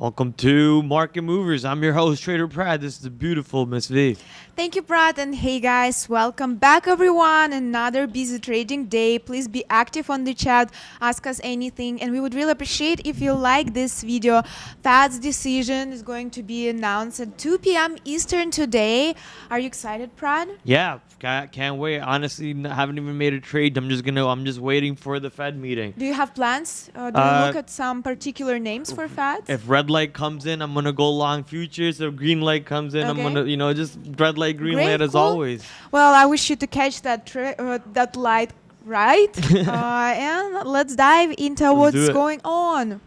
Welcome to Market Movers. I'm your host, Trader Prad. This is the beautiful Miss V. Thank you, Prad, and hey guys, welcome back everyone. Another busy trading day. Please be active on the chat, ask us anything, and we would really appreciate if you like this video. Fed's decision is going to be announced at 2 p.m. Eastern today. Are you excited, Prad? Yeah, can't wait. Honestly, haven't even made a trade. I'm just waiting for the Fed meeting. Do you have plans? Do you look at some particular names for Fed? If red light comes in, I'm gonna go long futures. If green light comes in, I'm gonna, just red light, green light as always. Well, I wish you to catch that light right. And let's dive into what's going on.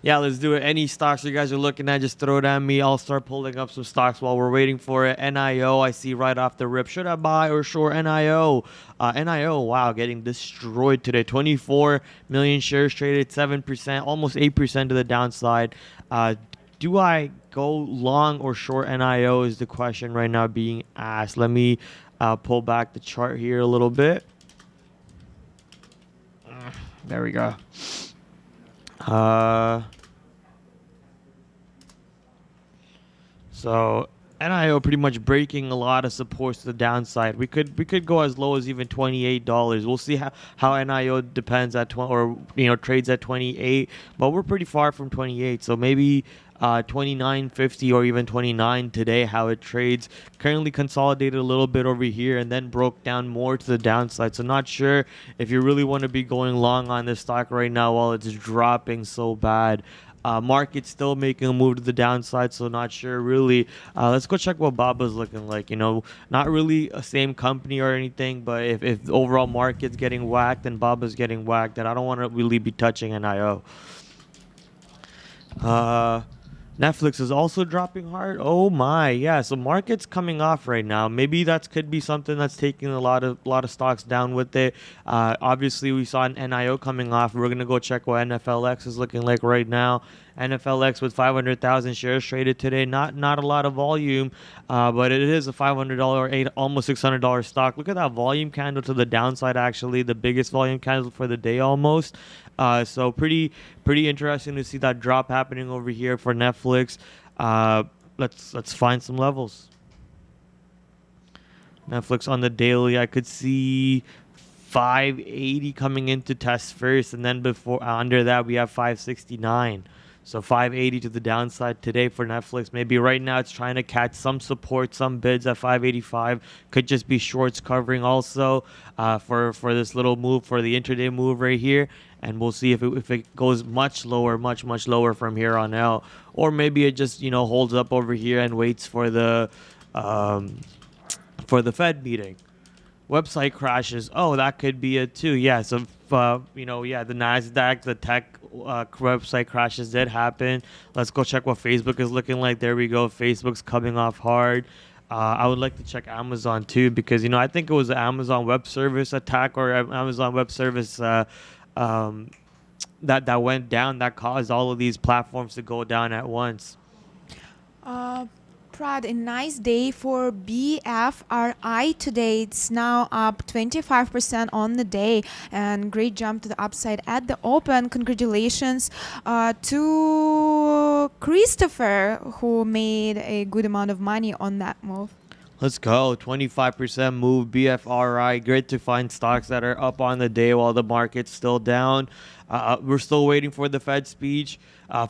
Yeah, let's do it. Any stocks you guys are looking at, just throw it at me. I'll start pulling up some stocks while we're waiting for it. NIO, I see right off the rip. Should I buy or short NIO? NIO, wow, getting destroyed today. 24 million shares traded, 7%, almost 8% to the downside. Do I go long or short NIO is the question right now being asked. Let me pull back the chart here a little bit. There we go. So NIO pretty much breaking a lot of supports to the downside. We could go as low as even $28. We'll see how NIO depends at trades at 28, but we're pretty far from 28. So maybe 29.50 or even 29 today, how it trades. Currently consolidated a little bit over here and then broke down more to the downside. So not sure if you really want to be going long on this stock right now while it's dropping so bad. Market's still making a move to the downside, so not sure really. Let's go check what Baba's looking like. Not really a same company or anything, but if the overall market's getting whacked and Baba's getting whacked, then I don't want to really be touching NIO. Netflix is also dropping hard. Oh my, yeah. So market's coming off right now. Maybe that could be something that's taking a lot of stocks down with it. Obviously, we saw an NIO coming off. We're gonna go check what NFLX is looking like right now. NFLX with 500,000 shares traded today. Not a lot of volume, but it is a $500, almost $600 stock. Look at that volume candle to the downside. Actually, the biggest volume candle for the day almost. So pretty interesting to see that drop happening over here for Netflix. Let's find some levels. Netflix on the daily, I could see 580 coming into test first, and then under that we have 569. So 580 to the downside today for Netflix. Maybe right now it's trying to catch some support, some bids at 585. Could just be shorts covering also for this little move, for the intraday move right here. And we'll see if it goes much lower, much lower from here on out. Or maybe it just, holds up over here and waits for the Fed meeting. Website crashes. Oh, that could be it too. Yeah, so the NASDAQ, the tech website crashes did happen. Let's go check what Facebook is looking like. There we go. Facebook's coming off hard. I would like to check Amazon too, because I think it was the Amazon Web Service attack or Amazon Web Service that went down, that caused all of these platforms to go down at once. Prad, a nice day for BFRI today. It's now up 25% on the day, and great jump to the upside at the open. Congratulations to Christopher, who made a good amount of money on that move. Let's go. 25% move, BFRI. Great to find stocks that are up on the day while the market's still down. We're still waiting for the Fed speech.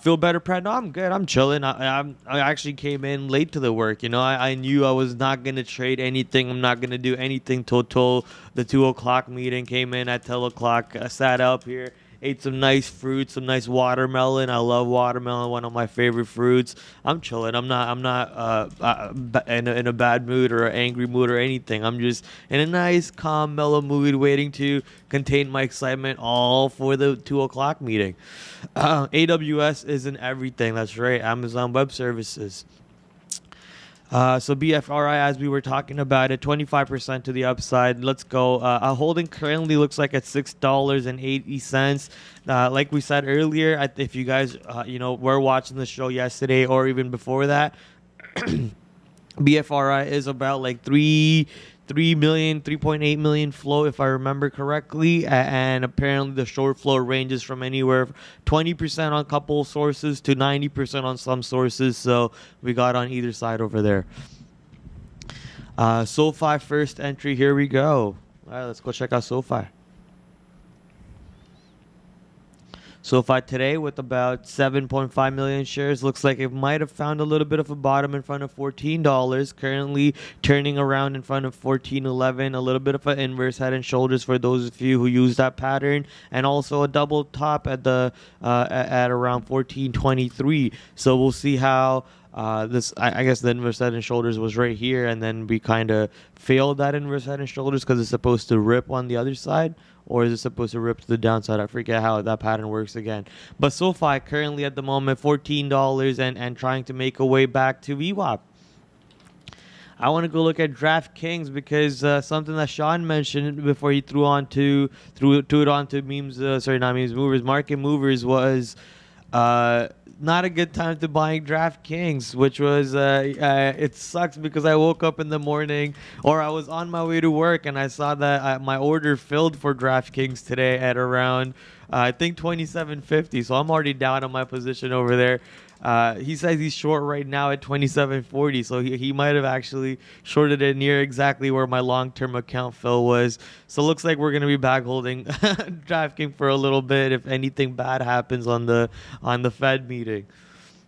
Feel better, Prad? No, I'm good. I'm chilling. I actually came in late to the work. I knew I was not going to trade anything. I'm not going to do anything till the 2 o'clock meeting. Came in at 10 o'clock. Sat up here. Ate some nice fruits, some nice watermelon. I love watermelon, one of my favorite fruits. I'm chilling. I'm not in a bad mood or an angry mood or anything. I'm just in a nice, calm, mellow mood, waiting to contain my excitement, all for the 2 o'clock meeting. AWS isn't everything. That's right. Amazon Web Services. So BFRI, as we were talking about it, 25% to the upside. Let's go. Holding currently looks like at $6.80. Like we said earlier, if you guys, were watching the show yesterday or even before that, BFRI is about like 3 3.8 million flow, if I remember correctly. And apparently the short flow ranges from anywhere 20% on a couple sources to 90% on some sources. So we got on either side over there. SoFi first entry. Here we go. All right, let's go check out SoFi. SoFi today with about 7.5 million shares. Looks like it might have found a little bit of a bottom in front of $14. Currently turning around in front of $14.11. A little bit of an inverse head and shoulders for those of you who use that pattern, and also a double top at the at around $14.23. So we'll see how. I guess the inverse head and shoulders was right here, and then we kind of failed that inverse head and shoulders because it's supposed to rip on the other side, or is it supposed to rip to the downside? I forget how that pattern works again. But SoFi currently at the moment $14 and trying to make a way back to VWAP. I want to go look at DraftKings because something that Sean mentioned before he threw it onto movers, market movers, was not a good time to buying DraftKings, which was it sucks because I woke up in the morning, or I was on my way to work, and I saw that my order filled for DraftKings today at around I think 27.50. So I'm already down on my position over there. He says he's short right now at 27.40, so he might have actually shorted it near exactly where my long-term account fill was. So it looks like we're gonna be back holding DraftKings for a little bit if anything bad happens on the Fed meeting.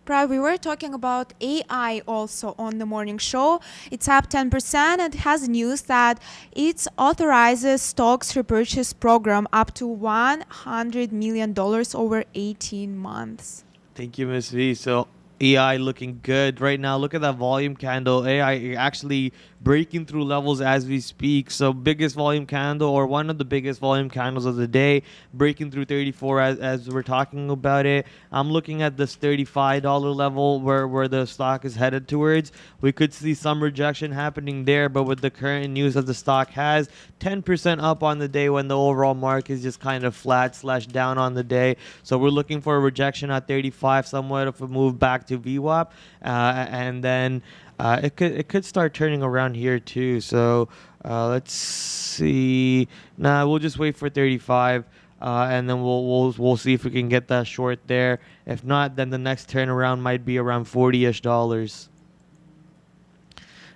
Prad, we were talking about AI also on the morning show. It's up 10% and has news that it authorizes stocks repurchase program up to $100 million over 18 months. Thank you, Ms. V. So AI looking good right now. Look at that volume candle. AI actually breaking through levels as we speak. So biggest volume candle, or one of the biggest volume candles of the day, breaking through 34 as we're talking about it. I'm looking at this $35 level where the stock is headed towards. We could see some rejection happening there, but with the current news that the stock has 10% up on the day when the overall market is just kind of flat / down on the day. So we're looking for a rejection at 35, somewhat of a move back to VWAP, and then it could start turning around here too. So let's see. Nah, we'll just wait for 35, and then we'll see if we can get that short there. If not, then the next turnaround might be around $40-ish.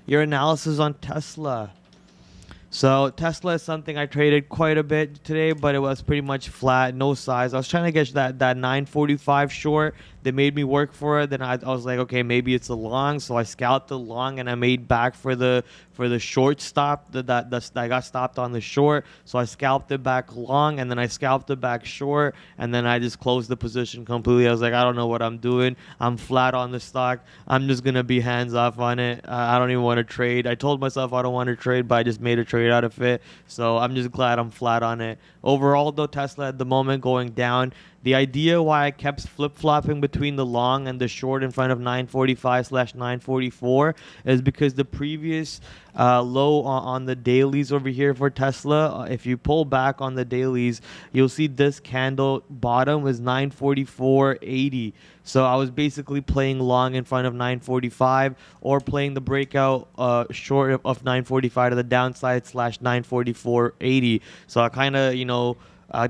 Your analysis on Tesla. So Tesla is something I traded quite a bit today, but it was pretty much flat, no size. I was trying to get that 945 short. They made me work for it. Then I was like, okay, maybe it's a long. So I scalped the long, and I made back for the short stop. That I got stopped on the short. So I scalped it back long, and then I scalped it back short, and then I just closed the position completely. I was like, I don't know what I'm doing. I'm flat on the stock. I'm just gonna be hands off on it. I don't even want to trade. I told myself I don't want to trade, but I just made a trade out of it. So I'm just glad I'm flat on it. Overall, though, Tesla at the moment going down. The idea why I kept flip-flopping between the long and the short in front of 945/944 is because the previous low on the dailies over here for Tesla, if you pull back on the dailies, you'll see this candle bottom was 944.80. So I was basically playing long in front of 945, or playing the breakout short of 945 to the downside / 944.80. So I kind of,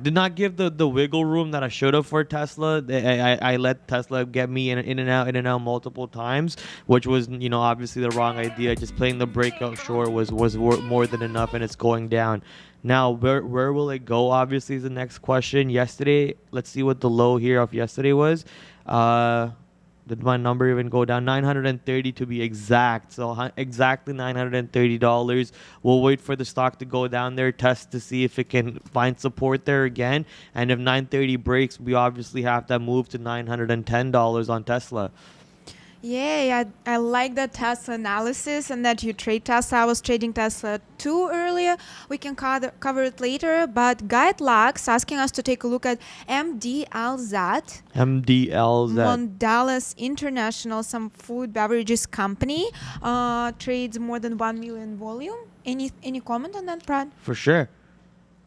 did not give the wiggle room that I should have for Tesla. I let Tesla get me in and out multiple times, which was obviously the wrong idea. Just playing the breakout short was more than enough, and it's going down. Now where will it go? Obviously is the next question. Yesterday, let's see what the low here of yesterday was. Did my number even go down? 930 to be exact. So exactly $930. We'll wait for the stock to go down there, test to see if it can find support there again. And if 930 breaks, we obviously have to move to $910 on Tesla. Yeah, I like that Tesla analysis and that you trade Tesla. I was trading Tesla too earlier. We can cover it later. But Guide Lux asking us to take a look at MDLZ. Mondelez International, some food beverages company. Trades more than 1 million volume. Any comment on that, Prad? For sure.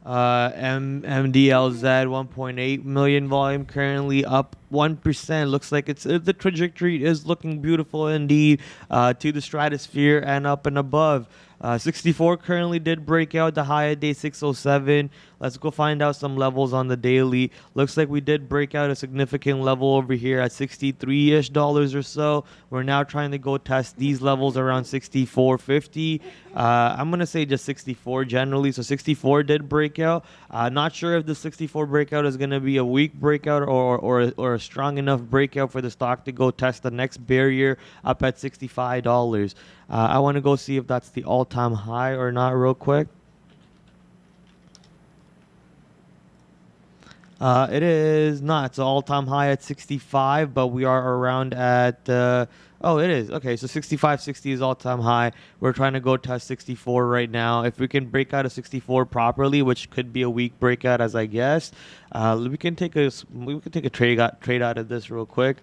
MDLZ 1.8 million volume, currently up 1%. Looks like the trajectory is looking beautiful indeed, to the stratosphere and up and above. 64 currently did break out the high at day 607. Let's go find out some levels on the daily. Looks like we did break out a significant level over here at 63-ish dollars or so. We're now trying to go test these levels around 64.50. I'm gonna say just 64 generally. So 64 did break out. Not sure if the 64 breakout is gonna be a weak breakout or a strong enough breakout for the stock to go test the next barrier up at $65. I want to go see if that's the all-time high or not real quick. It is not. It's an all-time high at 65, but we are around at... oh, it is. Okay, so 65.60 is all-time high. We're trying to go test 64 right now. If we can break out a 64 properly, which could be a weak breakout, as I guess, we can take a trade out of this real quick.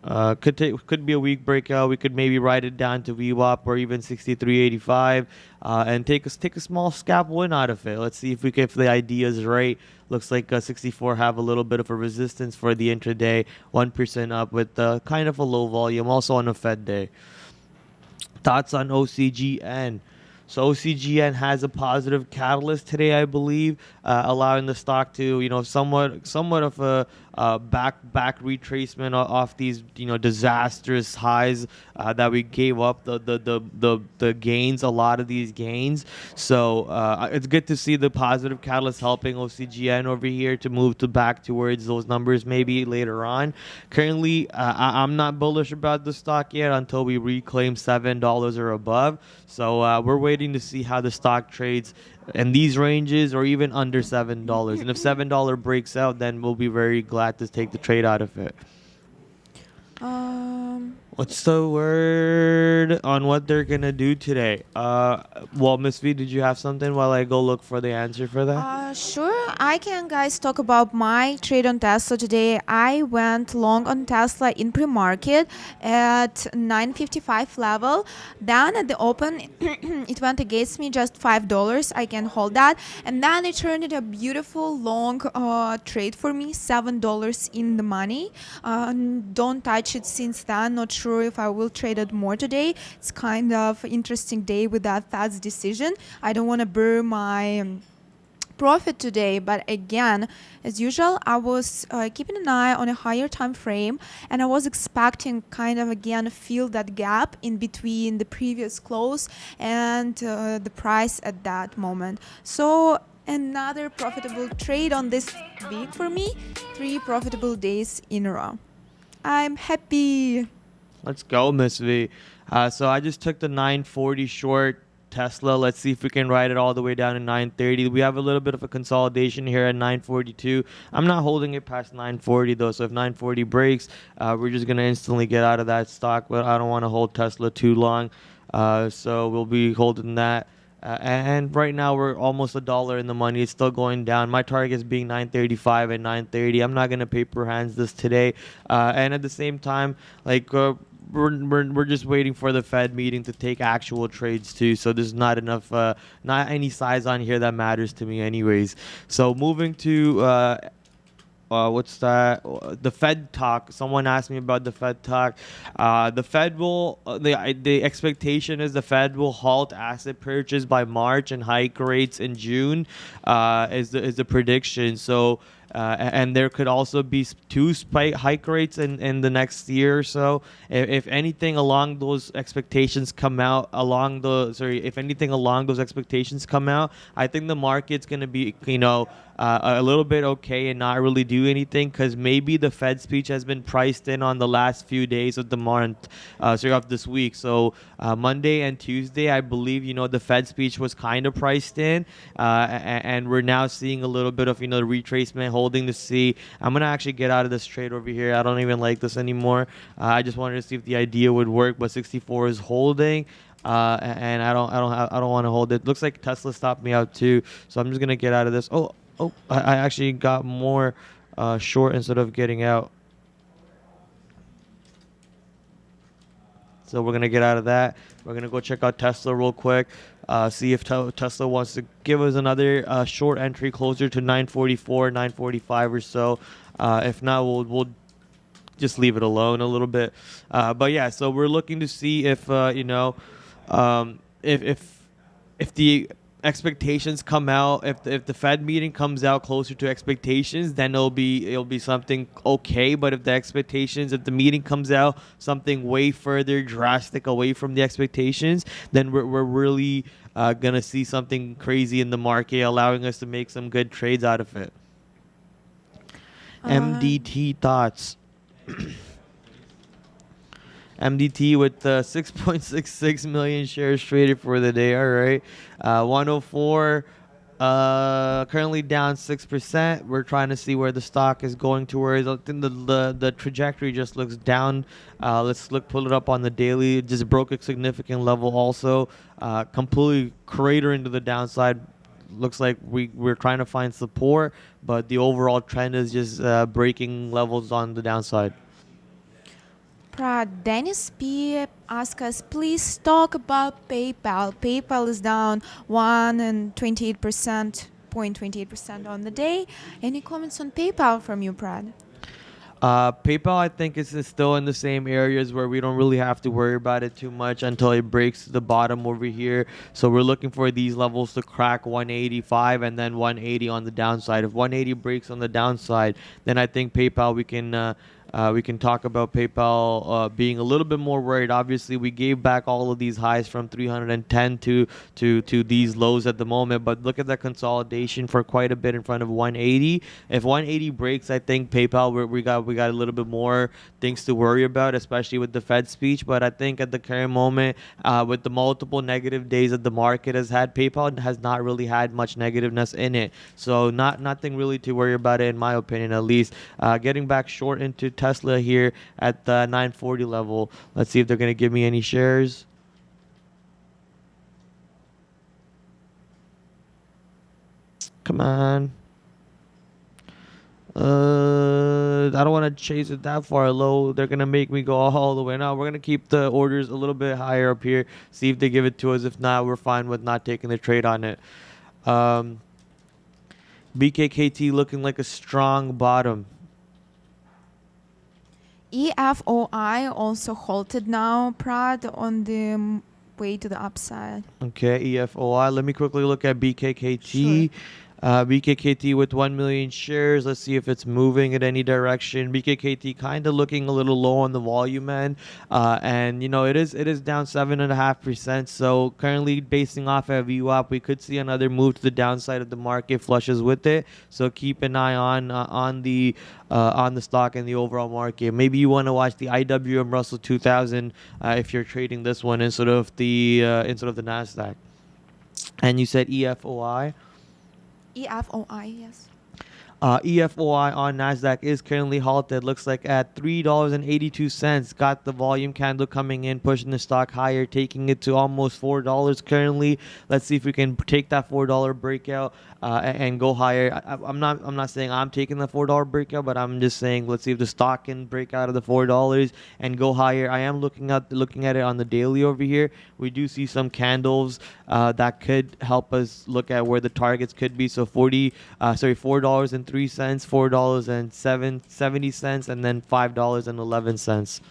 Could be a weak breakout. We could maybe write it down to VWAP or even 63.85, and take a small scalp win out of it. Let's see if the idea is right. Looks like 64 have a little bit of a resistance for the intraday, 1% up with kind of a low volume, also on a Fed day. Thoughts on OCGN? So OCGN has a positive catalyst today, I believe, allowing the stock to, somewhat of a back retracement off these, disastrous highs that we gave up, the gains, a lot of these gains. So it's good to see the positive catalyst helping OCGN over here to move back towards those numbers maybe later on. Currently, I'm not bullish about the stock yet until we reclaim $7 or above. So we're waiting to see how the stock trades in these ranges or even under $7. And if $7 breaks out, then we'll be very glad to take the trade out of it. What's the word on what they're gonna do today? Well, Miss V, did you have something while I go look for the answer for that? Sure, I can, guys, talk about my trade on Tesla today. I went long on Tesla in pre-market at 9.55 level. Then at the open, it went against me just $5. I can hold that, and then it turned into a beautiful long trade for me, $7 in the money. Don't touch it since then. Not sure if I will trade it more today. It's kind of interesting day with that Fed's decision. I don't want to burn my profit today, but again, as usual, I was keeping an eye on a higher time frame, and I was expecting kind of again feel that gap in between the previous close and the price at that moment. So another profitable trade on this week for me, 3 profitable days in a row. I'm happy. Let's go, Miss V. So I just took the 940 short Tesla. Let's see if we can ride it all the way down to 930. We have a little bit of a consolidation here at 942. I'm not holding it past 940 though, so if 940 breaks, we're just going to instantly get out of that stock, but I don't want to hold Tesla too long, so we'll be holding that. And right now we're almost $1 in the money. It's still going down. My target is being 935 and 930. I'm not going to paper hands this today, and at the same time, like, we're just waiting for the Fed meeting to take actual trades too. So there's not enough, not any size on here that matters to me anyways. So moving to what's that? The Fed talk. Someone asked me about the Fed talk. The Fed will. The expectation is the Fed will halt asset purchase by March and hike rates in June. Is the prediction. So. And there could also be 2 hike rates in the next year or so. If anything along those expectations come out, if anything along those expectations come out, I think the market's going to be, a little bit okay and not really do anything, because maybe the Fed speech has been priced in on the last few days of the month, of this week. So Monday and Tuesday, I believe, the Fed speech was kind of priced in, and we're now seeing a little bit of, the retracement, holding to see. I'm going to actually get out of this trade over here. I don't even like this anymore. I just wanted to see if the idea would work, but 64 is holding. And I don't want to hold it. Looks like Tesla stopped me out too, so I'm just gonna get out of this. I actually got more short instead of getting out. So we're gonna get out of that. We're gonna go check out Tesla real quick. See if Tesla wants to give us another short entry closer to 944, 945 or so. If not, we'll just leave it alone a little bit. But yeah, so we're looking to see if if the expectations come out, if the Fed meeting comes out closer to expectations, then it'll be something okay. But if the meeting comes out something way further drastic away from the expectations, then we're really gonna see something crazy in the market, allowing us to make some good trades out of it. MDT thoughts. MDT with 6.66 million shares traded for the day. All right, 104. Currently down 6%. We're trying to see where the stock is going towards. I think the trajectory just looks down. Let's pull it up on the daily. It just broke a significant level. Also, completely cratering to the downside. Looks like we're trying to find support, but the overall trend is just breaking levels on the downside. Prad, Dennis P asked us, please talk about PayPal. PayPal is down 0.28% on the day. Any comments on PayPal from you, Prad? PayPal, I think, is still in the same areas where we don't really have to worry about it too much until it breaks the bottom over here. So we're looking for these levels to crack 185 and then 180 on the downside. If 180 breaks on the downside, then I think PayPal, we can talk about PayPal being a little bit more worried. Obviously, we gave back all of these highs from 310 to these lows at the moment, but look at that consolidation for quite a bit in front of 180. If 180 breaks, I think PayPal we got a little bit more things to worry about, especially with the Fed speech. But I think at the current moment, with the multiple negative days that the market has had, PayPal has not really had much negativeness in it. So nothing really to worry about it, in my opinion, at least. Getting back short into Tesla here at the 940 level. Let's see if they're going to give me any shares. Come on. I don't want to chase it that far low. They're going to make me go all the way. Now we're going to keep the orders a little bit higher up here. See if they give it to us. If not, we're fine with not taking the trade on it. BKKT looking like a strong bottom. EFOI also halted now, Prad, on the way to the upside. Okay, EFOI. Let me quickly look at BKKT. Sure. BKKT with 1 million shares. Let's see if it's moving in any direction. BKKT kind of looking a little low on the volume end, and it is down 7.5%. So currently, basing off of VWAP, we could see another move to the downside of the market flushes with it. So keep an eye on the stock and the overall market. Maybe you want to watch the IWM Russell 2000 if you're trading this one instead of the Nasdaq. And you said EFOI. EFOI, yes. EFOI on Nasdaq is currently halted. Looks like at $3.82. Got the volume candle coming in, pushing the stock higher, taking it to almost $4 currently. Let's see if we can take that $4 breakout and go higher. I'm not saying I'm taking the $4 breakout, but I'm just saying let's see if the stock can break out of the $4 and go higher. I am looking at it on the daily over here. We do see some candles that could help us look at where the targets could be. So $4.03, $4.70, and then $5.11.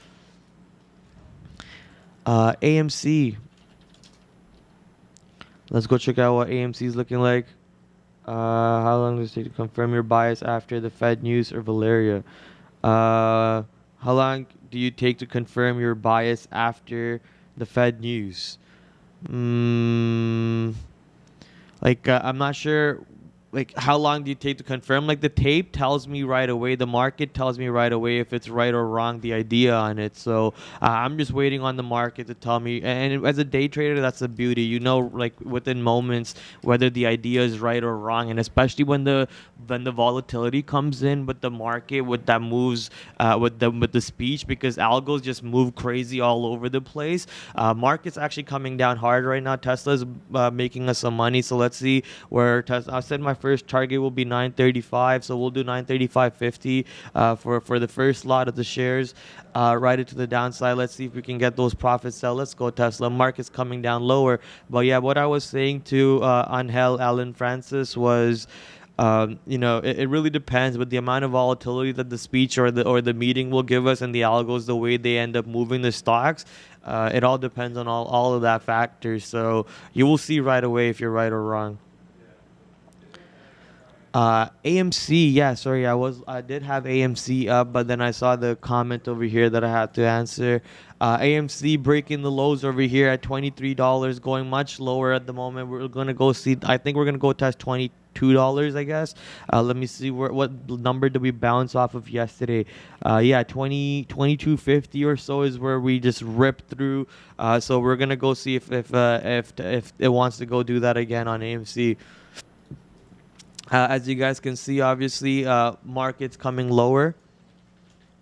AMC. Let's go check out what AMC is looking like. How long does it take to confirm your bias after the Fed news or Valeriia? How long do you take to confirm your bias after the Fed news? I'm not sure. How long do you take to confirm? The tape tells me right away, the market tells me right away if it's right or wrong, the idea on it. So I'm just waiting on the market to tell me. And as a day trader, that's the beauty. Within moments, whether the idea is right or wrong. And especially when the volatility comes in with the market, with that moves with the speech, because algos just move crazy all over the place. Market's actually coming down hard right now. Tesla's making us some money. So let's see where Tesla. I said my first target will be 935, so we'll do 935.50 for the first lot of the shares. Ride it to the downside. Let's see if we can get those profits out. Let's go Tesla. Market's coming down lower. But yeah, what I was saying to Angel Alan Francis was It really depends, but the amount of volatility that the speech or the meeting will give us and the algos, the way they end up moving the stocks, it all depends on all of that factors. So you will see right away if you're right or wrong. AMC, yeah, sorry, I did have AMC up, but then I saw the comment over here that I had to answer. AMC breaking the lows over here at $23, going much lower at the moment. We're gonna go see. I think we're gonna go test $22, I guess. Let me see what number did we bounce off of yesterday. Yeah, 22.50 or so is where we just ripped through. So we're gonna go see if it wants to go do that again on AMC. As you guys can see, obviously, markets coming lower.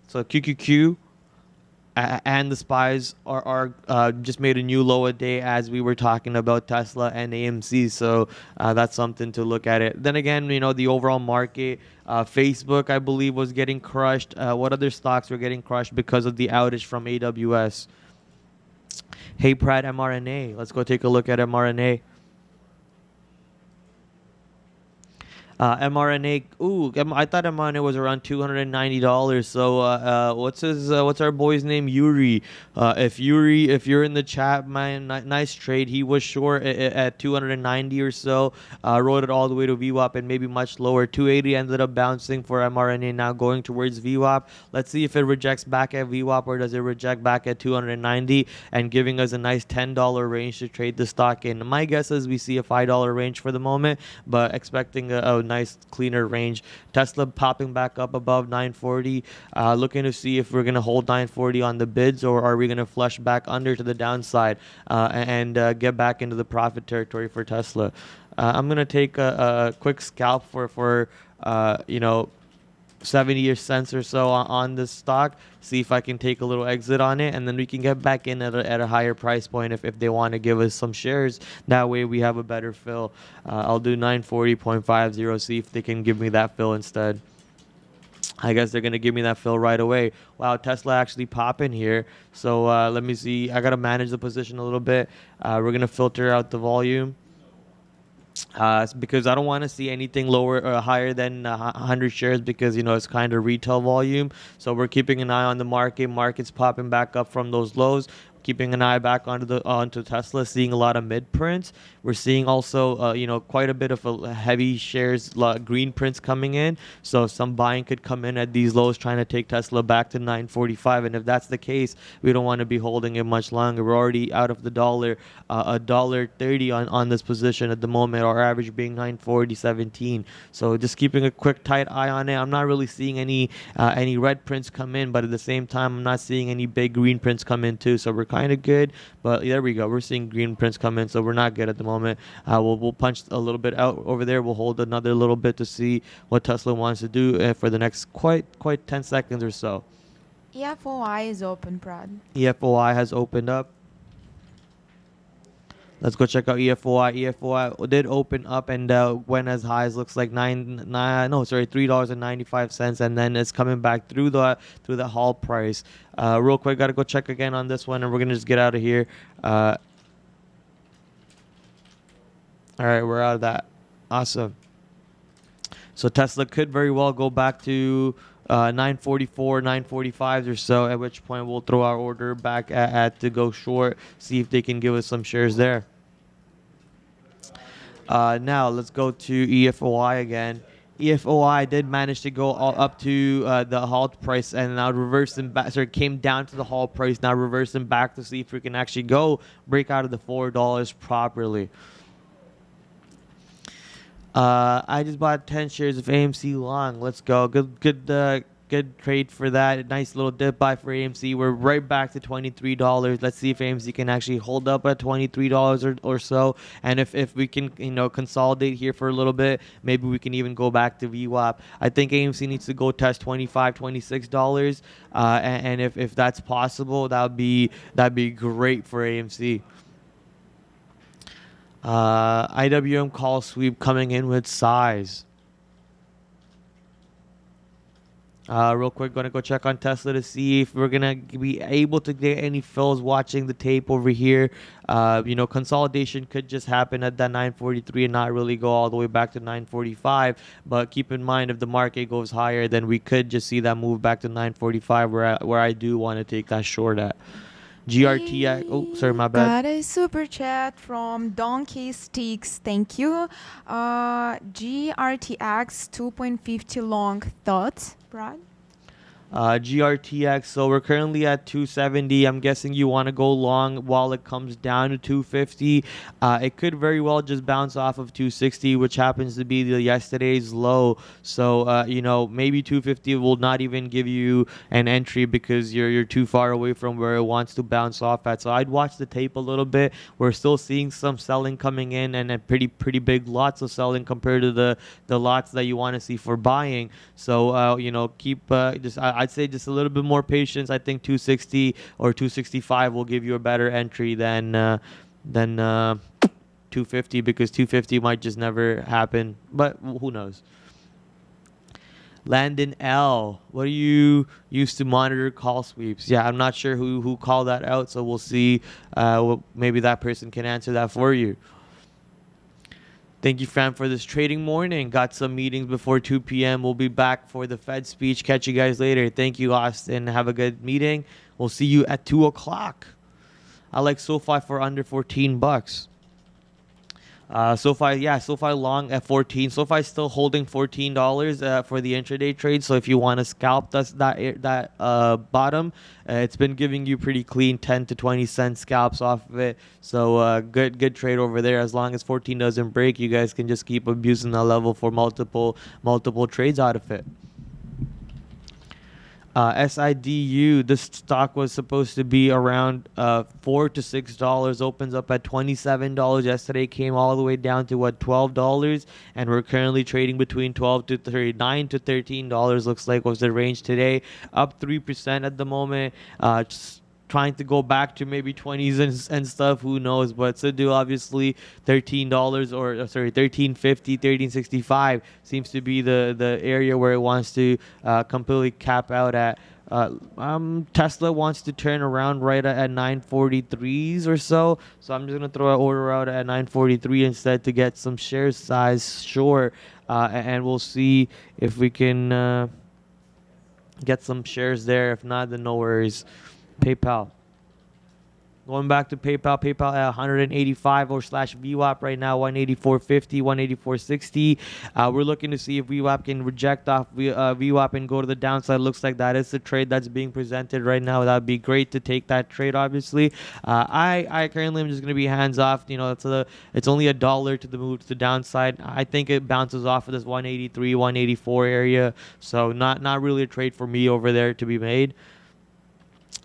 So QQQ and the SPYs are just made a new low a day as we were talking about Tesla and AMC. So that's something to look at it. Then again, the overall market, Facebook, I believe, was getting crushed. What other stocks were getting crushed because of the outage from AWS? Hey, Prad, mRNA. Let's go take a look at mRNA. mRNA. Ooh, I thought mRNA was around $290. So what's our boy's name? Yuri. If you're in the chat, man, nice trade. He was short at 290 or so. Rode it all the way to VWAP and maybe much lower. 280 ended up bouncing for mRNA, now going towards VWAP. Let's see if it rejects back at VWAP or does it reject back at 290 and giving us a nice $10 range to trade the stock in. My guess is we see a $5 range for the moment, but expecting a nice cleaner range. Tesla popping back up above 940, looking to see if we're going to hold 940 on the bids or are we going to flush back under to the downside and get back into the profit territory for Tesla. I'm going to take a quick scalp for 70 cents or so on this stock, see if I can take a little exit on it, and then we can get back in at a higher price point if they want to give us some shares. That way we have a better fill. I'll do 940.50, see if they can give me that fill instead. I guess they're going to give me that fill right away. Wow, Tesla actually popping here. So let me see. I got to manage the position a little bit. We're going to filter out the volume. Because I don't want to see anything lower or higher than 100 shares because it's kind of retail volume. So we're keeping an eye on the market. Market's popping back up from those lows. Keeping an eye back onto Tesla, seeing a lot of mid prints. We're seeing also quite a bit of heavy shares, green prints coming in. So some buying could come in at these lows, trying to take Tesla back to 945. And if that's the case, we don't want to be holding it much longer. We're already out of the dollar, $1.30 on this position at the moment. Our average being 940.17. So just keeping a quick tight eye on it. I'm not really seeing any red prints come in, but at the same time, I'm not seeing any big green prints come in too. So we're kind of good, but there we go. We're seeing green prints come in, so we're not good at the moment. We'll punch a little bit out over there. We'll hold another little bit to see what Tesla wants to do for the next quite 10 seconds or so. EFOI is open, Prad. EFOI has opened up. Let's go check out EFOI. EFOI did open up and went as high as looks like $3.95, and then it's coming back through the haul price. Real quick, gotta go check again on this one, and we're gonna just get out of here. All right, we're out of that. Awesome. So Tesla could very well go back to 944, 945 or so, at which point we'll throw our order back at to go short, see if they can give us some shares there. Now let's go to EFOI again. EFOI did manage to go all up to the halt price and now reversing back. So it came down to the halt price, now reversing back to see if we can actually go break out of the $4 properly. I just bought 10 shares of AMC long. Let's go. Good trade for that. Nice little dip buy for AMC. We're right back to $23. Let's see if AMC can actually hold up at $23 or so. And if we can, consolidate here for a little bit, maybe we can even go back to VWAP. I think AMC needs to go test $25, $26. And if that's possible, that'd be great for AMC. IWM call sweep coming in with size. Real quick, gonna go check on Tesla to see if we're gonna be able to get any fills watching the tape over here. Consolidation could just happen at that 943 and not really go all the way back to 945. But keep in mind, if the market goes higher, then we could just see that move back to 945, where I do want to take that short at. GRTX. Oh, sorry, my bad. Got a super chat from Donkey Sticks. Thank you. GRTX 2.50 long thoughts, Brad? GRTX, so we're currently at 270. I'm guessing you want to go long while it comes down to 250. It could very well just bounce off of 260, which happens to be yesterday's low. So maybe 250 will not even give you an entry because you're too far away from where it wants to bounce off at. So I'd watch the tape a little bit. We're still seeing some selling coming in, and a pretty big lots of selling compared to the lots that you want to see for buying. So keep I'd say just a little bit more patience. I think 260 or 265 will give you a better entry than 250, because 250 might just never happen. But who knows? Landon L, what do you use to monitor call sweeps? Yeah, I'm not sure who called that out, so we'll see. Maybe that person can answer that for you. Thank you, fam, for this trading morning. Got some meetings before 2 p.m. We'll be back for the Fed speech. Catch you guys later. Thank you, Austin. Have a good meeting. We'll see you at 2 o'clock. I like SoFi for under 14 bucks. SoFi long at 14. SoFi still holding $14 for the intraday trade. So if you want to scalp that bottom, it's been giving you pretty clean 10 to 20 cent scalps off of it. So good trade over there. As long as 14 doesn't break, you guys can just keep abusing that level for multiple trades out of it. SIDU, this stock was supposed to be around $4 to $6. Opens up at $27 yesterday. Came all the way down to $12, and we're currently trading between $12 to $9 to $13. Looks like was the range today. Up 3% at the moment. Just trying to go back to maybe 20s and stuff, who knows. But to do obviously $13 $13.50, $13.65 seems to be the area where it wants to completely cap out at. Tesla wants to turn around right at 943s or so, I'm just gonna throw an order out at 943 instead to get some share size short, and we'll see if we can get some shares there. If not, then no worries. PayPal. Going back to PayPal at 185 or slash VWAP right now, 184.50, 184.60. We're looking to see if VWAP can reject off VWAP and go to the downside. Looks like that is the trade that's being presented right now. That would be great to take that trade, obviously. I currently am just going to be hands off. It's only $1 to the move to the downside. I think it bounces off of this 183, 184 area. So not really a trade for me over there to be made.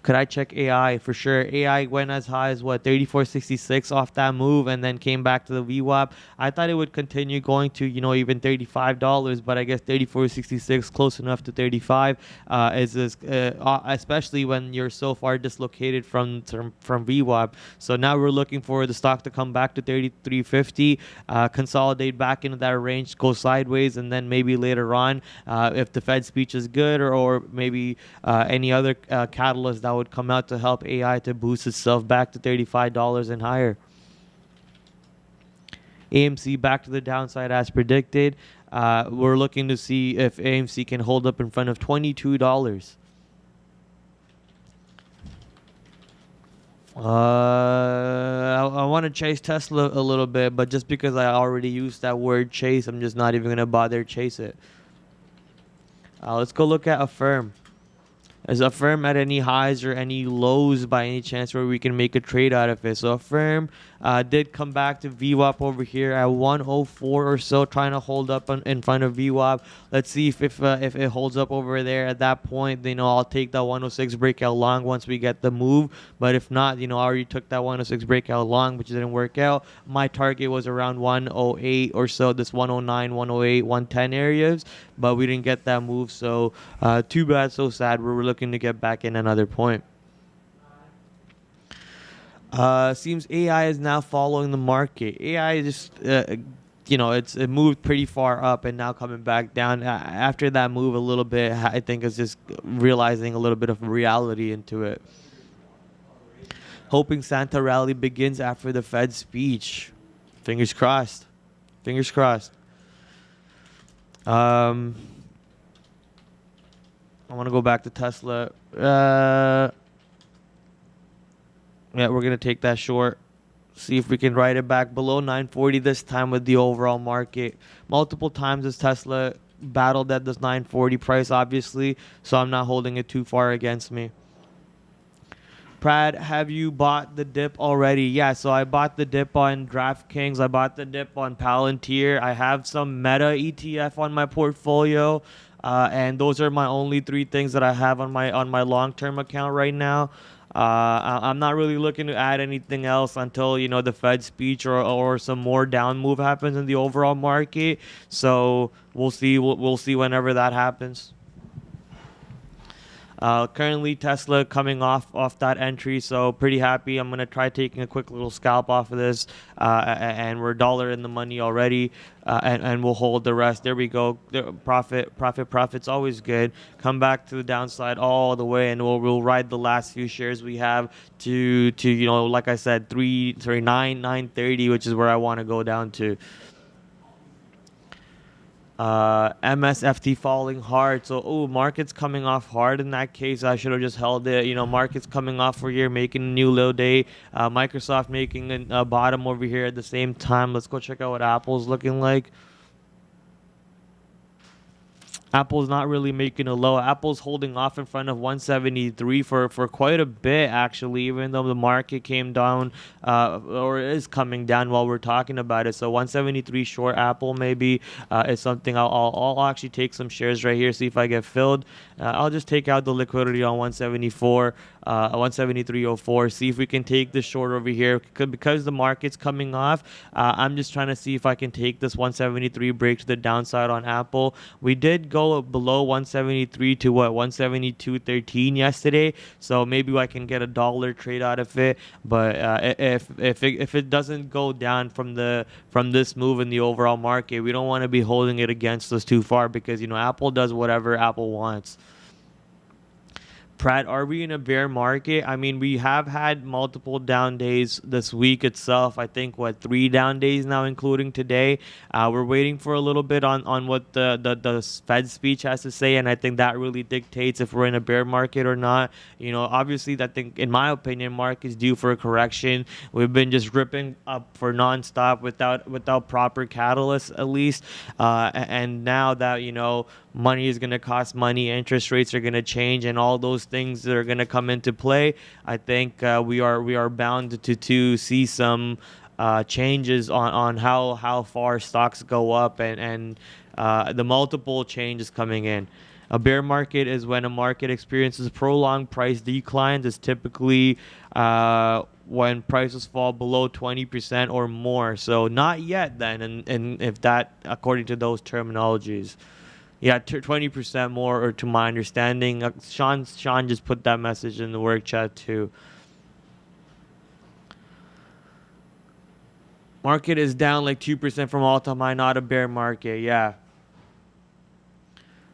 Could I check AI? For sure. AI went as high as 34.66 off that move, and then came back to the VWAP. I thought it would continue going to even $35, but I guess 34.66 close enough to 35 especially when you're so far dislocated from VWAP. So now we're looking for the stock to come back to 33.50, consolidate back into that range, go sideways, and then maybe later on, if the Fed speech is good, or maybe any other catalyst that would come out to help AI to boost itself back to $35 and higher. AMC back to the downside as predicted. We're looking to see if AMC can hold up in front of $22. I want to chase Tesla a little bit, but just because I already used that word chase, I'm just not even going to bother chase it. Let's go look at Affirm. Is Affirm at any highs or any lows by any chance where we can make a trade out of it? So Affirm did come back to VWAP over here at 104 or so, trying to hold up in front of VWAP. Let's see if it holds up over there. At that point, I'll take that 106 breakout long once we get the move. But if not, I already took that 106 breakout long, which didn't work out. My target was around 108 or so, this 109, 108, 110 areas, but we didn't get that move. So too bad, so sad. We're looking to get back in another point. Seems AI is now following the market. AI just it moved pretty far up and now coming back down. After that move a little bit, I think it's just realizing a little bit of reality into it. Hoping Santa rally begins after the Fed speech. Fingers crossed. Fingers crossed. I want to go back to Tesla. Yeah, we're going to take that short. See if we can ride it back below 940 this time with the overall market. Multiple times as Tesla battled at this 940 price, obviously, so I'm not holding it too far against me. Prad, have you bought the dip already? Yeah, so I bought the dip on DraftKings. I bought the dip on Palantir. I have some Meta ETF on my portfolio, and those are my only three things that I have on my long-term account right now. I'm not really looking to add anything else until the Fed speech or some more down move happens in the overall market. So we'll see. We'll see whenever that happens. Currently Tesla coming off that entry, so pretty happy. I'm gonna try taking a quick little scalp off of this, and we're $1 in the money already, and we'll hold the rest. There we go. Profit's always good. Come back to the downside all the way, and we'll ride the last few shares we have to like I said, 930, which is where I want to go down to. MSFT falling hard, so market's coming off hard. In that case, I should have just held it. Market's coming off for here, making a new low day. Microsoft making a bottom over here at the same time. Let's go check out what Apple's looking like. Apple's not really making a low. Apple's holding off in front of 173 for quite a bit, actually, even though the market came down or is coming down while we're talking about it. So 173 short Apple maybe is something I'll actually take some shares right here, see if I get filled. I'll just take out the liquidity on 174, 173.04, see if we can take this short over here. Because the market's coming off, I'm just trying to see if I can take this 173 break to the downside on Apple. We did go below 173 to 172.13 yesterday, so maybe I can get $1 trade out of it. But if it doesn't go down from this move in the overall market, we don't want to be holding it against us too far, because Apple does whatever Apple wants. Prad, are we in a bear market? I mean, we have had multiple down days this week itself. I think, 3 down days now, including today. We're waiting for a little bit on what the Fed speech has to say, and I think that really dictates if we're in a bear market or not. Obviously, I think, in my opinion, market's due for a correction. We've been just ripping up for nonstop without proper catalysts, at least. And now that, money is going to cost money, interest rates are going to change, and all those things that are going to come into play, I think we are bound to see some changes on how far stocks go up, and the multiple changes coming in. A bear market is when a market experiences prolonged price declines. It's typically when prices fall below 20% or more. So not yet then, and if that, according to those terminologies. Yeah, 20% more, or to my understanding. Sean just put that message in the work chat too. Market is down like 2% from all-time high, not a bear market. Yeah.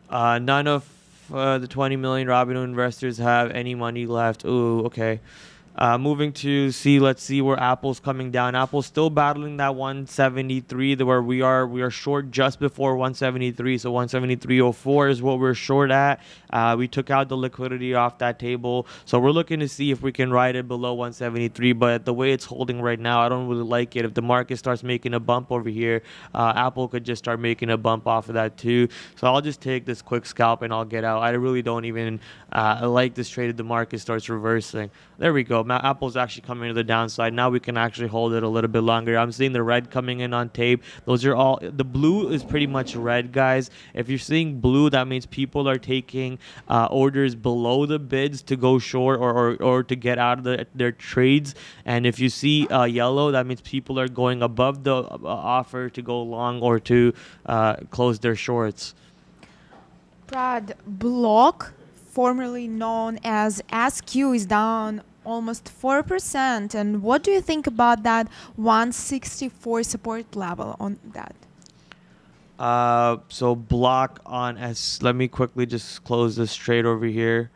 None of the 20 million Robinhood investors have any money left. Ooh, okay. Moving to let's see where Apple's coming down. Apple's still battling that 173, where we are short just before 173. So 173.04 is what we're short at. We took out the liquidity off that table, so we're looking to see if we can ride it below 173. But the way it's holding right now, I don't really like it. If the market starts making a bump over here, Apple could just start making a bump off of that too. So I'll just take this quick scalp and I'll get out. I really don't even like this trade if the market starts reversing. There we go. Apple's actually coming to the downside. Now we can actually hold it a little bit longer. I'm seeing the red coming in on tape. Those are all, the blue is pretty much red, guys. If you're seeing blue, that means people are taking orders below the bids to go short or to get out of their trades. And if you see yellow, that means people are going above the offer to go long or to close their shorts. Prad, block, formerly known as SQ, is down almost 4%. And what do you think about that 164 support level on that? So block on S. Let me quickly just close this trade over here.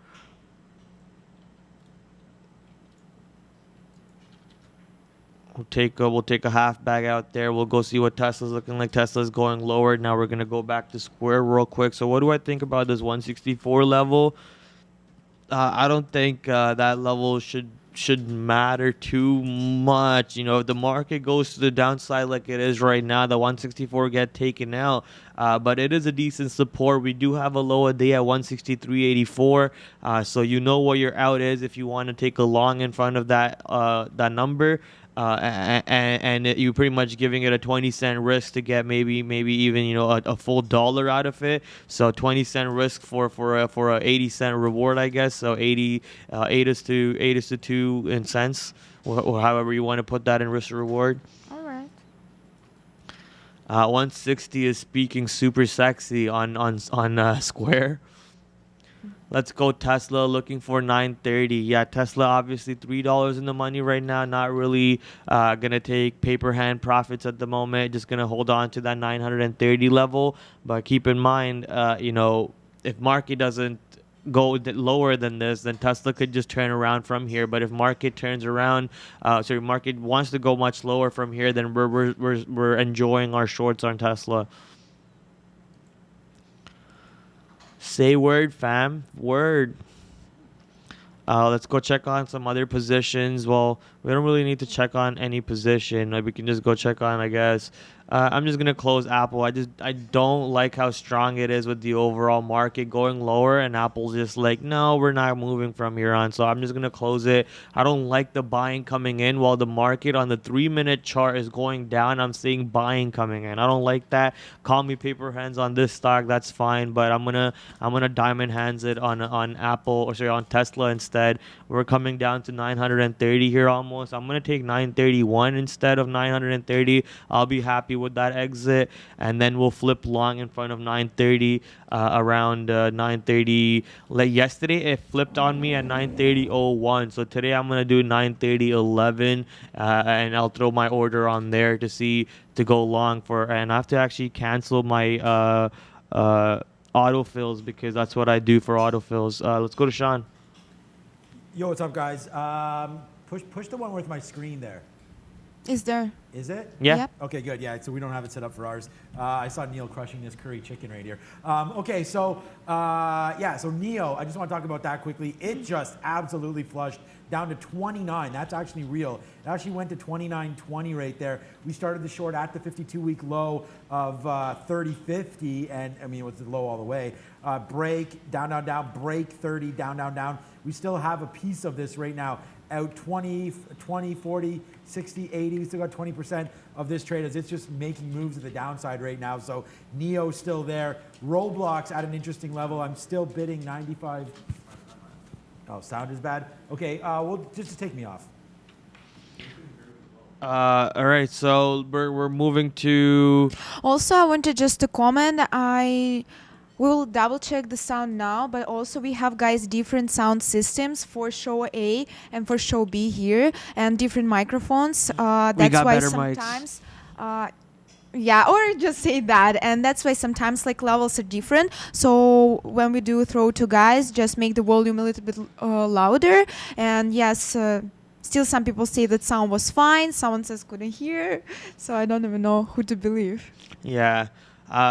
We'll take a half bag out there. We'll go see what Tesla's looking like. Tesla's going lower. Now we're gonna go back to square real quick. So what do I think about this 164 level? I don't think that level should matter too much. You know, if the market goes to the downside like it is right now, the 164 get taken out. But it is a decent support. We do have a lower day at 163.84. So you know what your out is if you want to take a long in front of that number. You're pretty much giving it a 20-cent risk to get maybe even a full dollar out of it. So 20-cent risk for a 80-cent reward, I guess. So 8 is to 2 in cents, or however you want to put that in risk to reward. All right. 160 is speaking super sexy on Square. Let's go Tesla, looking for 930. Yeah, Tesla obviously $3 in the money right now. Not really gonna take paper hand profits at the moment. Just gonna hold on to that 930 level. But keep in mind, if market doesn't go lower than this, then Tesla could just turn around from here. But if market turns around, market wants to go much lower from here, then we're enjoying our shorts on Tesla. Say word, fam. Word. Let's go check on some other positions. Well, we don't really need to check on any position. Like, we can just go check on, I guess. I'm just gonna close Apple. I don't like how strong it is with the overall market going lower, and Apple's just like, no, we're not moving from here on. So I'm just gonna close it. I don't like the buying coming in while the market on the 3-minute chart is going down. I'm seeing buying coming in. I don't like that. Call me paper hands on this stock. That's fine, but I'm gonna diamond hands it on on Tesla instead. We're coming down to 930 here almost. I'm gonna take 931 instead of 930. I'll be happy with that exit, and then we'll flip long in front of 930 around 930. Like yesterday it flipped on me at 930.01, so today I'm gonna do 930.11, and I'll throw my order on there to go long for, and I have to actually cancel my autofills because that's what I do for autofills. Let's go to Sean. Yo, what's up, guys? Push the one with my screen there. Is there? Is it? Yeah. Yep. Okay, good. Yeah, so we don't have it set up for ours. I saw Neil crushing this curry chicken right here. Okay, so so Neo, I just want to talk about that quickly. It just absolutely flushed down to 29. That's actually real. It actually went to 29.20 right there. We started the short at the 52-week low of 30.50, and I mean, it was the low all the way. Break, down, down, down, break 30, down, down, down. We still have a piece of this right now. Out 20, 40, 60, 80. We still got 20% of this trade as it's just making moves to the downside right now. So Neo's still there. Roblox at an interesting level. I'm still bidding 95. Oh, sound is bad. Okay, well, just to take me off. All right, so we're moving to. Also, I wanted just to comment. We will double check the sound now, but also we have, guys, different sound systems for show A and for show B here, and different microphones. That's why sometimes, or just say that, and that's why sometimes like levels are different. So when we do throw to guys, just make the volume a little bit louder. And yes, still some people say that sound was fine. Someone says couldn't hear. So I don't even know who to believe. Yeah.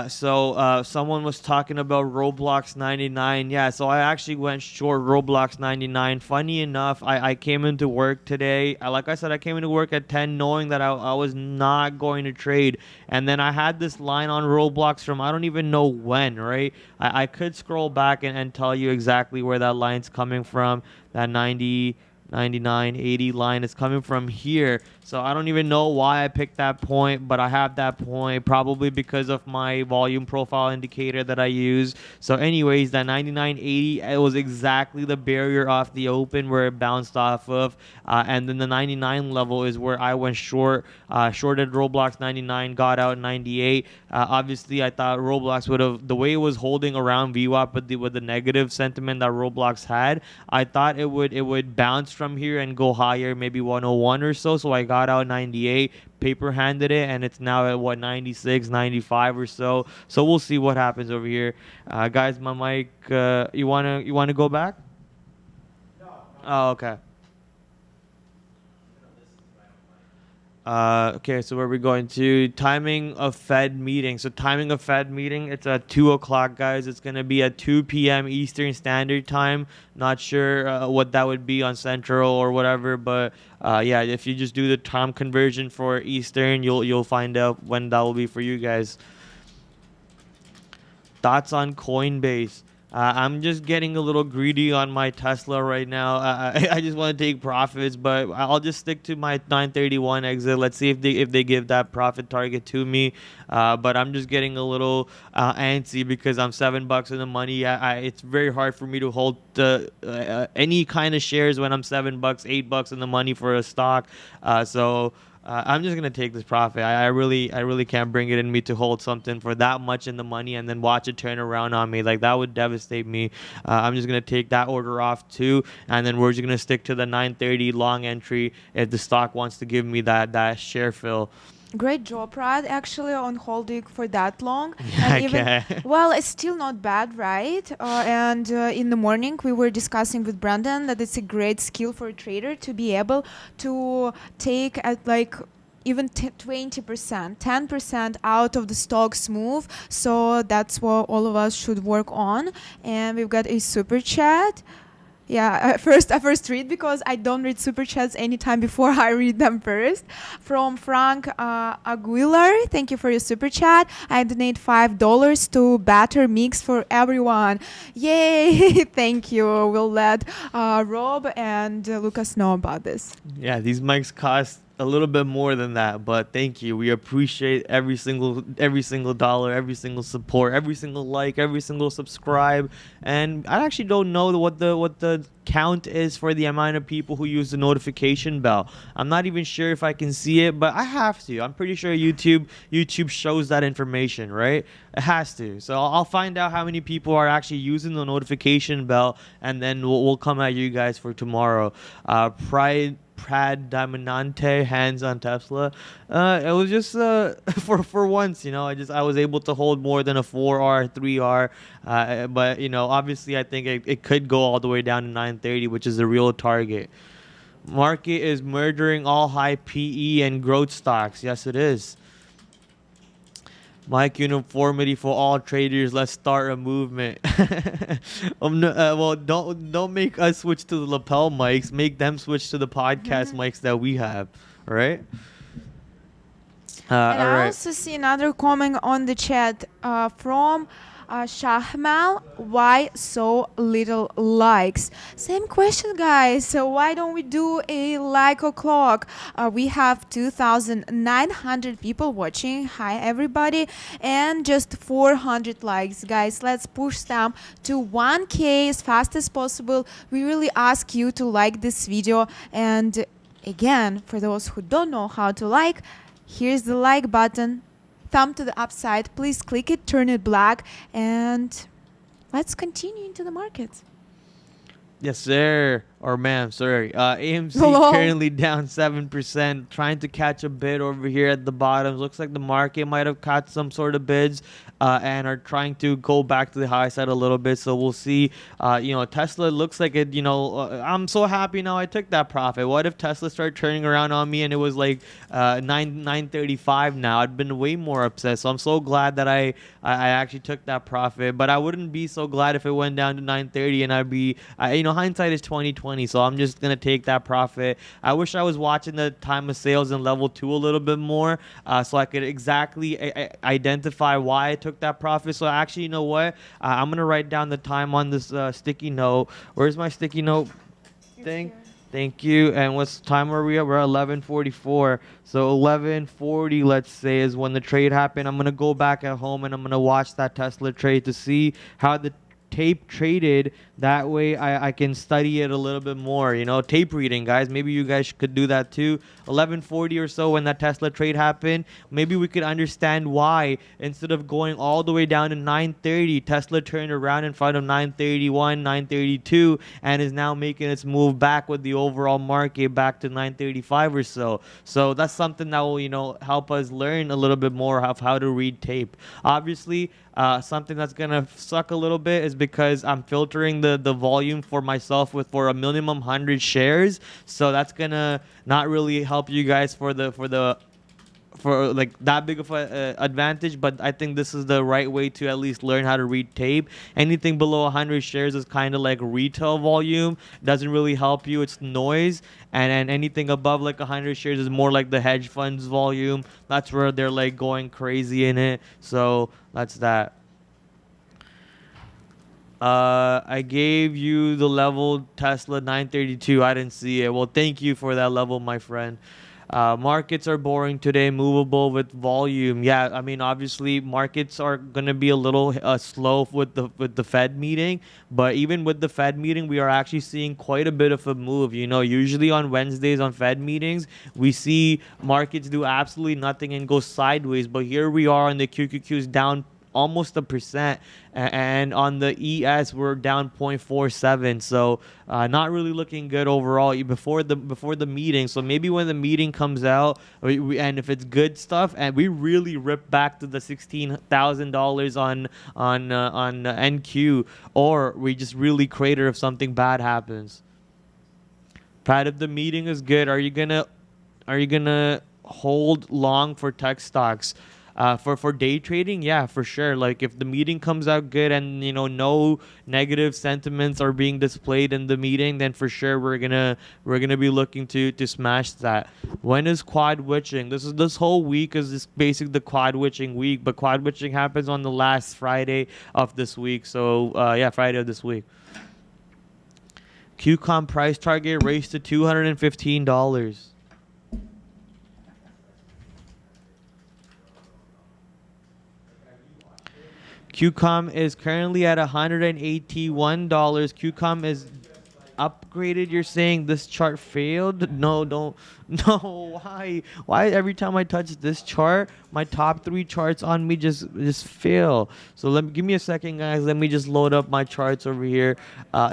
So someone was talking about Roblox 99. Yeah, so I actually went short Roblox 99. Funny enough, I came into work today. Like I said, I came into work at 10 knowing that I was not going to trade. And then I had this line on Roblox from I don't even know when, right? I could scroll back and tell you exactly where that line's coming from. That 90, 99, 80 line is coming from here. So I don't even know why I picked that point, but I have that point probably because of my volume profile indicator that I use. So anyways, that 99.80, it was exactly the barrier off the open where it bounced off of. And then the 99 level is where I went short, shorted Roblox 99, got out 98. Obviously, I thought Roblox would have, the way it was holding around VWAP with the negative sentiment that Roblox had, I thought it would bounce from here and go higher, maybe 101 or so. So I got out 98, paper handed it, and it's now at what, 96, 95 or so. So we'll see what happens over here. Guys, my mic, you wanna go back? No. Oh, okay. Okay, so where are we going to? Timing of Fed meeting. So timing of Fed meeting, it's at 2 o'clock, guys. It's going to be at 2 p.m. Eastern Standard Time. Not sure what that would be on Central or whatever, but yeah, if you just do the time conversion for Eastern, you'll find out when that will be for you guys. Thoughts on Coinbase? I'm just getting a little greedy on my Tesla right now. I just want to take profits, but I'll just stick to my 931 exit. Let's see if they give that profit target to me. But I'm just getting a little antsy because I'm $7 in the money. It's very hard for me to hold any kind of shares when I'm $7, $8 in the money for a stock. So I'm just gonna take this profit. I really can't bring it in me to hold something for that much in the money and then watch it turn around on me. Like, that would devastate me. I'm just gonna take that order off too, and then we're just gonna stick to the 930 long entry if the stock wants to give me that share fill. Great job, Prad, actually, on holding for that long. Yeah, And even, okay. well, it's still not bad, right? And in the morning, we were discussing with Brandon that it's a great skill for a trader to be able to take at like even 20%, 10% out of the stock's move. So that's what all of us should work on. And we've got a super chat. Yeah, I first read because I don't read super chats anytime before I read them first. From Frank Aguilar, thank you for your super chat. I donate $5 to Batter Mix for everyone. Yay! Thank you. We'll let Rob and Lucas know about this. Yeah, these mics cost a little bit more than that, but thank you. We appreciate every single dollar, every single support, every single like, every single subscribe. And I actually don't know what the count is for the amount of people who use the notification bell. I'm not even sure if I can see it, but I have to. I'm pretty sure YouTube shows that information, right? It has to. So I'll find out how many people are actually using the notification bell, and then we'll come at you guys for tomorrow. Prad Diamondante, hands on Tesla. It was just for once, I was able to hold more than a 4R, 3R. But obviously I think it could go all the way down to 930, which is the real target. Market is murdering all high PE and growth stocks. Yes, it is. Mic uniformity for all traders. Let's start a movement. Well, don't make us switch to the lapel mics. Make them switch to the podcast mics that we have. All right. And all I right. also see another comment on the chat from Shahmal. Why so little likes? Same question, guys. So why don't we do a like o'clock? We have 2,900 people watching. Hi, everybody. And just 400 likes, guys. Let's push them to 1K as fast as possible. We really ask you to like this video. And again, for those who don't know how to like, here's the like button. Thumb to the upside. Please click it, turn it black, and let's continue into the market. Yes, sir. Or ma'am, sorry. AMC Hello? currently down 7%, trying to catch a bid over here at the bottom. Looks like the market might have caught some sort of bids and are trying to go back to the high side a little bit. So we'll see. Tesla looks like it, I'm so happy now I took that profit. What if Tesla started turning around on me and it was like 935 now? I'd been way more upset. So I'm so glad that I actually took that profit. But I wouldn't be so glad if it went down to 930 and I'd be, hindsight is 2020. So I'm just going to take that profit. I wish I was watching the time of sales in level 2 a little bit more so I could exactly identify why I took that profit. So actually, you know what? I'm going to write down the time on this sticky note. Where's my sticky note thing? Thank you. And what's time are we at? We're at 11:44. So 11:40, let's say, is when the trade happened. I'm going to go back at home and I'm going to watch that Tesla trade to see how the tape traded That way I can study it a little bit more, tape reading, guys. Maybe you guys could do that too. 11:40 or so when that Tesla trade happened, maybe we could understand why instead of going all the way down to 930, Tesla turned around in front of 931, 932 and is now making its move back with the overall market back to 935 or so. So that's something that will, help us learn a little bit more of how to read tape. Obviously, something that's gonna suck a little bit is because I'm filtering the volume for myself for a minimum 100 shares, so that's gonna not really help you guys for like that big of a advantage. But I think this is the right way to at least learn how to read tape. Anything below 100 shares is kind of like retail volume, doesn't really help you, it's noise. And anything above like 100 shares is more like the hedge funds volume. That's where they're like going crazy in it. So that's that. I gave you the level Tesla 932. I didn't see it. Well, thank you for that level, my friend. Markets are boring today, movable with volume. Yeah, I mean, obviously, markets are gonna be a little slow with the Fed meeting, but even with the Fed meeting, we are actually seeing quite a bit of a move. Usually on Wednesdays on Fed meetings, we see markets do absolutely nothing and go sideways. But here we are on the QQQs down almost 1%, and on the ES we're down 0.47. So not really looking good overall before the meeting. So maybe when the meeting comes out, and if it's good stuff and we really rip back to the $16,000 on NQ, or we just really crater if something bad happens. Prad, if the meeting is good, are you gonna hold long for tech stocks? For day trading, yeah, for sure. Like if the meeting comes out good and no negative sentiments are being displayed in the meeting, then for sure we're gonna be looking to smash that. When is quad witching? This whole week is just basically the quad witching week, but quad witching happens on the last Friday of this week. So yeah, Friday of this week. QCOM price target raised to $215. QCOM is currently at $181. QCOM is upgraded. You're saying this chart failed? No, don't. No, why every time I touch this chart, my top 3 charts on me just fail? So give me a second, guys. Let me just load up my charts over here.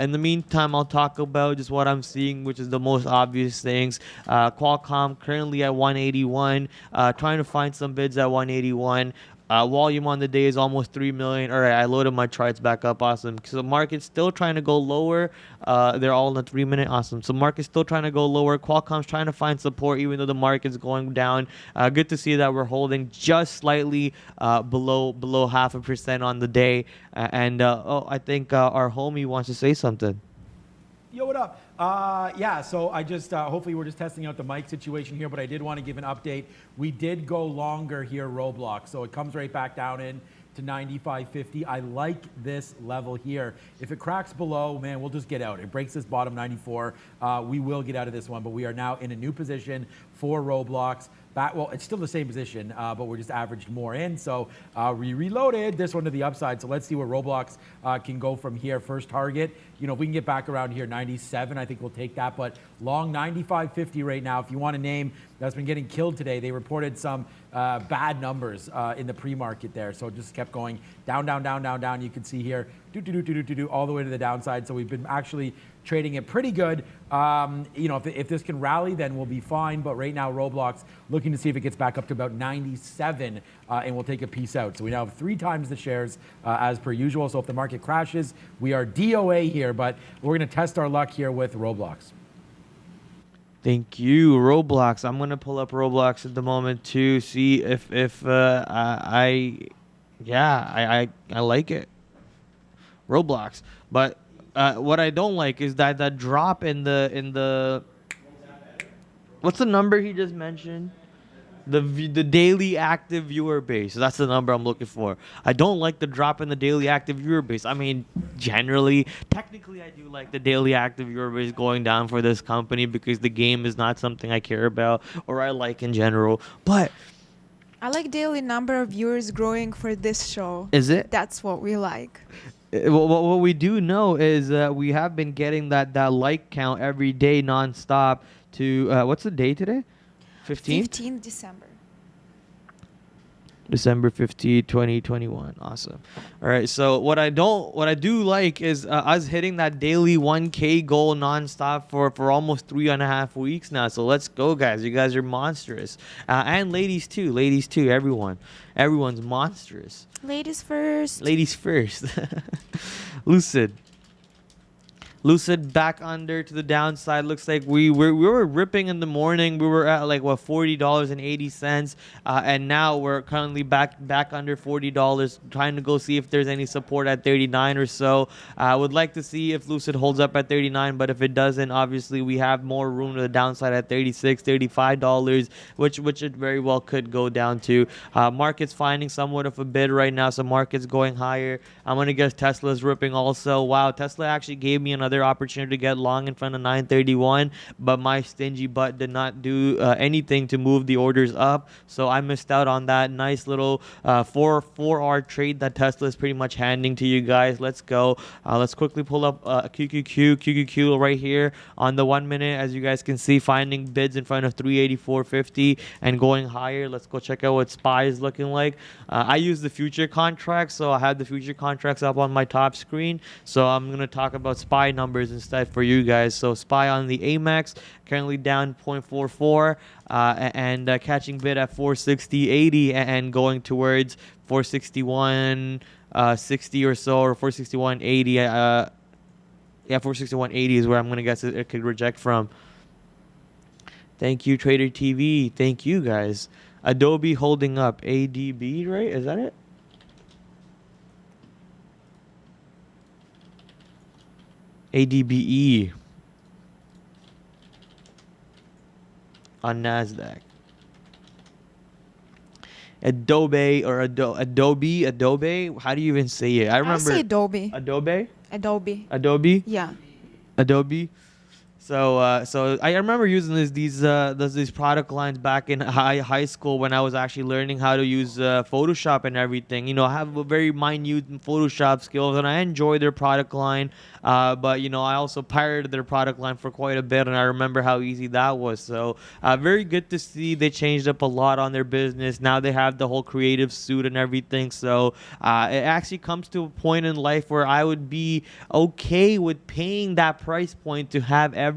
In the meantime, I'll talk about just what I'm seeing, which is the most obvious things. Qualcomm currently at 181, trying to find some bids at 181. Volume on the day is almost 3 million. All right, I loaded my charts back up. Awesome. So the market's still trying to go lower. They're all in the 3-minute. Awesome. So market's still trying to go lower. Qualcomm's trying to find support even though the market's going down. Good to see that we're holding just slightly below 0.5% on the day. I think our homie wants to say something. Yo, what up? Yeah, so I just, hopefully we're just testing out the mic situation here, but I did want to give an update. We did go longer here, Roblox, so it comes right back down in to 95.50. I like this level here. If it cracks below, man, we'll just get out. It breaks this bottom 94. We will get out of this one, but we are now in a new position for Roblox. Well, it's still the same position, but we're just averaged more in. So we reloaded this one to the upside. So let's see where Roblox can go from here. First target, if we can get back around here, 97, I think we'll take that. But long 95.50 right now. If you want a name that's been getting killed today, they reported some bad numbers in the pre-market there. So it just kept going down, down, down, down, down. You can see here, all the way to the downside. So we've been actually trading it pretty good. If this can rally, then we'll be fine. But right now, Roblox looking to see if it gets back up to about 97, and we'll take a piece out. So we now have 3 times the shares as per usual. So if the market crashes, we are DOA here, but we're going to test our luck here with Roblox. Thank you, Roblox. I'm gonna pull up Roblox at the moment to see if I like it. Roblox, but what I don't like is that drop in the what's the number he just mentioned? The daily active viewer base. That's the number I'm looking for. I don't like the drop in the daily active viewer base. I mean, technically, I do like the daily active viewer base going down for this company because the game is not something I care about or I like in general. But I like daily number of viewers growing for this show. Is it? That's what we like. What we do know is we have been getting that like count every day nonstop. To what's the day today? 15th. 15th December. December 15th, 2021. Awesome. All right. So what I do like is us hitting that daily 1K goal nonstop for almost 3.5 weeks now. So let's go, guys. You guys are monstrous. And ladies too. Ladies too. Everyone's monstrous. Ladies first. Ladies first. Lucid. Lucid back under to the downside. Looks like we were ripping in the morning. We were at like what $40.80, and now we're currently back under $40. Trying to go see if there's any support at 39 or so. I would like to see if Lucid holds up at 39, but if it doesn't, obviously we have more room to the downside at 36, $35, which it very well could go down to. Market's finding somewhat of a bid right now, so market's going higher. I'm gonna guess Tesla's ripping also. Wow, Tesla actually gave me another opportunity to get long in front of 931, but my stingy butt did not do anything to move the orders up, so I missed out on that nice little 4-hour trade that Tesla is pretty much handing to you guys. Let's go. Let's quickly pull up QQQ right here on the 1 minute. As you guys can see, finding bids in front of 384.50 and going higher. Let's go check out what SPY is looking like. I use the future contracts, so I have the future contracts up on my top screen, so I'm gonna talk about SPY numbers instead for you guys. So SPY on the AMEX currently down 0.44 and catching bid at 460.80 and going towards 461.60 or so, or 461.80. Yeah, 461.80 is where I'm gonna guess it could reject from. Thank you, Trader TV. Thank you, guys. Adobe holding up. ADB, right? Is that it? ADBE on NASDAQ. Adobe or Adobe. How do you even say it? I remember. I say Adobe. Adobe. Adobe. Yeah. Adobe. So I remember using these product lines back in high school when I was actually learning how to use Photoshop and everything. You know, I have a very minute Photoshop skills, and I enjoy their product line. But you know, I also pirated their product line for quite a bit, and I remember how easy that was. So very good to see they changed up a lot on their business. Now they have the whole creative suite and everything. So it actually comes to a point in life where I would be okay with paying that price point to have everything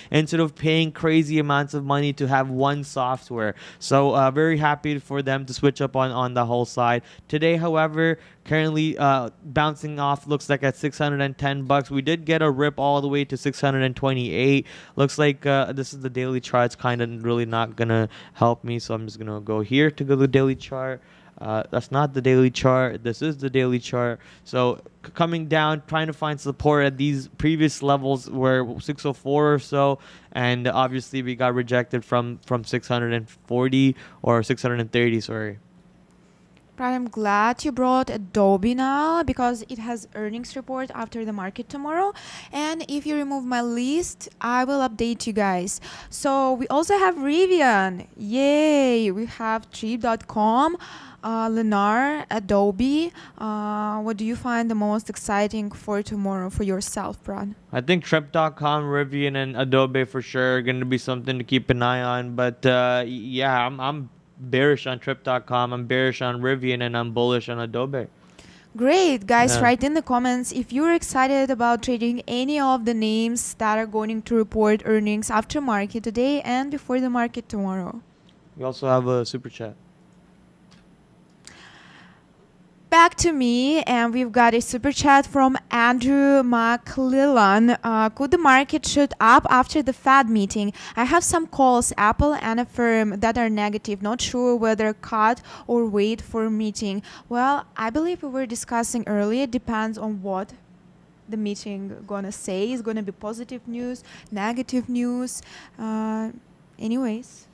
instead of paying crazy amounts of money to have one software. So very happy for them to switch up on the whole side. Today, however, currently bouncing off, looks like at $610. We did get a rip all the way to 628. Looks like this is the daily chart. It's kind of really not gonna help me, so I'm just gonna go here to go to the daily chart. That's not the daily chart. This is the daily chart. So coming down, trying to find support at these previous levels where 604 or so, and obviously we got rejected from 640 or 630. Sorry. Prad, I'm glad you brought Adobe now because it has earnings report after the market tomorrow. And if you remove my list, I will update you guys. So we also have Rivian. Yay! We have Trip.com, Lennar, Adobe. What do you find the most exciting for tomorrow for yourself, Prad? I think Trip.com, Rivian, and Adobe for sure are going to be something to keep an eye on. But yeah, I'm bearish on Trip.com, I'm bearish on Rivian, and I'm bullish on Adobe. Great, guys. Yeah. Write in the comments if you're excited about trading any of the names that are going to report earnings after market today and before the market tomorrow. We also have a super chat. Back to me, and we've got a super chat from Andrew McClellan. Could the market shoot up after the Fed meeting? I have some calls, Apple and a firm, that are negative. Not sure whether cut or wait for meeting. Well, I believe we were discussing earlier. It depends on what the meeting gonna say. It's gonna be positive news, negative news. Anyways.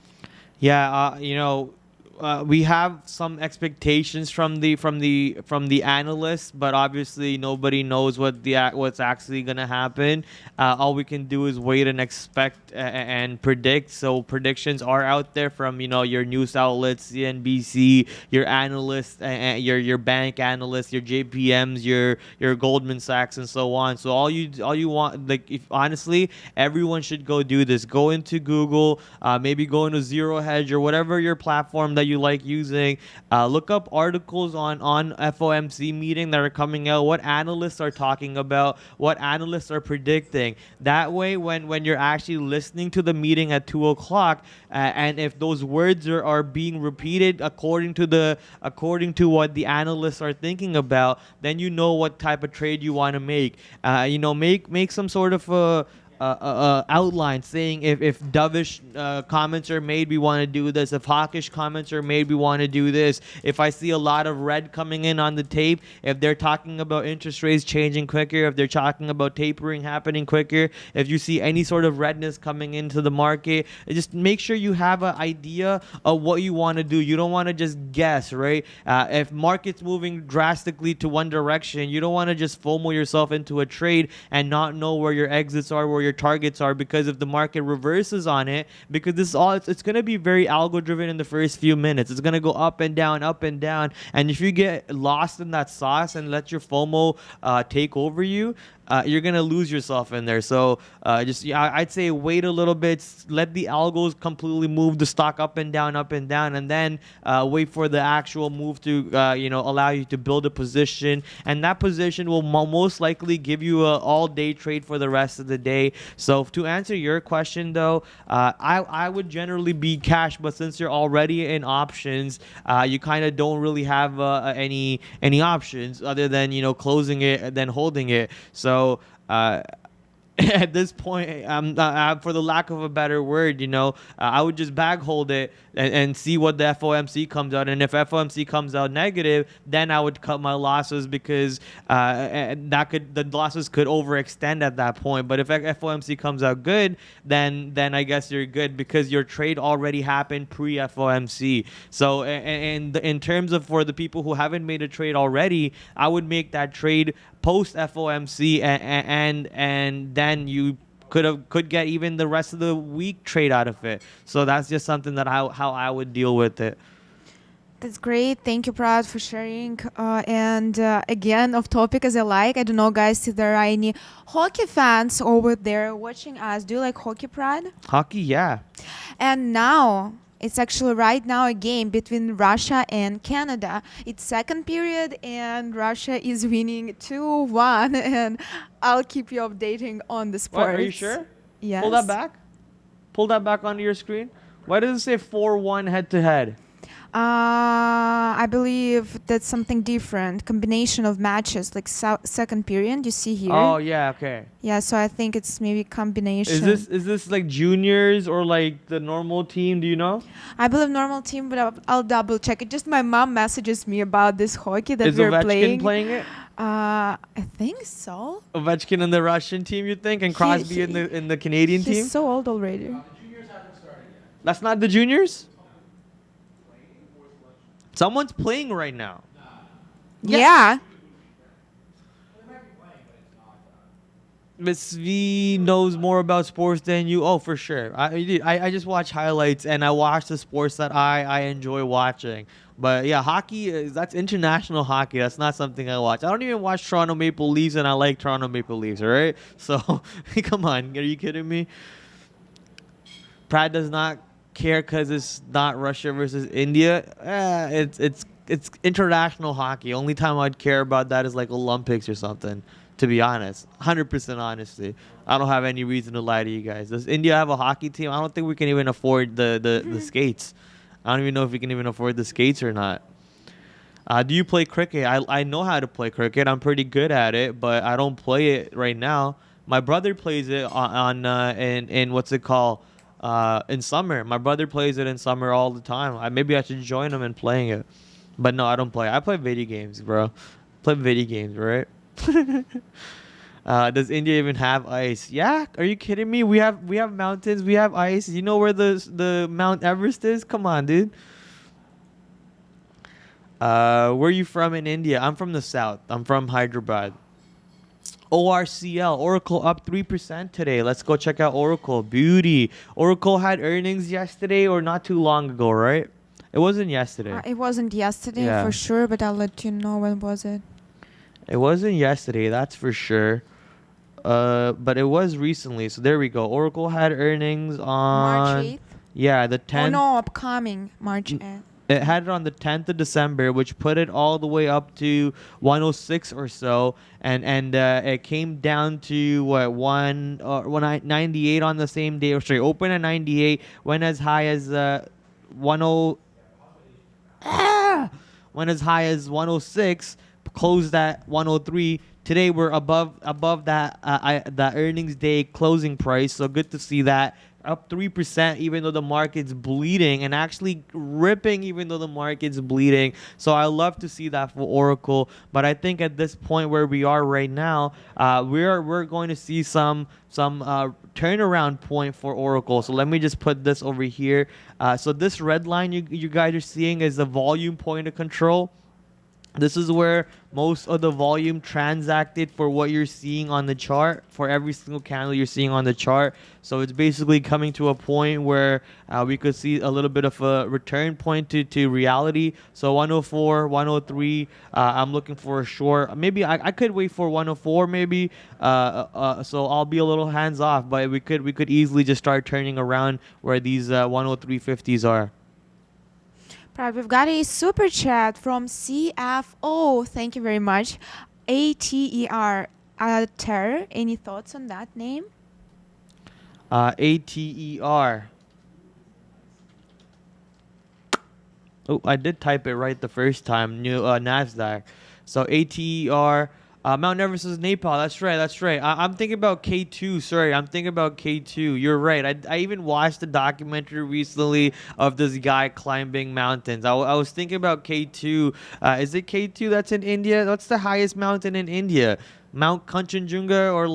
Yeah, you know, we have some expectations from the analysts, but obviously nobody knows what's actually gonna happen. All we can do is wait and expect and predict. So predictions are out there from your news outlets, CNBC, your analysts, your bank analysts, your JPMs, your Goldman Sachs, and so on. So all you want, like, if honestly, everyone should go do this. Go into Google, maybe go into Zero Hedge or whatever your platform that you like using. Look up articles on FOMC meeting that are coming out, what analysts are talking about, what analysts are predicting. That way, when you're actually listening to the meeting at 2 o'clock, and if those words are being repeated according to what the analysts are thinking about, then you know what type of trade you want to make. Make some sort of outline saying if dovish comments are made, we want to do this. If hawkish comments are made, we want to do this. If I see a lot of red coming in on the tape, if they're talking about interest rates changing quicker, if they're talking about tapering happening quicker, if you see any sort of redness coming into the market, just make sure you have an idea of what you want to do. You don't want to just guess, right? If market's moving drastically to one direction, you don't want to just FOMO yourself into a trade and not know where your exits are, where your targets are, because if the market reverses on it, because this is all it's going to be very algo driven in the first few minutes. It's going to go up and down, and if you get lost in that sauce and let your FOMO take over you, you're gonna lose yourself in there. So I'd say wait a little bit, let the algos completely move the stock up and down, and then wait for the actual move to allow you to build a position, and that position will most likely give you an all-day trade for the rest of the day. So to answer your question though, I would generally be cash, but since you're already in options, you kind of don't really have any options other than closing it and then holding it. So at this point, for the lack of a better word, I would just bag hold it and see what the FOMC comes out. And if FOMC comes out negative, then I would cut my losses, because the losses could overextend at that point. But if FOMC comes out good, then I guess you're good, because your trade already happened pre FOMC. So and in terms of for the people who haven't made a trade already, I would make that trade post FOMC, and then you could get even the rest of the week trade out of it. So that's just something that how I would deal with it. That's great. Thank you, Prad, for sharing. And again, off topic as I like. I don't know, guys, if there are any hockey fans over there watching us. Do you like hockey, Prad? Hockey, yeah. And now, it's actually right now a game between Russia and Canada. It's second period, and Russia is winning 2-1. And I'll keep you updating on the sports. What, are you sure? Yes. Pull that back. Pull that back onto your screen. Why does it say 4-1 head-to-head? I believe that's something different. Combination of matches, like second period. You see here. Oh yeah, okay. Yeah, so I think it's maybe combination. Is this like juniors or like the normal team? Do you know? I believe normal team, but I'll double check it. Just my mom messages me about this hockey that we're playing. Is Ovechkin playing. playing it? I think so. Ovechkin in the Russian team, you think, and Crosby in the Canadian team? He's so old already. The juniors haven't started yet. That's not the juniors? Someone's playing right now. Yeah. Miss V knows more about sports than you. Oh, for sure. I just watch highlights, and I watch the sports that I enjoy watching. But yeah, hockey, that's international hockey. That's not something I watch. I don't even watch Toronto Maple Leafs, and I like Toronto Maple Leafs, all right? So, come on. Are you kidding me? Prad does not care because it's not Russia versus India. It's international hockey. Only time I'd care about that is like Olympics or something, to be honest. 100% honesty. I don't have any reason to lie to you guys. Does India have a hockey team? I don't think we can even afford the skates. I don't even know if we can even afford the skates or not. Do you play cricket? I know how to play cricket. I'm pretty good at it, but I don't play it right now. My brother plays it in what's it called? In summer. My brother plays it in summer all the time. Maybe I should join him in playing it. But no, I don't play. I play video games, bro. Play video games, right? Does India even have ice? Yeah, are you kidding me? We have mountains, we have ice. You know where the Mount Everest is? Come on, dude. Where are you from in India? I'm from the south. I'm from Hyderabad. ORCL, Oracle up 3% today. Let's go check out Oracle. Beauty. Oracle had earnings yesterday or not too long ago, right? It wasn't yesterday. It wasn't yesterday Yeah. for sure, but I'll let you know when was it. It wasn't yesterday, that's for sure. But it was recently. So there we go. Oracle had earnings on March 8th? Yeah, the 10th. Oh no, upcoming March 8th. It had it on the 10th of December, which put it all the way up to 106 or so, and it came down to what 98 on the same day. Or sorry, open at 98, went as high as 10 went as high as 106, closed at 103. Today we're above that that earnings day closing price, so good to see that. Up 3% even though the market's bleeding, and actually ripping even though the market's bleeding. So I love to see that for Oracle, but I think at this point where we are right now, we're going to see some turnaround point for Oracle. So let me just put this over here. So this red line you guys are seeing is the volume point of control. This is where most of the volume transacted for what you're seeing on the chart, for every single candle you're seeing on the chart. So it's basically coming to a point where we could see a little bit of a return point to reality. So 104, 103, I'm looking for a short. Maybe I could wait for 104 maybe. So I'll be a little hands off, but we could easily just start turning around where these 103.50s are. Prad, we've got a super chat from CFO. Thank you very much. ATER. Ater. Any thoughts on that name? ATER. Oh, I did type it right the first time. New NASDAQ. So ATER. Mount Everest is Nepal. That's right. I'm thinking about K2. Sorry, I'm thinking about K2. You're right. I even watched a documentary recently of this guy climbing mountains. I was thinking about K2. Is it K2 that's in India? What's the highest mountain in India? Mount Kanchenjunga or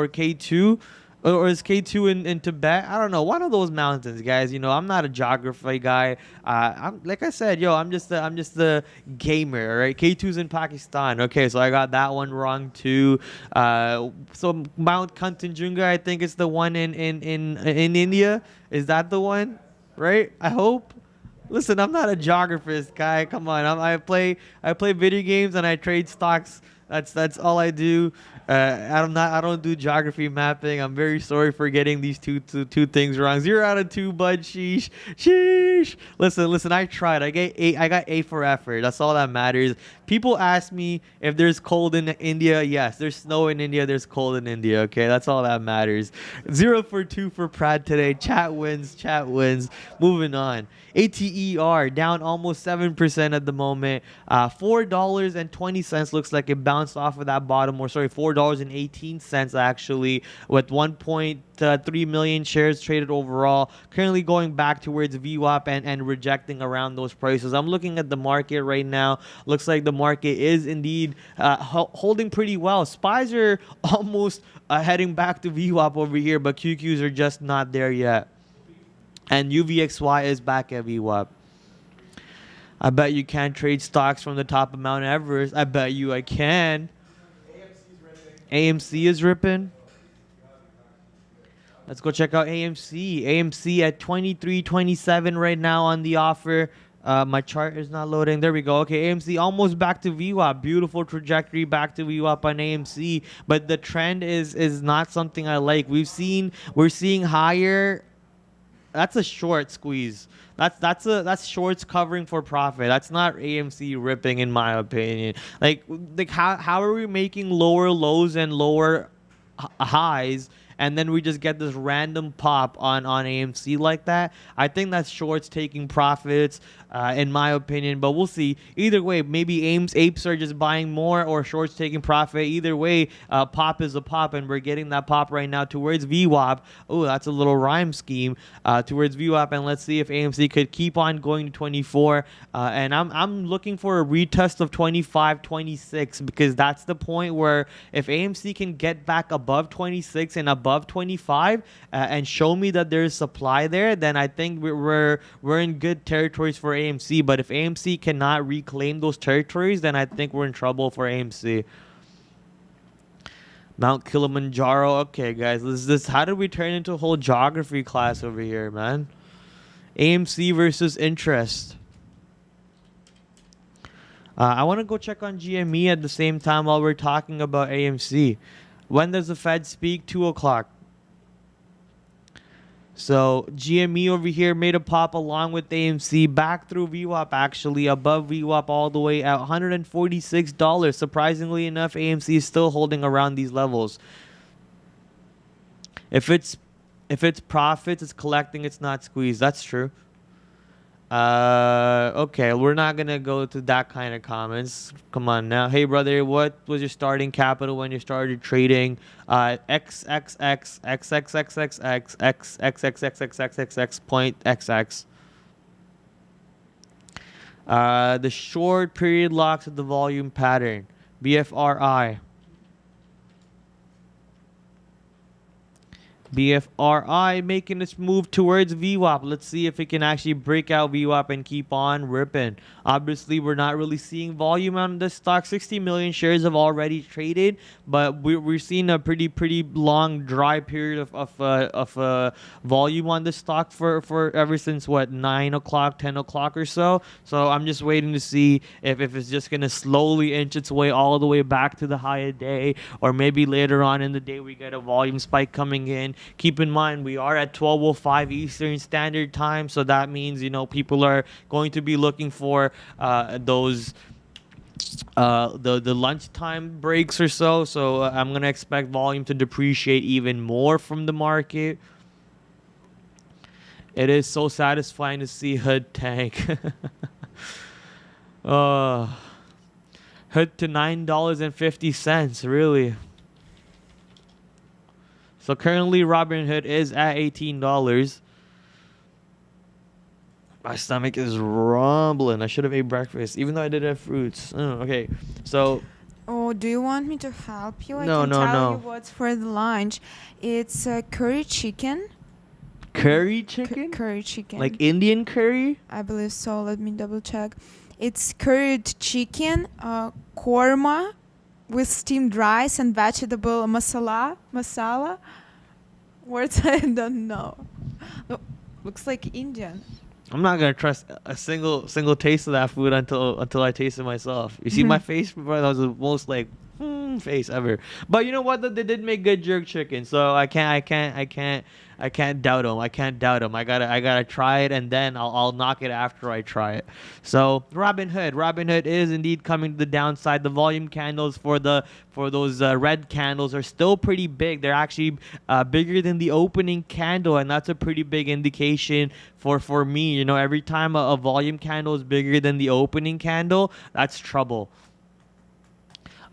K2? Or is K2 in Tibet? I don't know. One of those mountains, guys. You know, I'm not a geography guy. I'm like I said, I'm just the gamer. All right. K2's in Pakistan. Okay, so I got that one wrong too. So Mount Kanchenjunga, I think it's the one in India. Is that the one? Right? I hope. Listen, I'm not a geographist guy. Come on. I play video games and I trade stocks. That's all I do. I don't do geography mapping. I'm very sorry for getting these two things wrong. 0 out of 2, bud. Sheesh. Listen. I tried. I got A for effort. That's all that matters. People ask me if there's cold in India. Yes, there's snow in India. There's cold in India. Okay, that's all that matters. 0 for 2 for Prad today. Chat wins. Moving on. ATER down almost 7% at the moment. $4.20 looks like it bounced off of that bottom, or sorry, $4.18 actually, with 1.3 million shares traded overall. Currently going back towards VWAP and rejecting around those prices. I'm looking at the market right now. Looks like the market is indeed holding pretty well. SPYs are almost heading back to VWAP over here, but QQs are just not there yet. And UVXY is back at VWAP. I bet you can't trade stocks from the top of Mount Everest. I bet you I can. AMC is ripping. Let's go check out AMC. AMC at 23.27 right now on the offer. My chart is not loading. There we go. Okay, AMC almost back to VWAP. Beautiful trajectory back to VWAP on AMC. But the trend is not something I like. We're seeing higher. That's a short squeeze. That's shorts covering for profit. That's not AMC ripping, in my opinion. Like how are we making lower lows and lower highs, and then we just get this random pop on AMC like that? I think that's shorts taking profits, in my opinion, but we'll see. Either way, maybe apes are just buying more, or shorts taking profit. Either way, pop is a pop, and we're getting that pop right now towards VWAP. Oh, that's a little rhyme scheme, towards VWAP, and let's see if AMC could keep on going to 24. And I'm looking for a retest of 25, 26, because that's the point where if AMC can get back above 26 and above above 25 and show me that there's supply there, then I think we're in good territories for AMC. But if AMC cannot reclaim those territories, then I think we're in trouble for AMC. Mount Kilimanjaro. Okay, guys, how did we turn into a whole geography class over here, man? AMC versus interest. I want to go check on GME at the same time while we're talking about AMC. When does the Fed speak? 2 o'clock. So GME over here made a pop along with AMC back through VWAP, actually above VWAP all the way at $146. Surprisingly enough, AMC is still holding around these levels. If it's profits, it's collecting, it's not squeezed. That's true. Okay, we're not gonna go to that kind of comments. Come on now. Hey brother, what was your starting capital when you started trading? XXXXXXXXXXXXXX.XX. The short period locks of the volume pattern. BFRI. BFRI making its move towards VWAP. Let's see if it can actually break out VWAP and keep on ripping. Obviously, we're not really seeing volume on this stock. 60 million shares have already traded, but we're seeing a pretty long dry period of volume on this stock for ever since what, 9 o'clock, 10 o'clock or so. So I'm just waiting to see if it's just gonna slowly inch its way all the way back to the high of day, or maybe later on in the day we get a volume spike coming in. Keep in mind, we are at 12:05 Eastern Standard Time, so that means, you know, people are going to be looking for those the lunchtime breaks or so. So I'm gonna expect volume to depreciate even more from the market. It is so satisfying to see HUD tank. HUD to $9.50, really. So currently Robinhood is at $18. My stomach is rumbling. I should have ate breakfast, even though I did have fruits. Oh, okay, so. Oh, do you want me to help you? No, I can tell you no. what's for the lunch. It's curry chicken. Curry chicken? Curry chicken. Like Indian curry? I believe so. Let me double check. It's curried chicken, korma with steamed rice and vegetable masala. Words I don't know. Looks like Indian. I'm not gonna trust a single taste of that food until I taste it myself. You see my face before? That was the most like face ever. But you know what? They did make good jerk chicken, so I can't doubt them. I gotta try it, and then I'll knock it after I try it. So Robinhood is indeed coming to the downside. The volume candles for those red candles are still pretty big. They're actually bigger than the opening candle, and that's a pretty big indication for me. You know, every time a volume candle is bigger than the opening candle, that's trouble.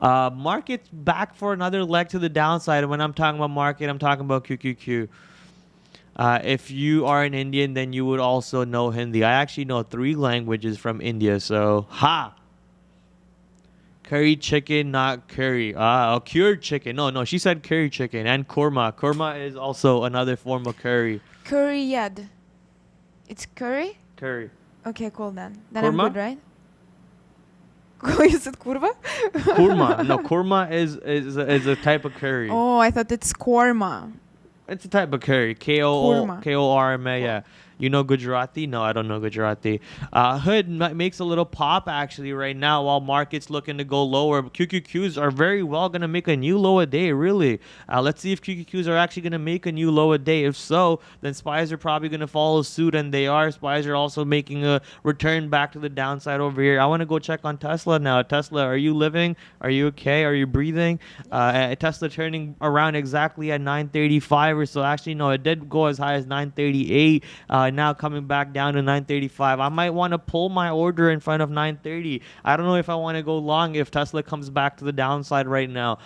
Market's back for another leg to the downside. And when I'm talking about market, I'm talking about QQQ. If you are an Indian, then you would also know Hindi. I actually know 3 languages from India, so curry chicken, not curry. Cured chicken. No, she said curry chicken. And korma. Korma is also another form of curry. Curryed. It's curry? Curry. Okay, cool then. Then Korma? I'm good, right? Is it kurva? Kurma. No, kurma is a type of curry. Oh, I thought it's korma. It's a type of curry. Korma. Yeah. You know Gujarati? No, I don't know Gujarati. Hood makes a little pop actually right now while market's looking to go lower. QQQs are very well going to make a new low a day, really. Let's see if QQQs are actually going to make a new low a day. If so, then SPYs are probably going to follow suit, and they are. SPYs are also making a return back to the downside over here. I want to go check on Tesla now. Tesla, are you living? Are you okay? Are you breathing? Tesla turning around exactly at 935 or so. Actually, no, it did go as high as 938. Now coming back down to 935. I might want to pull my order in front of 930. I don't know if I want to go long if Tesla comes back to the downside right now.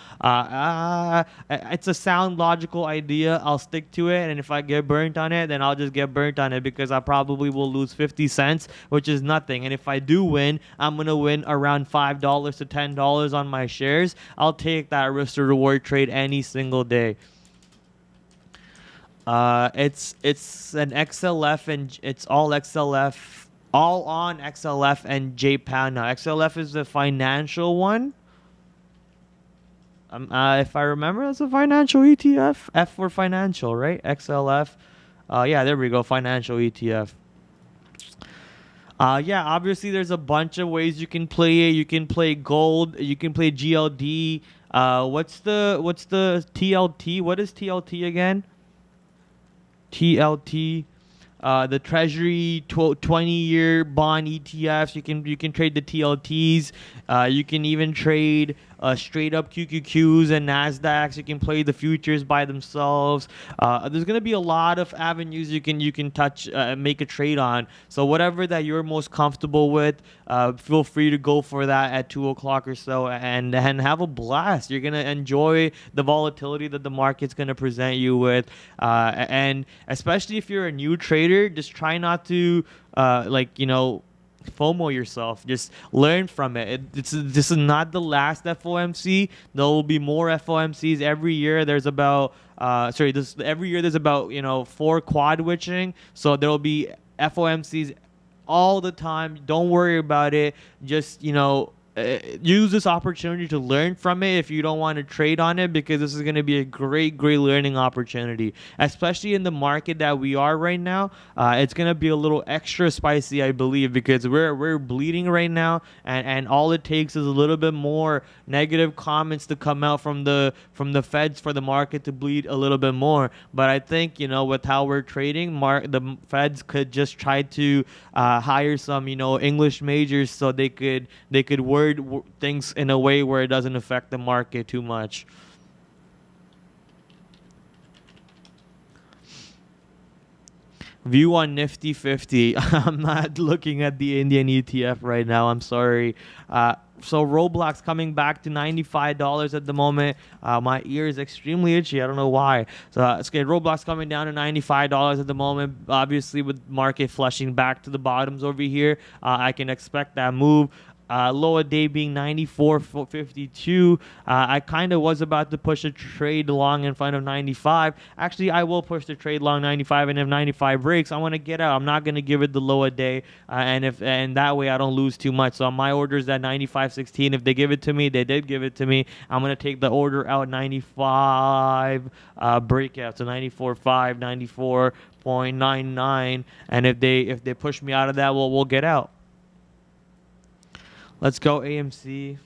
It's a sound, logical idea. I'll stick to it, and if I get burnt on it, then I'll just get burnt on it, because I probably will lose 50 cents, which is nothing. And if I do win, I'm going to win around $5 to $10 on my shares. I'll take that risk to reward trade any single day. It's an XLF and it's all XLF, all on XLF and JPOW now. XLF is the financial one. If I remember, it's a financial ETF. F for financial, right? XLF. Yeah, there we go. Financial ETF. Yeah, obviously there's a bunch of ways you can play it. You can play gold. You can play GLD. What's the TLT? What is TLT again? TLT. The Treasury 20-year bond ETFs. You can trade the TLTs. You can even trade straight up QQQs and Nasdaqs. You can play the futures by themselves. There's gonna be a lot of avenues you can touch, make a trade on. So whatever that you're most comfortable with, feel free to go for that at 2 o'clock or so, and have a blast. You're gonna enjoy the volatility that the market's gonna present you with, and especially if you're a new trader, just try not to FOMO yourself. Just learn from it. This is not the last FOMC. There will be more FOMCs every year. There's about every year there's about 4 quad witching. So there will be FOMCs all the time. Don't worry about it. Just use this opportunity to learn from it if you don't want to trade on it, because this is going to be a great learning opportunity, especially in the market that we are right now. It's going to be a little extra spicy, I believe, because we're bleeding right now, and all it takes is a little bit more negative comments to come out from the Feds for the market to bleed a little bit more. But I think with how we're trading, the Feds could just try to hire some English majors so they could word things in a way where it doesn't affect the market too much. View on Nifty 50. I'm not looking at the Indian ETF right now. I'm sorry. So Roblox coming back to $95 at the moment. My ear is extremely itchy. I don't know why. So okay, Roblox coming down to $95 at the moment. Obviously, with market flushing back to the bottoms over here, I can expect that move. Lower day being 94.52. I kind of was about to push a trade long in front of 95. Actually, I will push the trade long 95, and if 95 breaks, I want to get out. I'm not going to give it the lower day, and that way I don't lose too much. So my order's at 95.16. If they give it to me, they did give it to me. I'm going to take the order out 95 breakout, so 94.5, 94.99, and if they push me out of that, we'll get out. Let's go AMC.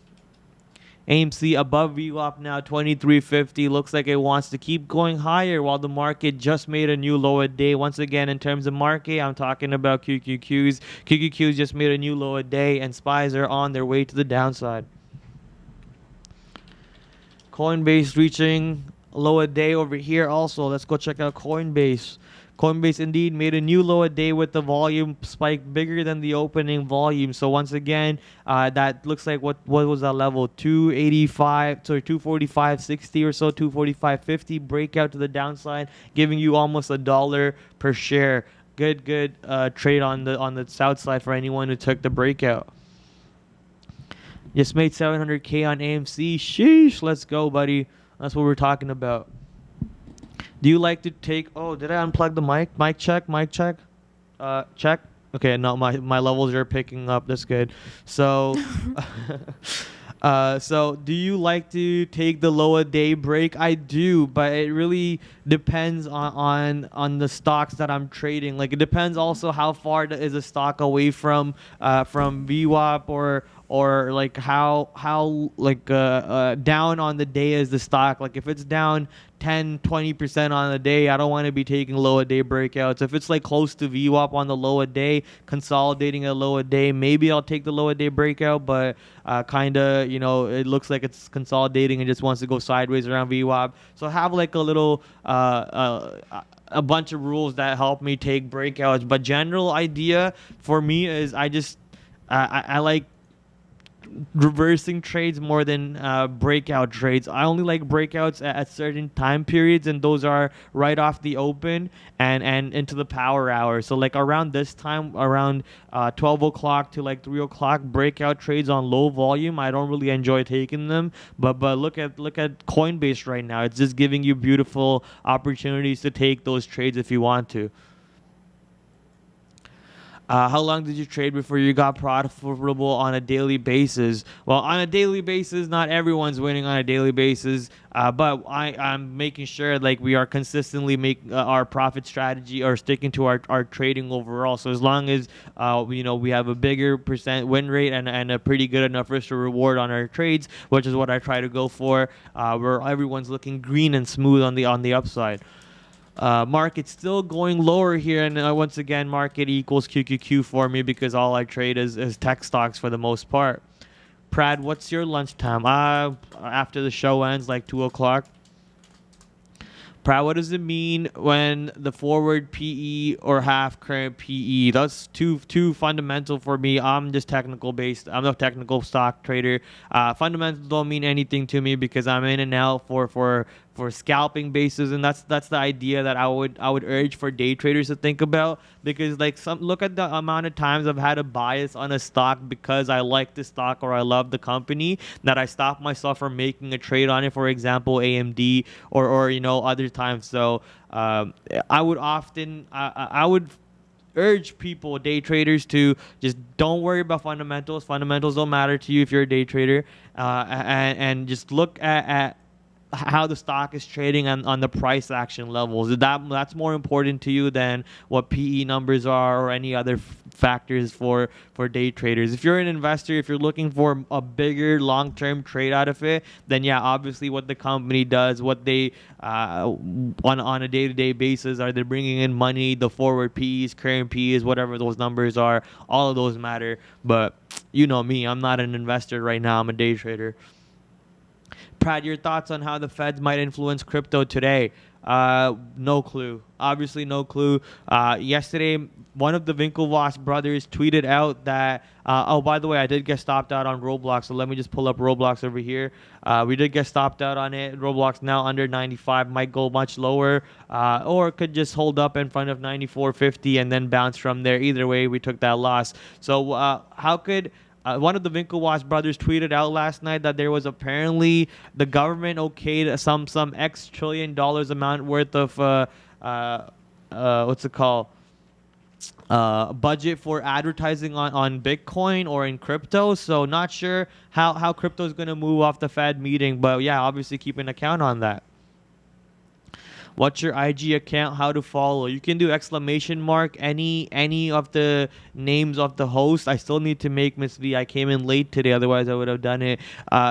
AMC above VWAP now, 23.50. Looks like it wants to keep going higher while the market just made a new lower day. Once again, in terms of market, I'm talking about QQQs. QQQs just made a new lower day, and SPYs are on their way to the downside. Coinbase reaching a lower day over here also. Let's go check out Coinbase. Coinbase indeed made a new lower day with the volume spike bigger than the opening volume. So once again, that looks like what was that level? 245.60 or so, 245.50 breakout to the downside, giving you almost $1 per share. Good trade on the south side for anyone who took the breakout. Just made 700K on AMC. Sheesh, let's go, buddy. That's what we're talking about. Do you like to take... Oh, did I unplug the mic? Mic check. Check. Okay, no, my levels are picking up. That's good. So, so do you like to take the lower day break? I do, but it really depends on the stocks that I'm trading. Like, it depends also how far is a stock away from VWAP or like how down on the day is the stock. Like if it's down 10-20% on the day, I don't want to be taking lower day breakouts. If it's like close to VWAP on the lower day, consolidating a lower day, maybe I'll take the lower day breakout, but kind of, it looks like it's consolidating and just wants to go sideways around VWAP. So have like a little a bunch of rules that help me take breakouts. But general idea for me is I like reversing trades more than breakout trades. I only like breakouts at certain time periods, and those are right off the open and into the power hour. So like around this time, around 12 o'clock to like 3 o'clock, breakout trades on low volume, I don't really enjoy taking them. But look at Coinbase right now. It's just giving you beautiful opportunities to take those trades if you want to. How long did you trade before you got profitable on a daily basis? Well, on a daily basis, not everyone's winning on a daily basis, but I'm making sure like we are consistently making our profit strategy or sticking to our trading overall. So as long as we have a bigger percent win rate and a pretty good enough risk to reward on our trades, which is what I try to go for, where everyone's looking green and smooth on the upside. Market still going lower here, and once again, market equals QQQ for me because all I trade is tech stocks for the most part. Prad, what's your lunchtime? After the show ends, like 2 o'clock. Prad, what does it mean when the forward PE or half current PE? That's too fundamental for me. I'm just technical based. I'm a technical stock trader. Fundamentals don't mean anything to me because I'm in and out for scalping bases, and that's the idea that I would urge for day traders to think about, because like look at the amount of times I've had a bias on a stock because I like the stock or I love the company that I stop myself from making a trade on it. For example, AMD or other times. So I would urge people, day traders, to just don't worry about fundamentals. Fundamentals don't matter to you if you're a day trader, and just look at how the stock is trading on the price action levels. That's more important to you than what PE numbers are or any other factors for day traders. If you're an investor, if you're looking for a bigger long-term trade out of it, then yeah, obviously what the company does, what they on a day-to-day basis, are they bringing in money, the forward PEs, current PEs, whatever those numbers are, all of those matter. But you know me, I'm not an investor right now, I'm a day trader. Prad, your thoughts on how the Feds might influence crypto today? No clue. Obviously, no clue. Yesterday, one of the Winklevoss brothers tweeted out that, oh, by the way, I did get stopped out on Roblox, so let me just pull up Roblox over here. We did get stopped out on it. Roblox now under 95, might go much lower, or it could just hold up in front of 94.50 and then bounce from there. Either way, we took that loss. So how could... one of the Winklevoss brothers tweeted out last night that there was apparently the government okayed some X trillion dollars amount worth of what's it called? Budget for advertising on Bitcoin or in crypto. So not sure how crypto is going to move off the Fed meeting, but yeah, obviously keep an account on that. What's your IG account? How to follow? You can do exclamation mark any of the names of the host. I still need to make Miss V. I came in late today, otherwise I would have done it.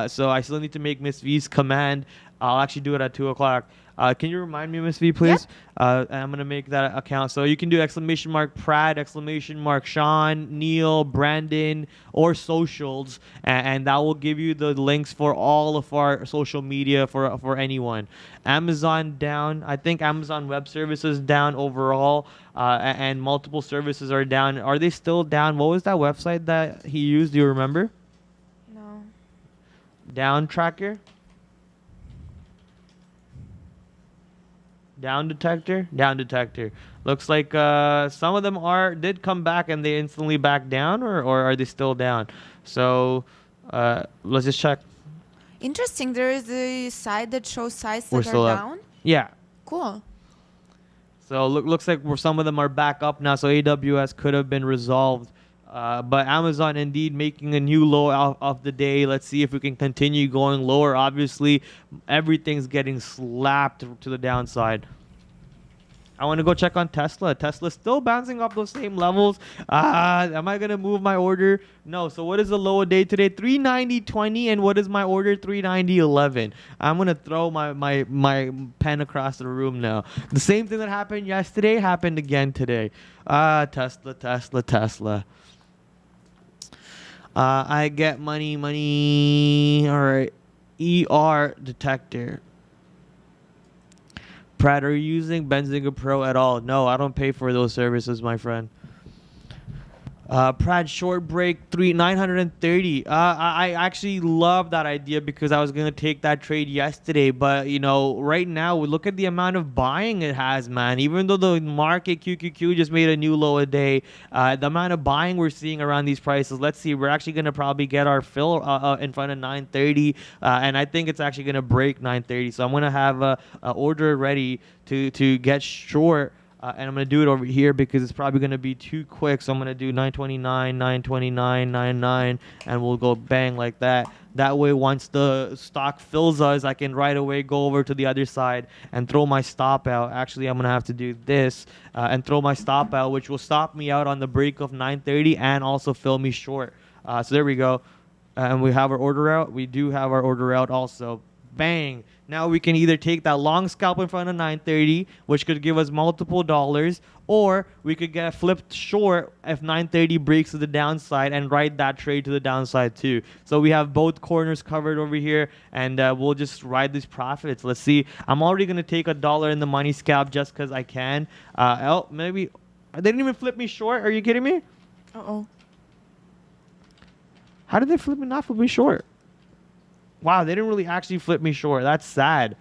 So I still need to make Miss V's command. I'll actually do it at 2 o'clock. Can you remind me, Miss V, please? Yep. And I'm going to make that account. So you can do exclamation mark Prad, exclamation mark Sean, Neil, Brandon, or socials. And that will give you the links for all of our social media for anyone. Amazon down. I think Amazon Web Services down overall. And multiple services are down. Are they still down? What was that website that he used? Do you remember? No. Down tracker? Down detector. Looks like some of them did come back and they instantly back down, or are they still down? So let's just check. Interesting. There is a site that shows sites that are down. Yeah. Cool. So looks like some of them are back up now. So AWS could have been resolved. But Amazon indeed making a new low of the day. Let's see if we can continue going lower. Obviously, everything's getting slapped to the downside. I want to go check on Tesla. Tesla's still bouncing off those same levels. Am I going to move my order? No. So what is the low of day today? 390.20. And what is my order? 390.11. I'm going to throw my pen across the room now. The same thing that happened yesterday happened again today. Tesla. I get money. All right. ER detector. Prad, are you using Benzinga Pro at all? No, I don't pay for those services, my friend. Prad short break 930. I actually love that idea because I was gonna take that trade yesterday, but you know, right now look at the amount of buying it has, man. Even though the market QQQ just made a new low a day, the amount of buying we're seeing around these prices. Let's see, we're actually gonna probably get our fill in front of 930, and I think it's actually gonna break 930. So I'm gonna have a order ready to get short. And I'm going to do it over here because it's probably going to be too quick. So I'm going to do 929, 929, 99, and we'll go bang like that. That way, once the stock fills us, I can right away go over to the other side and throw my stop out. Actually, I'm going to have to do this and throw my stop out, which will stop me out on the break of 930 and also fill me short. So there we go. And we have our order out. We do have our order out also. Bang. Now we can either take that long scalp in front of 930, which could give us multiple dollars, or we could get flipped short if 930 breaks to the downside and ride that trade to the downside too. So we have both corners covered over here, and we'll just ride these profits. Let's see. I'm already going to take $1 in the money scalp just because I can. Maybe they didn't even flip me short. Are you kidding me? Uh-oh. How did they not flip me short? Wow, they didn't really actually flip me short. That's sad.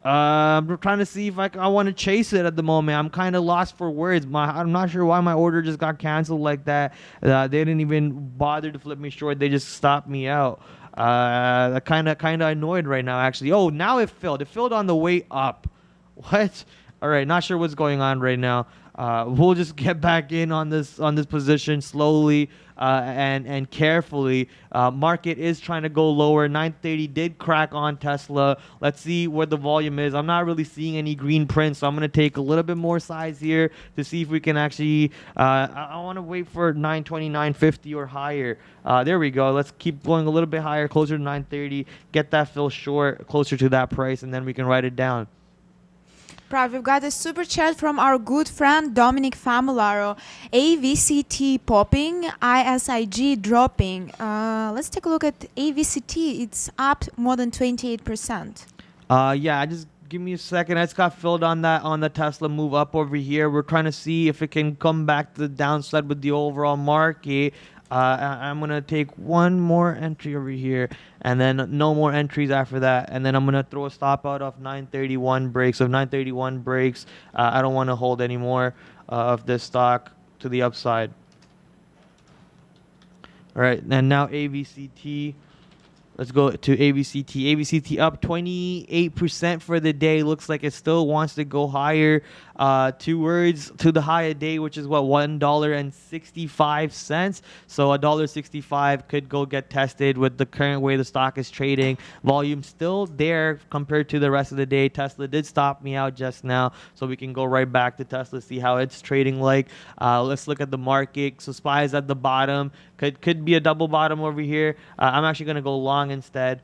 I'm trying to see if I want to chase it at the moment. I'm kind of lost for words. I'm not sure why my order just got canceled like that. They didn't even bother to flip me short. They just stopped me out. Kind of annoyed right now, actually. Oh, now it filled. It filled on the way up. What? All right, not sure what's going on right now. We'll just get back in on this position slowly and carefully. Market is trying to go lower. 930 did crack on Tesla. Let's see where the volume is. I'm not really seeing any green prints, so I'm going to take a little bit more size here to see if we can actually. I want to wait for 929.50 or higher. There we go. Let's keep going a little bit higher, closer to 930. Get that fill short, closer to that price, and then we can write it down. Prav, we've got a super chat from our good friend Dominic Famularo. AVCT popping, ISIG dropping. Let's take a look at AVCT. It's up more than 28%. Yeah, just give me a second. I just got filled on the Tesla move up over here. We're trying to see if it can come back to the downside with the overall market. I'm going to take one more entry over here and then no more entries after that. And then I'm going to throw a stop out of 931 breaks. So if 931 breaks, I don't want to hold any more of this stock to the upside. All right, and now AVCT. Let's go to AVCT. AVCT up 28% for the day. Looks like it still wants to go higher towards to the high a day, which is what, $1.65. So $1.65 could go get tested with the current way the stock is trading. Volume still there compared to the rest of the day. Tesla did stop me out just now, so we can go right back to Tesla, see how it's trading like. Let's look at the market. So SPY is at the bottom. Could be a double bottom over here. I'm actually going to go long instead.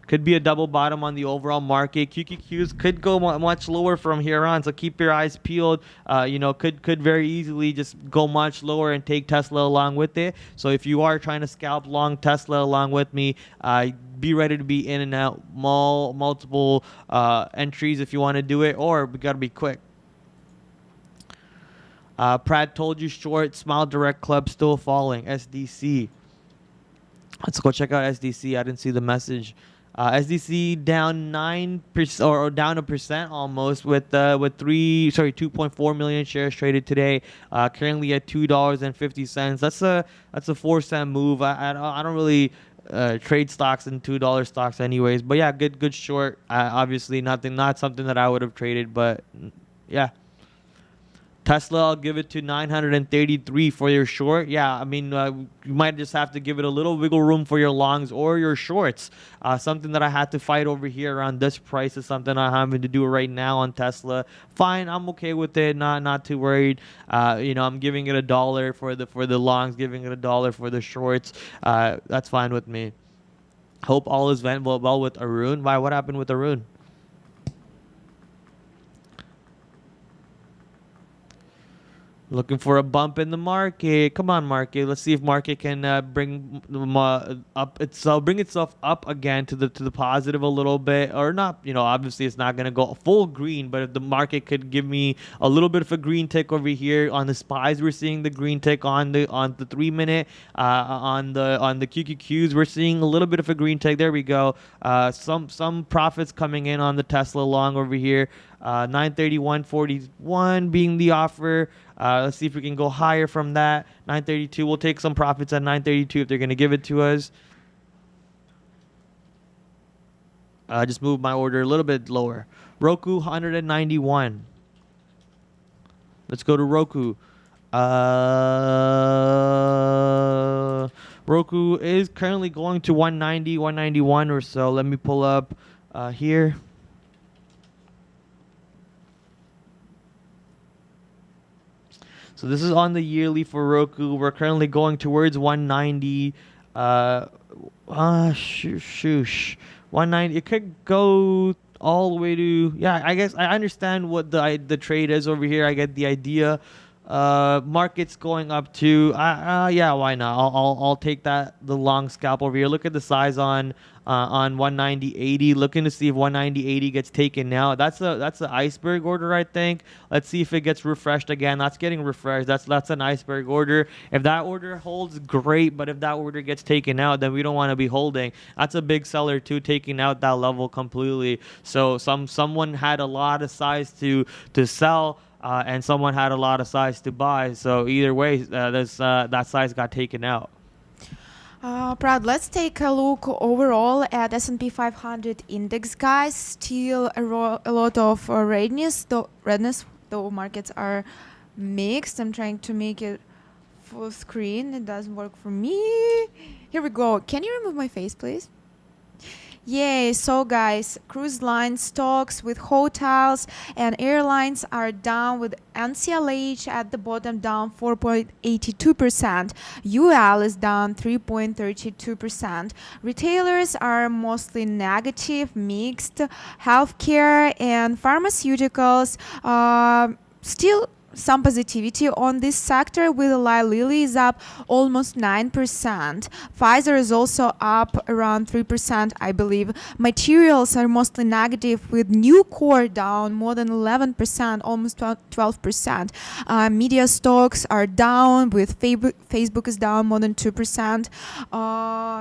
Could be a double bottom on the overall market. QQQs could go much lower from here on, so keep your eyes peeled. Could very easily just go much lower and take Tesla along with it. So if you are trying to scalp long Tesla along with me, be ready to be in and out multiple entries if you want to do it, or we got to be quick. Prad told you short. Smile Direct Club still falling. SDC. Let's go check out SDC. I didn't see the message. SDC down 9% or down 1% almost with 2.4 million shares traded today. Currently at $2.50. That's a 4-cent move. I don't really trade stocks in $2 stocks anyways. But yeah, good short. Obviously not something that I would have traded, but yeah. Tesla, I'll give it to 933 for your short. Yeah, I mean, you might just have to give it a little wiggle room for your longs or your shorts. Something that I had to fight over here around this price is something I'm having to do right now on Tesla. Fine, I'm okay with it. Not too worried. I'm giving it $1 for the longs, giving it $1 for the shorts. That's fine with me. Hope all is went well with Arun. Why? What happened with Arun? Looking for a bump in the market. Come on, market. Let's see if market can bring itself up again to the positive a little bit, or not. Obviously it's not gonna go full green, but if the market could give me a little bit of a green tick over here on the spies, we're seeing the green tick on the 3 minute. On the QQQs, we're seeing a little bit of a green tick. There we go. Some profits coming in on the Tesla long over here. 931.41 being the offer. Let's see if we can go higher from that. 932. We'll take some profits at 932 if they're going to give it to us. Just move my order a little bit lower. Roku 191. Let's go to Roku. Roku is currently going to 190, 191 or so. Let me pull up here. So this is on the yearly for Roku. We're currently going towards 190. Shoosh. 190. It could go all the way to, yeah, I guess I understand what the trade is over here. I get the idea. Market's going up to, yeah, why not? I'll take the long scalp over here. Look at the size on 190.80. Looking to see if 190.80 gets taken now. That's the iceberg order, I think. Let's see if it gets refreshed again. That's getting refreshed. That's an iceberg order. If that order holds, great. But if that order gets taken out, then we don't want to be holding. That's a big seller too, taking out that level completely. So someone had a lot of size to sell. And someone had a lot of size to buy. So either way, that size got taken out. Prad, let's take a look overall at S&P 500 index, guys. Still a lot of redness, though markets are mixed. I'm trying to make it full screen. It doesn't work for me. Here we go. Can you remove my face, please? Yay, so guys, cruise line stocks with hotels and airlines are down, with NCLH at the bottom down 4.82%. UL is down 3.32%. Retailers are mostly negative, mixed. Healthcare and pharmaceuticals still some positivity on this sector, with Eli Lilly is up almost 9%. Pfizer is also up around 3%, I believe. Materials are mostly negative, with Nucor down more than 11%, almost 12%. Media stocks are down, with Facebook is down more than 2%.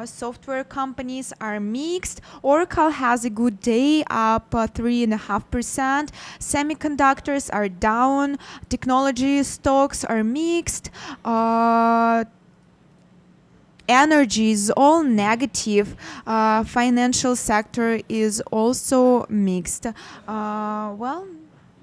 Software companies are mixed. Oracle has a good day, up 3.5%. Semiconductors are down. Technology stocks are mixed. Energy is all negative. Financial sector is also mixed. Well,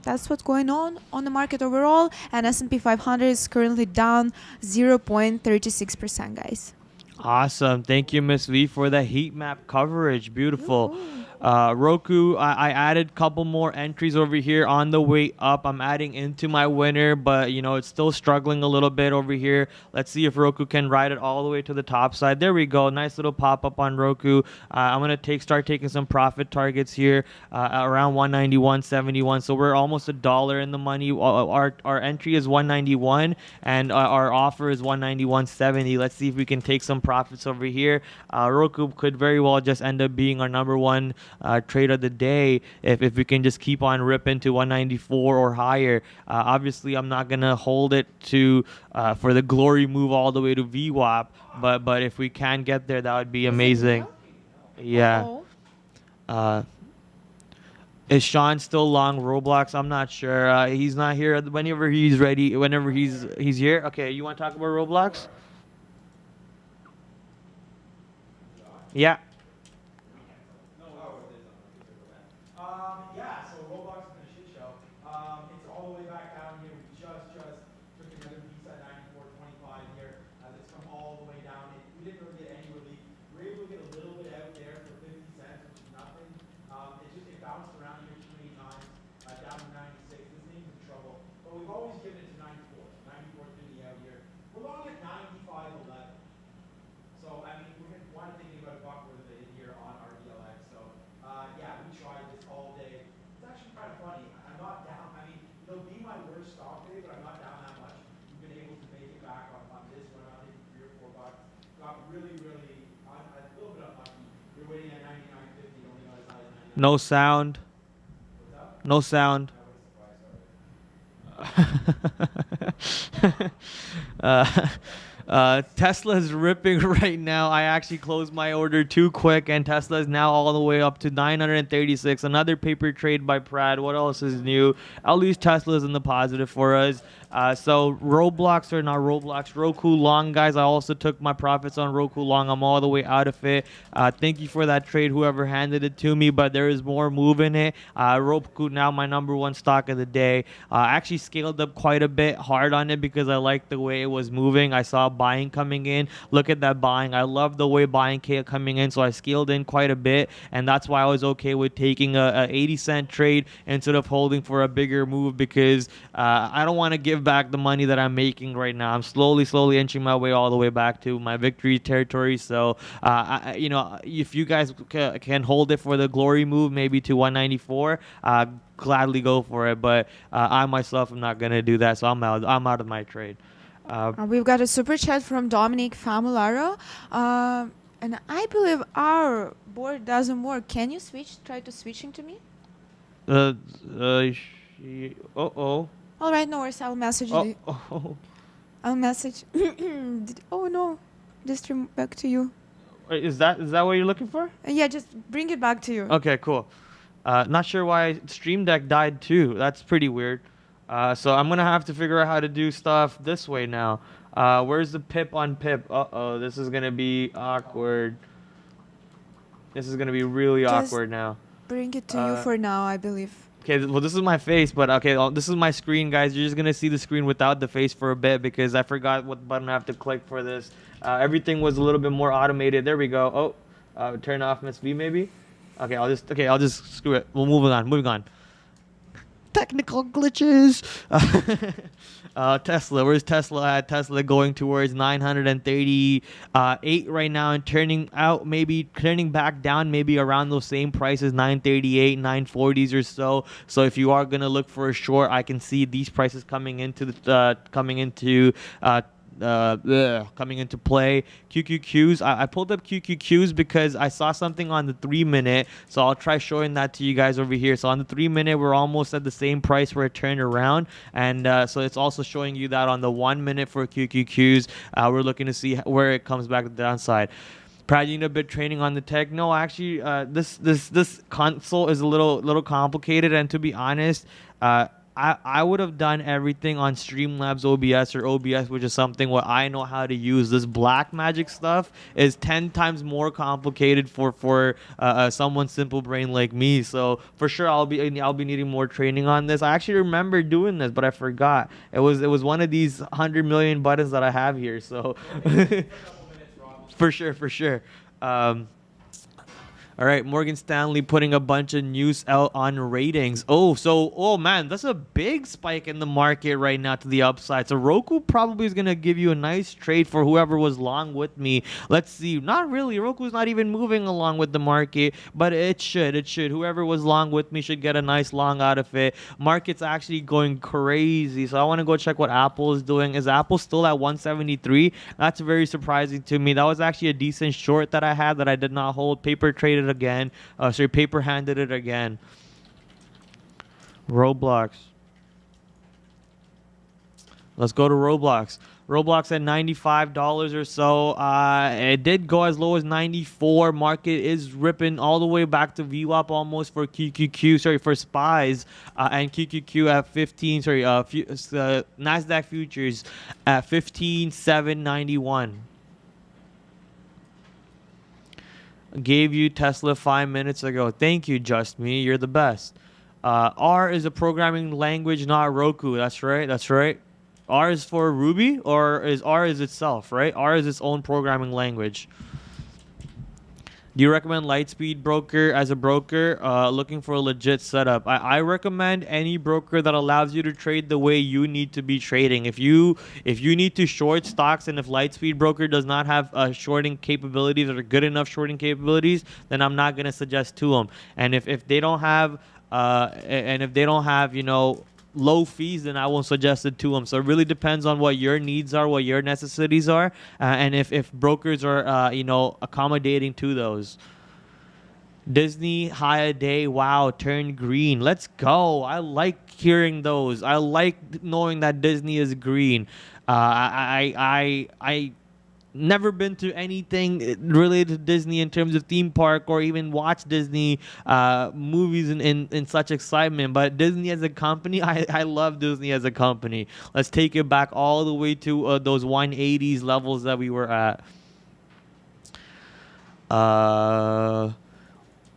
that's what's going on the market overall. And S&P 500 is currently down 0.36%, guys. Awesome. Thank you, Miss V, for the heat map coverage. Beautiful. Roku, I added a couple more entries over here on the way up. I'm adding into my winner, but it's still struggling a little bit over here. Let's see if Roku can ride it all the way to the top side. There we go. Nice little pop up on Roku. I'm gonna start taking some profit targets here around 191.71. So we're almost $1 in the money. Our entry is 191, and our offer is 191.70. Let's see if we can take some profits over here. Roku could very well just end up being our number one trade of the day if we can just keep on ripping to 194 or higher. Obviously, I'm not gonna hold it to for the glory move all the way to VWAP, but if we can get there, that would be amazing. Yeah. Is Sean still long Roblox? I'm not sure. He's not here. Whenever he's ready, whenever he's here. Okay, you want to talk about Roblox? Yeah. Yeah, so Roblox has been a shit show. It's all the way back down here. We just took another piece at 94.25 here. It's come all the way down. We didn't really get any relief. We were able to get a little bit out there for 50 cents, which is nothing. It bounced around here too many times, down to 96. This thing's in trouble. But we've always given it to 94. 94 through the out here. We're long at 95.11. So, I mean, we're thinking about a buck worth of it here on our DLX. So, yeah, we tried this all day. It's actually kind of fun really, a little bit unlucky. You're waiting at 99.50, only got as high as 99. No sound. What's up? No sound. Tesla's ripping right now. I actually closed my order too quick, and Tesla is now all the way up to 936. Another paper trade by Prad. What else is new? At least Tesla's in the positive for us. So Roblox or not Roblox, Roku long, guys. I also took my profits on Roku long. I'm all the way out of it. Thank you for that trade, whoever handed it to me. But there is more move in it. Roku now my #1 stock of the day. I actually scaled up quite a bit hard on it because I liked the way it was moving. I saw buying coming in. Look at that buying. I love the way buying came coming in, so I scaled in quite a bit, and that's why I was okay with taking a 80-cent trade instead of holding for a bigger move because I don't want to give back the money that I'm making right now. I'm slowly inching my way all the way back to my victory territory. So, if you guys can hold it for the glory move, maybe to 194, gladly go for it. But I myself am not gonna do that, so I'm out of my trade. We've got a super chat from Dominic Famularo. And I believe our board doesn't work. Can you try to switching to me? All right, no worries. I'll message you. I'll message. Oh no, just stream back to you. Wait, is that what you're looking for? Yeah, just bring it back to you. Okay, cool. Not sure why Stream Deck died too. That's pretty weird. So I'm gonna have to figure out how to do stuff this way now. Where's the pip on pip? Uh-oh, this is gonna be awkward. This is gonna be really awkward now. Bring it to you for now, I believe. Okay, well, this is my face, but okay, this is my screen, guys. You're just gonna see the screen without the face for a bit because I forgot what button I have to click for this. Everything was a little bit more automated. There we go. Oh, turn off Miss V maybe. Okay, I'll just screw it. We'll moving on. Technical glitches. Tesla, where's Tesla at? Tesla going towards 938 right now and turning back down, maybe around those same prices, 938, 940s or so. So if you are gonna look for a short, I can see these prices coming into play. QQQs. I pulled up QQQs because I saw something on the 3-minute, so I'll try showing that to you guys over here. So on the 3-minute, we're almost at the same price where it turned around, and so it's also showing you that on the 1-minute for QQQs. We're looking to see where it comes back to the downside. Prad, you need a bit training on the tech. No, actually, this console is a little complicated, and to be honest, I would have done everything on Streamlabs OBS or OBS, which is something what I know how to use. This black magic stuff is 10 times more complicated for someone simple brain like me. So for sure, I'll be needing more training on this. I actually remember doing this, but I forgot. It was one of these 100 million buttons that I have here. So for sure. All right, Morgan Stanley putting a bunch of news out on ratings. Oh man, that's a big spike in the market right now to the upside. So Roku probably is going to give you a nice trade for whoever was long with me. Let's see. Not really. Roku's not even moving along with the market, but it should. Whoever was long with me should get a nice long out of it. Market's actually going crazy. So I want to go check what Apple is doing. Is Apple still at 173? That's very surprising to me. That was actually a decent short that I had that I did not hold. Paper traded again. Paper handed it again. Roblox. Let's go to Roblox. Roblox at $95 or so. It did go as low as 94. Market is ripping all the way back to VWAP almost for QQQ. For SPYs and QQQ at 15. Nasdaq futures at 15,791. Gave you Tesla 5 minutes ago. Thank you, Just Me. You're the best. R is a programming language, not Roku. That's right. R is for Ruby, or is R is itself, right? R is its own programming language. Do you recommend Lightspeed Broker as a broker looking for a legit setup? I recommend any broker that allows you to trade the way you need to be trading. If you need to short stocks, and if Lightspeed Broker does not have shorting capabilities or good enough shorting capabilities, then I'm not gonna suggest to them. And if they don't have low fees, then I won't suggest it to them. So it really depends on what your needs are, what your necessities are, and if brokers are accommodating to those. Disney high a day, wow, turned green. Let's go. I like hearing those. I like knowing that Disney is green. I never been to anything related to Disney in terms of theme park or even watch Disney movies in such excitement. But Disney as a company, I love Disney as a company. Let's take it back all the way to those 180s levels that we were at.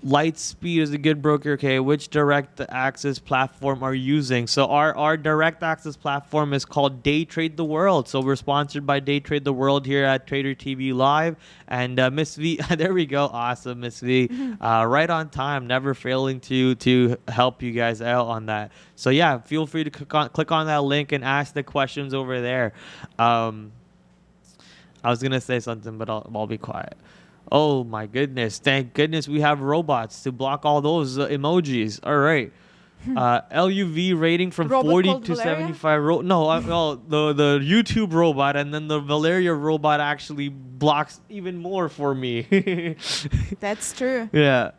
Lightspeed is a good broker. Okay, which direct access platform are you using? So our direct access platform is called Day Trade the World. So we're sponsored by Day Trade the World here at TraderTV.Live. And Miss V, there we go. Awesome, Miss V. Right on time, never failing to help you guys out on that. So yeah, feel free to click on that link and ask the questions over there. I was gonna say something, but I'll be quiet. Oh my goodness. Thank goodness we have robots to block all those emojis. All right. LUV rating from Robot 40 called to Valeriia? 75. The YouTube robot, and then the Valeriia robot actually blocks even more for me. That's true. Yeah.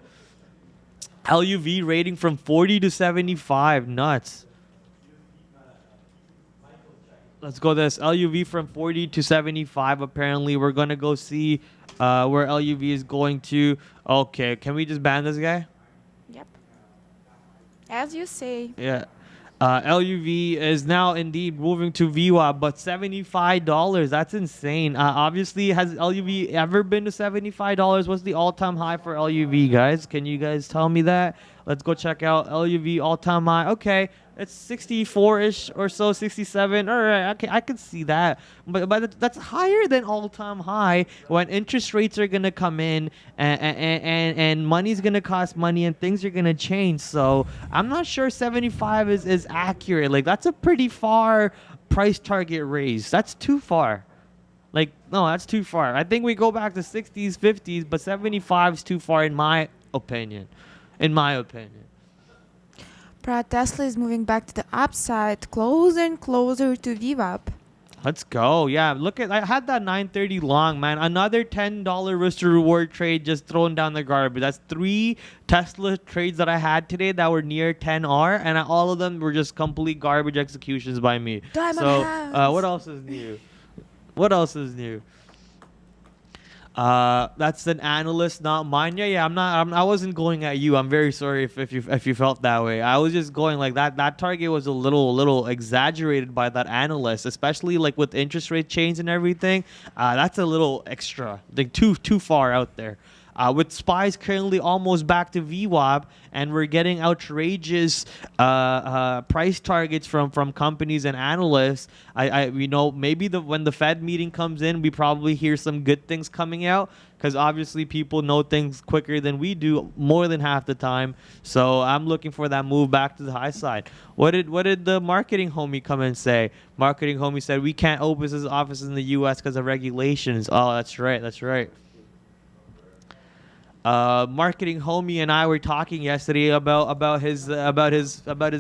LUV rating from 40 to 75. Nuts. Let's go this. LUV from 40 to 75. Apparently, we're going to go see where LUV is going to. Okay, can we just ban this guy? Yep. As you say. Yeah. LUV is now indeed moving to VWAP, but $75. That's insane. Obviously, has LUV ever been to $75? What's the all-time high for LUV, guys? Can you guys tell me that? Let's go check out LUV all-time high. Okay. It's 64-ish or so, 67. All right, okay, I can see that. But that's higher than all-time high when interest rates are going to come in and money's going to cost money and things are going to change. So I'm not sure 75 is accurate. Like, that's a pretty far price target raise. That's too far. Like, no, that's too far. I think we go back to 60s, 50s, but 75 is too far in my opinion. In my opinion. Prad, Tesla is moving back to the upside, closer and closer to VWAP. Let's go. Yeah, look at, I had that 930 long, man. Another $10 risk to reward trade just thrown down the garbage. That's 3 Tesla trades that I had today that were near 10R, and all of them were just complete garbage executions by me. Diamond so, hands. what else is new? What else is new? That's an analyst, not mine. Yeah, I wasn't going at you. I'm very sorry if you felt that way. I was just going like that. That target was a little exaggerated by that analyst, especially like with interest rate change and everything. That's a little extra, like too far out there. With SPYs currently almost back to VWAP, and we're getting outrageous price targets from companies and analysts. Maybe when the Fed meeting comes in, we probably hear some good things coming out, because obviously people know things quicker than we do more than half the time. So I'm looking for that move back to the high side. What did the marketing homie come and say? Marketing homie said we can't open his office in the U.S. because of regulations. Oh, that's right. That's right. Marketing homie and I were talking yesterday about his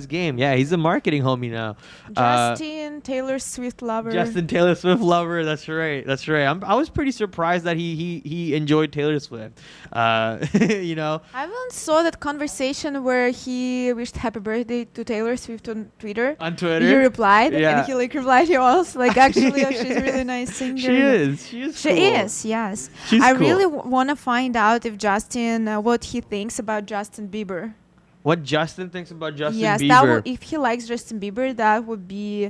game. Yeah, he's a marketing homie now. Justin Taylor Swift lover. Justin Taylor Swift lover. That's right. That's right. I was pretty surprised that he enjoyed Taylor Swift. You know. I once saw that conversation where he wished happy birthday to Taylor Swift on Twitter. On Twitter. You replied, Yeah. and he replied. He was like, actually, she's a really nice singer. She is. She She cool. is, yes. She's I cool. really want to find out if Justin, what he thinks about Justin Bieber. What Justin thinks about Justin yes, Bieber. if he likes Justin Bieber, that would be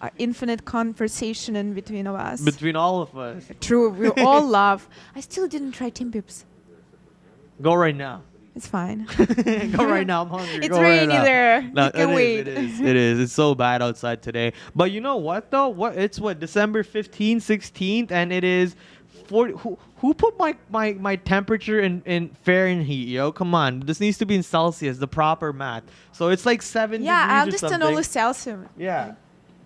an infinite conversation in between of us. Between all of us. True, we all love. I still didn't try Tim Bibbs. Go right now. It's fine. Go right now. I'm hungry. It's Go right rainy now. there. No, You can wait. It is. It's so bad outside today. But you know what though? It's December 15th, 16th, and it is 40. Who put my temperature in Fahrenheit, yo? Come on. This needs to be in Celsius, the proper math. So it's like 7 Yeah, I degrees or understand something. only Celsius. Yeah.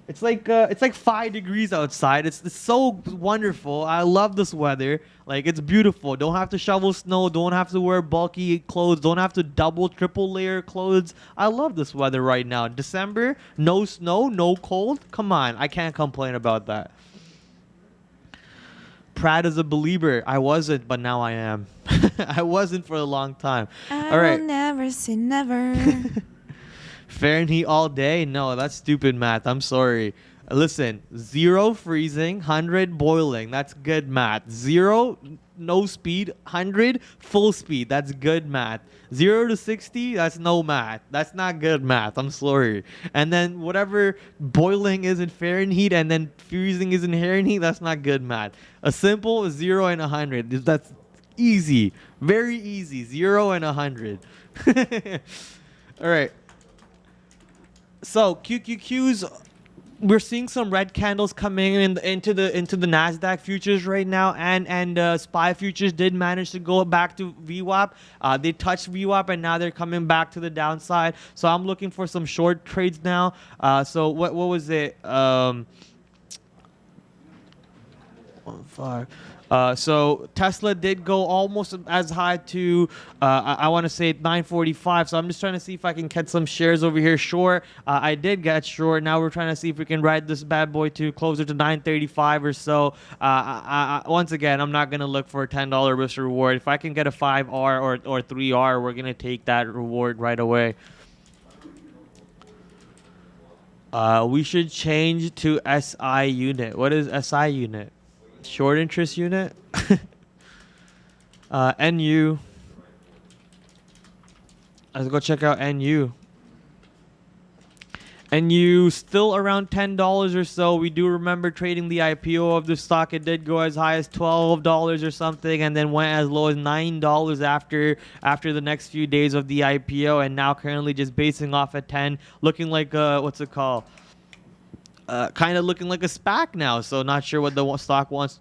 It's like 5 degrees outside. It's so wonderful. I love this weather. Like, it's beautiful. Don't have to shovel snow. Don't have to wear bulky clothes. Don't have to double, triple layer clothes. I love this weather right now. December, no snow, no cold. Come on, I can't complain about that. Prad is a believer. I wasn't, but now I am. I wasn't for a long time. All right. will never say never. Fahrenheit all day? No, that's stupid math. I'm sorry. Listen, 0 freezing, 100 boiling. That's good math. 0 no speed, 100 full speed. That's good math. 0 to 60, that's no math. That's not good math. I'm sorry. And then whatever boiling is in Fahrenheit and then freezing is in Fahrenheit, that's not good math. A simple 0 and 100. That's easy. Very easy. 0 and 100. All right. So QQQs, we're seeing some red candles coming into the Nasdaq futures right now, and SPY futures did manage to go back to VWAP. They touched VWAP and now they're coming back to the downside. So I'm looking for some short trades now. So what was it? 1.5. So Tesla did go almost as high to I want to say 945. So I'm just trying to see if I can catch some shares over here short. I did get short. Now we're trying to see if we can ride this bad boy to closer to 935 or so. Once again, I'm not gonna look for a $10 risk reward. If I can get a 5R or 3R, we're gonna take that reward right away. We should change to SI unit. What is SI unit? Short interest unit. NU. Let's go check out NU. NU still around $10 or so. We do remember trading the IPO of the stock. It did go as high as $12 or something, and then went as low as $9 after the next few days of the IPO, and now currently just basing off at 10, looking like what's it called? Kind of looking like a SPAC now, so not sure what the stock wants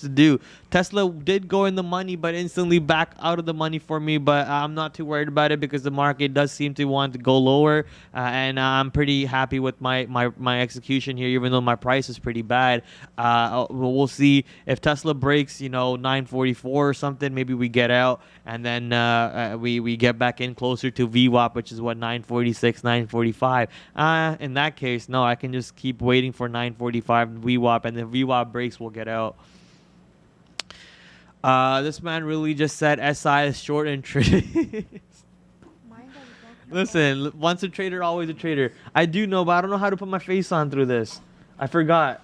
to do. Tesla did go in the money, but instantly back out of the money for me, but I'm not too worried about it because the market does seem to want to go lower, and I'm pretty happy with my execution here, even though my price is pretty bad. We'll see if Tesla breaks 944 or something. Maybe we get out, and then we get back in closer to VWAP, which is what, 946, 945. In that case, no, I can just keep waiting for 945 VWAP, and if VWAP breaks, we'll get out. This man really just said SI is short interest. Listen, once a trader, always a trader. I do know, but I don't know how to put my face on through this. I forgot.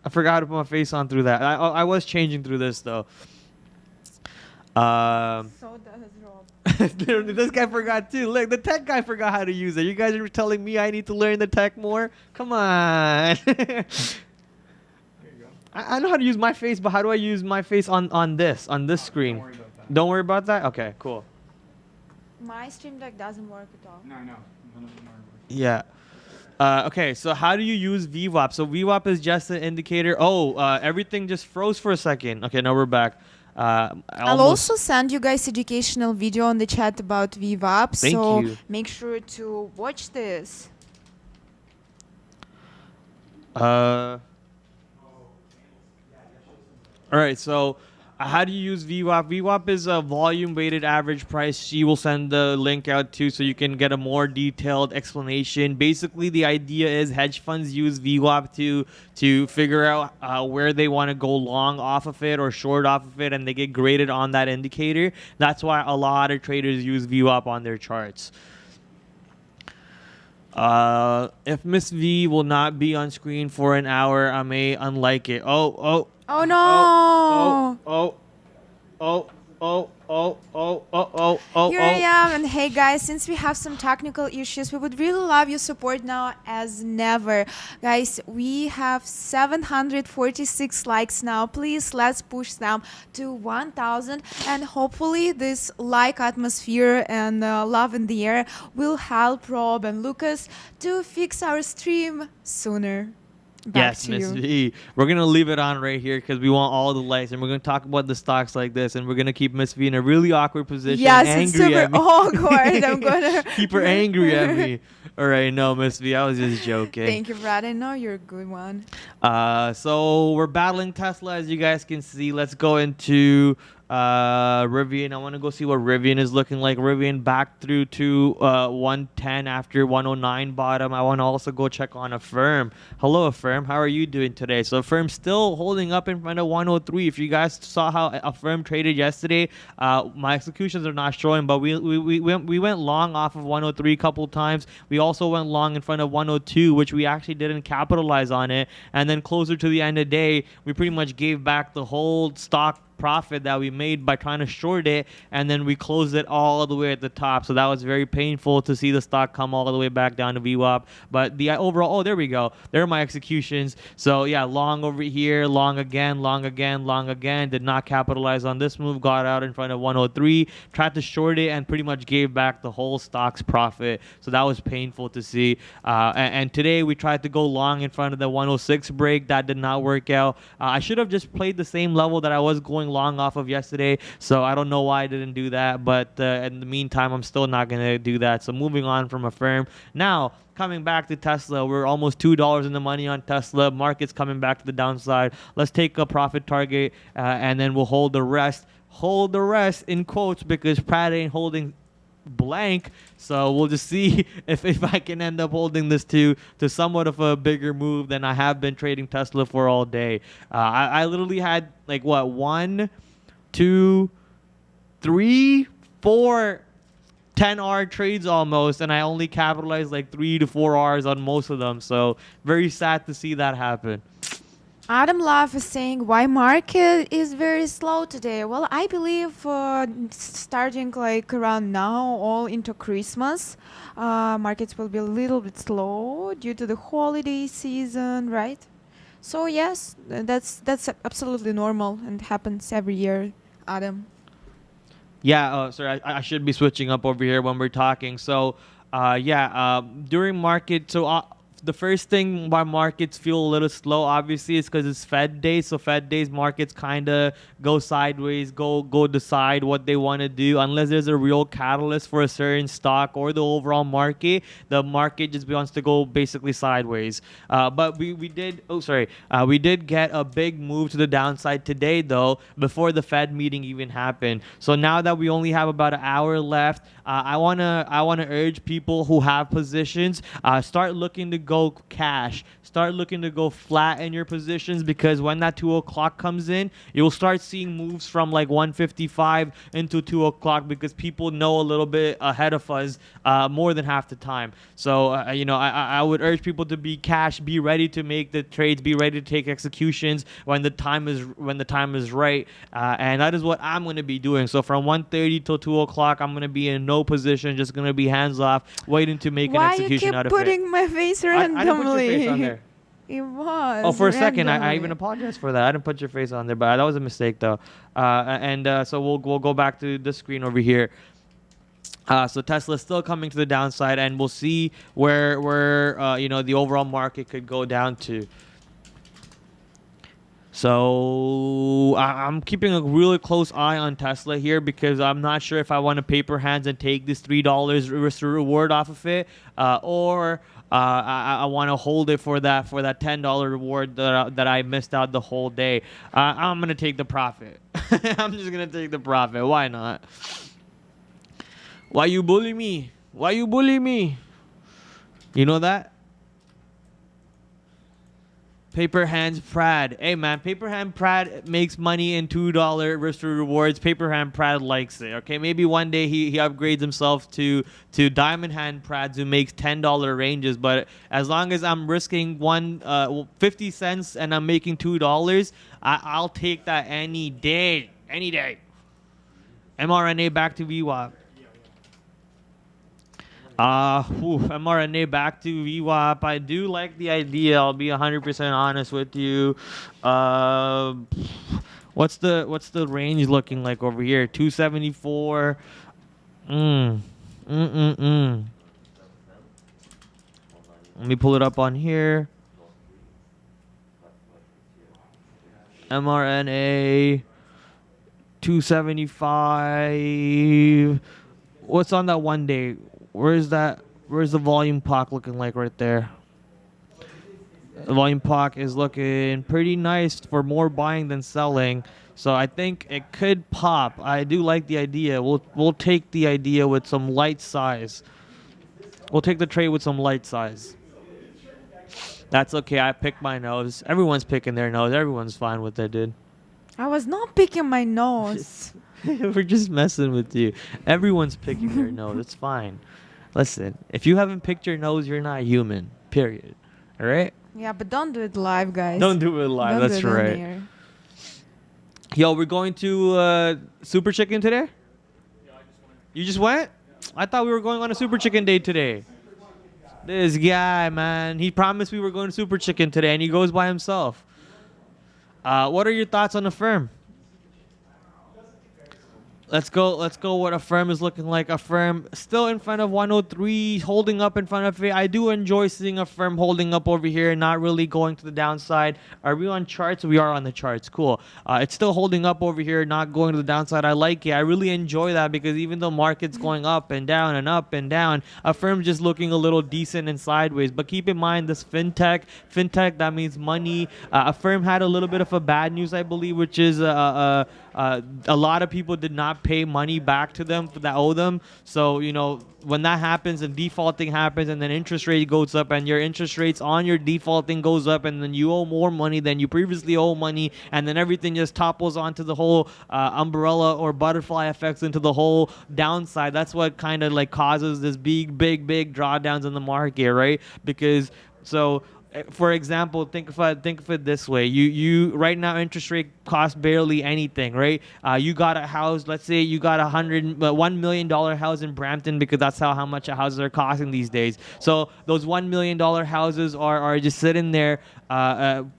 I forgot how to put my face on through that. I was changing through this, though. So does Rob. Literally, this guy forgot, too. Look, the tech guy forgot how to use it. You guys are telling me I need to learn the tech more? Come on. I know how to use my face, but how do I use my face on this screen? Don't worry about that. Don't worry about that? Okay, cool. My stream deck doesn't work at all. No, none of them are working. Yeah. Okay, so how do you use VWAP? So VWAP is just an indicator. Everything just froze for a second. Okay, now we're back. I'll also send you guys educational video on the chat about VWAP, so you. make sure to watch this. All right, so how do you use VWAP? VWAP is a volume weighted average price. She will send the link out too, so you can get a more detailed explanation. Basically, the idea is hedge funds use VWAP to figure out where they want to go long off of it or short off of it, and they get graded on that indicator. That's why a lot of traders use VWAP on their charts. If Miss V will not be on screen for an hour, I may unlike it. Oh no! Here I am, and hey guys, since we have some technical issues, we would really love your support now as never. Guys, we have 746 likes now. Please, let's push them to 1,000, and hopefully this like atmosphere and love in the air will help Rob and Lucas to fix our stream sooner. Back Yes, to Miss you. V. We're gonna leave it on right here because we want all the lights, and we're gonna talk about the stocks like this, and we're gonna keep Miss V in a really awkward position, Yes, it's angry super at me. awkward. I'm gonna Keep her angry at me. All right, no, Miss V, I was just joking. Thank you, Brad. I know you're a good one. So we're battling Tesla, as you guys can see. Let's go into Rivian. I want to go see what Rivian is looking like. Rivian back through to 110 after 109 bottom. I want to also go check on Affirm. Hello, Affirm. How are you doing today? So Affirm still holding up in front of 103. If you guys saw how Affirm traded yesterday, my executions are not showing, but we went long off of 103 a couple times. We also went long in front of 102, which we actually didn't capitalize on it. And then closer to the end of the day, we pretty much gave back the whole stock profit that we made by trying to short it, and then we closed it all the way at the top. So that was very painful to see the stock come all the way back down to VWAP. But the overall, oh, there we go. There are my executions. So yeah, long over here, long again, long again, long again. Did not capitalize on this move. Got out in front of 103. Tried to short it and pretty much gave back the whole stock's profit. So that was painful to see. And today we tried to go long in front of the 106 break. That did not work out. I should have just played the same level that I was going long off of yesterday, so I don't know why I didn't do that, but in the meantime, I'm still not going to do that. So moving on from Affirm. Now, coming back to Tesla, we're almost $2 in the money on Tesla. Market's coming back to the downside. Let's take a profit target, and then we'll hold the rest. Hold the rest in quotes because Prad ain't holding blank, so we'll just see if I can end up holding this to somewhat of a bigger move than I have been trading Tesla for all day. I literally had like what 1, 2, 3, 4 10-hour trades almost, and I only capitalized like 3 to 4 hours on most of them, so very sad to see that happen. Adam Love is saying why market is very slow today. Well, I believe starting like around now, all into Christmas, markets will be a little bit slow due to the holiday season, right? So yes, that's absolutely normal and happens every year, Adam. Yeah, sorry, I should be switching up over here when we're talking. So, during market, so the first thing why markets feel a little slow, obviously, is because it's Fed days. So Fed days, markets kind of go sideways, go decide what they want to do. Unless there's a real catalyst for a certain stock or the overall market, the market just wants to go basically sideways. But we did get a big move to the downside today, though, before the Fed meeting even happened. So now that we only have about an hour left, I wanna urge people who have positions, start looking to go cash. Start looking to go flat in your positions, because when that 2 o'clock comes in, you'll start seeing moves from like 155 into 2 o'clock, because people know a little bit ahead of us more than half the time. So I would urge people to be cash, be ready to make the trades, be ready to take executions when the time is right, and that is what I'm going to be doing. So from 1:30 till 2 o'clock, I'm going to be in no position, just going to be hands off, waiting to make an execution out of it. Why you keep putting my face randomly? I didn't put your face on there. It was. Oh, for a second, I randomly. even apologize for that. I didn't put your face on there, but that was a mistake, though. So we'll go back to the screen over here. So Tesla's still coming to the downside, and we'll see where the overall market could go down to. So I'm keeping a really close eye on Tesla here, because I'm not sure if I want to paper hands and take this $3 risk reward off of it, or I want to hold it for that $10 reward that I missed out the whole day. I'm gonna take the profit. I'm just gonna take the profit. Why not? Why you bully me? Why you bully me? You know that? Paper Hands Prad. Hey man, Paper Hand Prad makes money in $2 risk rewards. Paper Hand Prad likes it. Okay, maybe one day he upgrades himself to Diamond Hand Prads, who makes $10 ranges. But as long as I'm risking 50 cents and I'm making $2, I'll take that any day. Any day. mRNA back to VWAP. mRNA back to VWAP. I do like the idea. I'll be 100% honest with you. What's the range looking like over here? 274. Let me pull it up on here. mRNA 275. What's on that 1 day? Where's that? Where's the volume POC looking like right there? The volume POC is looking pretty nice for more buying than selling. So I think it could pop. I do like the idea. We'll take the idea with some light size. We'll take the trade with some light size. That's okay. I picked my nose. Everyone's picking their nose. Everyone's fine with it, dude. I was not picking my nose. We're just messing with you. Everyone's picking their nose. It's fine. Listen, if you haven't picked your nose, you're not human. Period. All right? Yeah, but don't do it live, guys. Don't do it live. Don't That's do it on right. air. Yo, we're going to Super Chicken today? You just went? I thought we were going on a Super Chicken day today. This guy, man. He promised we were going to Super Chicken today, and he goes by himself. What are your thoughts on the firm? Let's go what a firm is looking like. A firm still in front of 103, holding up in front of it. I do enjoy seeing a firm holding up over here, not really going to the downside. Are we on charts? We are on the charts. Cool. It's still holding up over here, not going to the downside. I like it. I really enjoy that because even though market's going up and down and up and down, a firm's just looking a little decent and sideways. But keep in mind this fintech, that means money. A firm had a little bit of a bad news, I believe, which is a lot of people did not pay money back to them that owe them. So, you know, when that happens and defaulting happens and then interest rate goes up and your interest rates on your defaulting goes up and then you owe more money than you previously owe money and then everything just topples onto the whole umbrella or butterfly effects into the whole downside. That's what kind of like causes this big drawdowns in the market, right? Because so for example, think of it this way. You right now interest rate costs barely anything, right? You got a house. Let's say you got $1 million house in Brampton because that's how much houses are costing these days. So those $1 million houses are just sitting there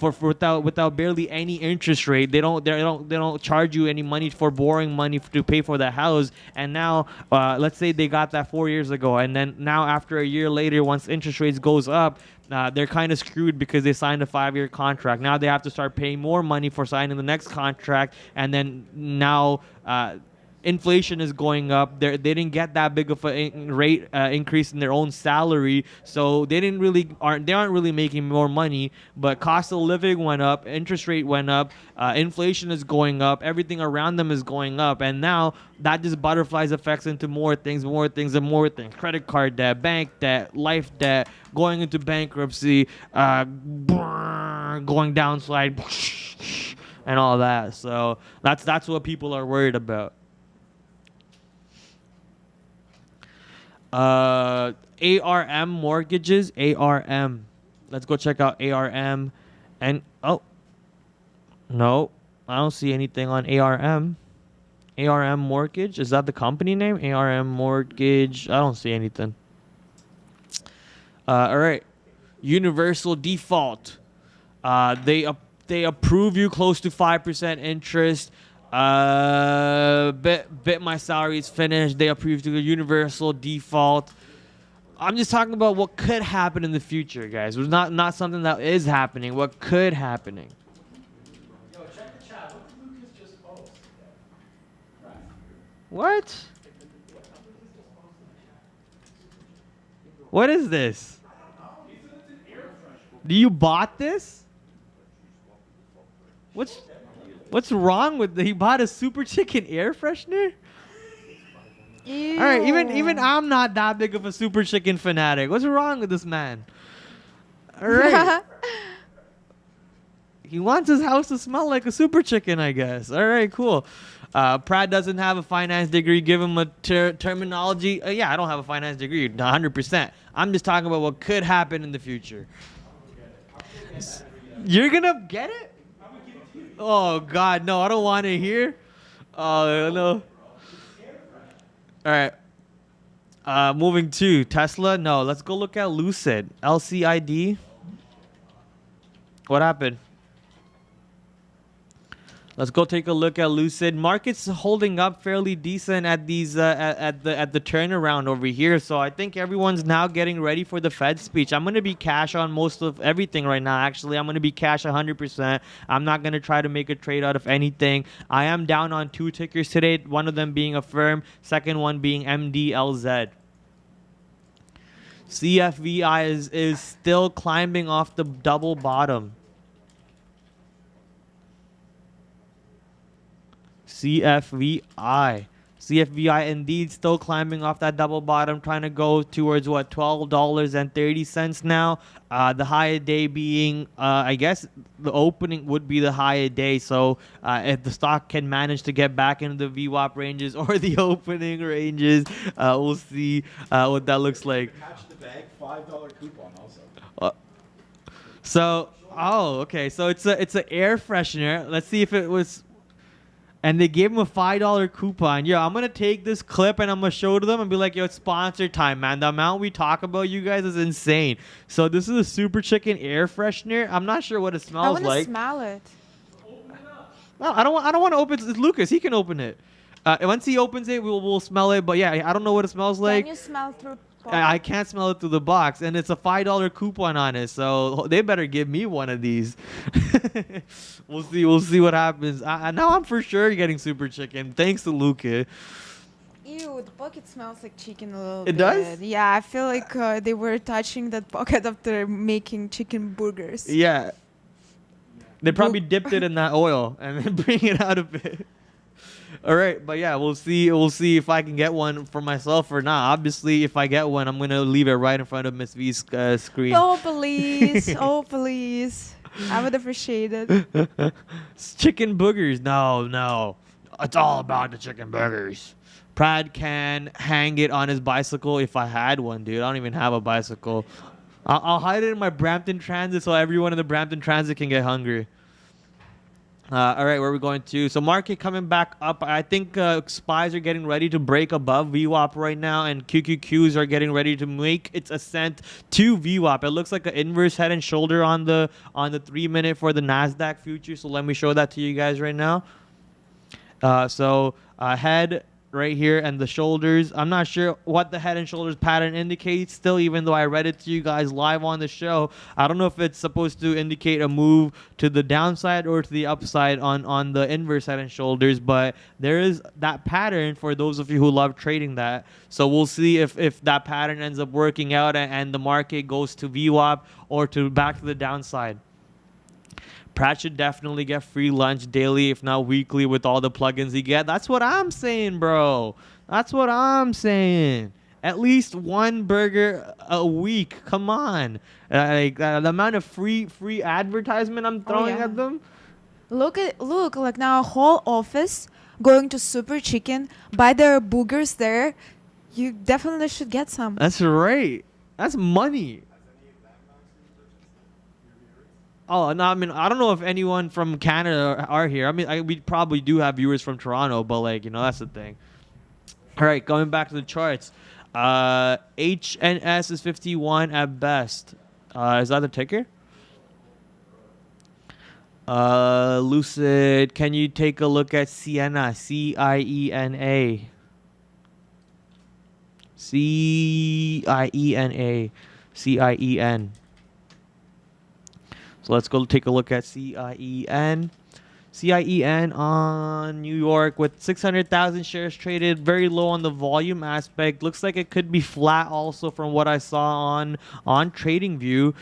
without barely any interest rate. They don't charge you any money for borrowing money to pay for the house. And now let's say they got that 4 years ago, and then now after a year later, once interest rates goes up, they're kind of screwed because they signed a 5-year contract. Now they have to start paying more money for signing the next contract, and then now inflation is going up. They didn't get that big of a rate increase in their own salary, so they aren't really making more money. But cost of living went up, interest rate went up, inflation is going up, everything around them is going up, and now that just butterflies effects into more things. Credit card debt, bank debt, life debt, going into bankruptcy, going downslide, and all that. So that's what people are worried about. ARM mortgages, ARM. Let's go check out ARM. And oh no, I don't see anything on ARM. ARM mortgage, is that the company name? ARM mortgage, I don't see anything. All right, universal default. They approve you close to 5% interest. Bet my salary is finished. They approved the universal default. I'm just talking about what could happen in the future, guys. It's not something that is happening. What could happening? Yo, check the chat. What did Lucas just post? What? What is this? Do you bought this? What's wrong with he bought a Super Chicken air freshener? Ew. All right, even I'm not that big of a Super Chicken fanatic. What's wrong with this man? All right. He wants his house to smell like a Super Chicken, I guess. All right, cool. Prad doesn't have a finance degree. Give him a terminology. Yeah, I don't have a finance degree, 100%. I'm just talking about what could happen in the future. You're gonna get it? Oh God, no! I don't want to hear. Oh no! All right. Moving to Tesla. No, let's go look at Lucid. LCID. What happened? Let's go take a look at Lucid. Market's holding up fairly decent at these at the turnaround over here. So I think everyone's now getting ready for the Fed speech. I'm gonna be cash on most of everything right now. Actually, I'm gonna be cash 100%. I'm not gonna try to make a trade out of anything. I am down on 2 tickers today. One of them being Affirm, second one being MDLZ. CFVI is still climbing off the double bottom. CFVI indeed still climbing off that double bottom, trying to go towards what, $12.30 now. The high day being, I guess the opening would be the high day. So if the stock can manage to get back into the VWAP ranges or the opening ranges, we'll see what that looks like. Catch the bag, $5 coupon also. Okay. So it's an air freshener. Let's see if it was. And they gave him a $5 coupon. Yo, I'm going to take this clip and I'm going to show to them and be like, yo, it's sponsor time, man. The amount we talk about you guys is insane. So this is a Super Chicken air freshener. I'm not sure what it smells like. I want to smell it. No, I don't want to open it. It's Lucas. He can open it. Once he opens it, we'll smell it. But yeah, I don't know what it smells like. Can you smell through? I can't smell it through the box, and it's a $5 coupon on it, so they better give me one of these. We'll see what happens. Now I'm for sure getting Super Chicken, thanks to Luca. Ew, the pocket smells like chicken a little bit. It does? Yeah, I feel like they were touching that pocket after making chicken burgers. Yeah. They probably dipped it in that oil and then bring it out of it. All right, but yeah, we'll see if I can get one for myself or not. Obviously, if I get one, I'm gonna leave it right in front of Miss V's screen. Oh please, oh please, I would appreciate it. Chicken boogers, no, it's all about the chicken burgers. Prad can hang it on his bicycle if I had one, dude. I don't even have a bicycle. I'll hide it in my Brampton Transit so everyone in the Brampton Transit can get hungry. All right, where are we going to? So market coming back up. I think SPYs are getting ready to break above VWAP right now, and QQQs are getting ready to make its ascent to VWAP. It looks like an inverse head and shoulder on the 3-minute for the Nasdaq future. So let me show that to you guys right now. Head right here and the shoulders. I'm not sure what the head and shoulders pattern indicates still, even though I read it to you guys live on the show. I don't know if it's supposed to indicate a move to the downside or to the upside on the inverse head and shoulders, but there is that pattern for those of you who love trading that. So we'll see if that pattern ends up working out and the market goes to VWAP or back to the downside. Pratt should definitely get free lunch daily, if not weekly, with all the plugins he get. That's what I'm saying, bro. That's what I'm saying. At least one burger a week. Come on. The amount of free advertisement I'm throwing at them. Look, like now a whole office going to Super Chicken, buy their boogers there. You definitely should get some. That's right. That's money. Oh, no, I mean, I don't know if anyone from Canada are here. I mean, we probably do have viewers from Toronto, but, like, you know, that's the thing. All right, going back to the charts. HNS is 51 at best. Is that the ticker? Lucid, can you take a look at Sienna? C-I-E-N-A. C-I-E-N-A. C-I-E-N. So let's go take a look at CIEN. CIEN on New York with 600,000 shares traded, very low on the volume aspect. Looks like it could be flat also from what I saw on TradingView.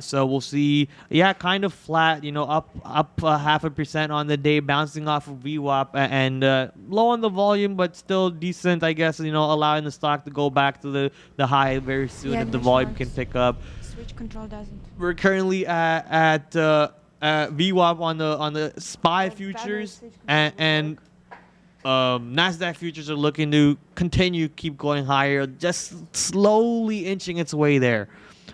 So we'll see. Yeah, kind of flat, you know, up 0.5% on the day, bouncing off of VWAP and low on the volume, but still decent, I guess, you know, allowing the stock to go back to the high very soon if the volume can pick up. Switch control doesn't. We're currently at VWAP on the SPY futures and Nasdaq futures are looking to keep going higher, just slowly inching its way there.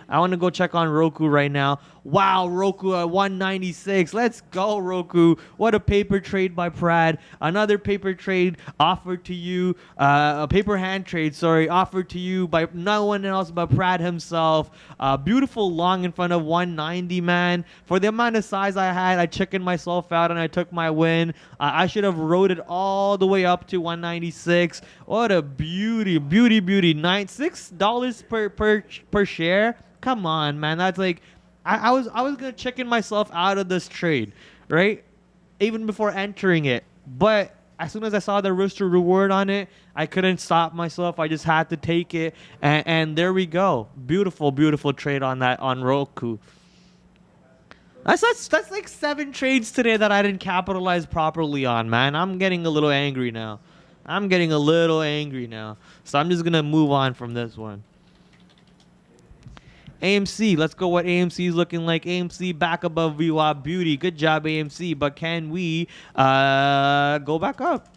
I want to go check on Roku right now. Wow, Roku at 196. Let's go, Roku. What a paper trade by Prad. Another paper trade offered to you, a paper hand trade, sorry, offered to you by no one else but Prad himself. Beautiful long in front of 190, man. For the amount of size I had, I chickened myself out and I took my win. I should have rode it all the way up to 196. What a beauty, beauty, beauty. $6 per share. Come on, man. That's like, I was gonna chicken myself out of this trade, right? Even before entering it. But as soon as I saw the risk to reward on it, I couldn't stop myself. I just had to take it, and there we go. Beautiful, beautiful trade on that on Roku. That's like 7 trades today that I didn't capitalize properly on, man. I'm getting a little angry now. So I'm just gonna move on from this one. AMC, let's go what AMC is looking like. AMC back above VWAP beauty. Good job, AMC. But can we go back up?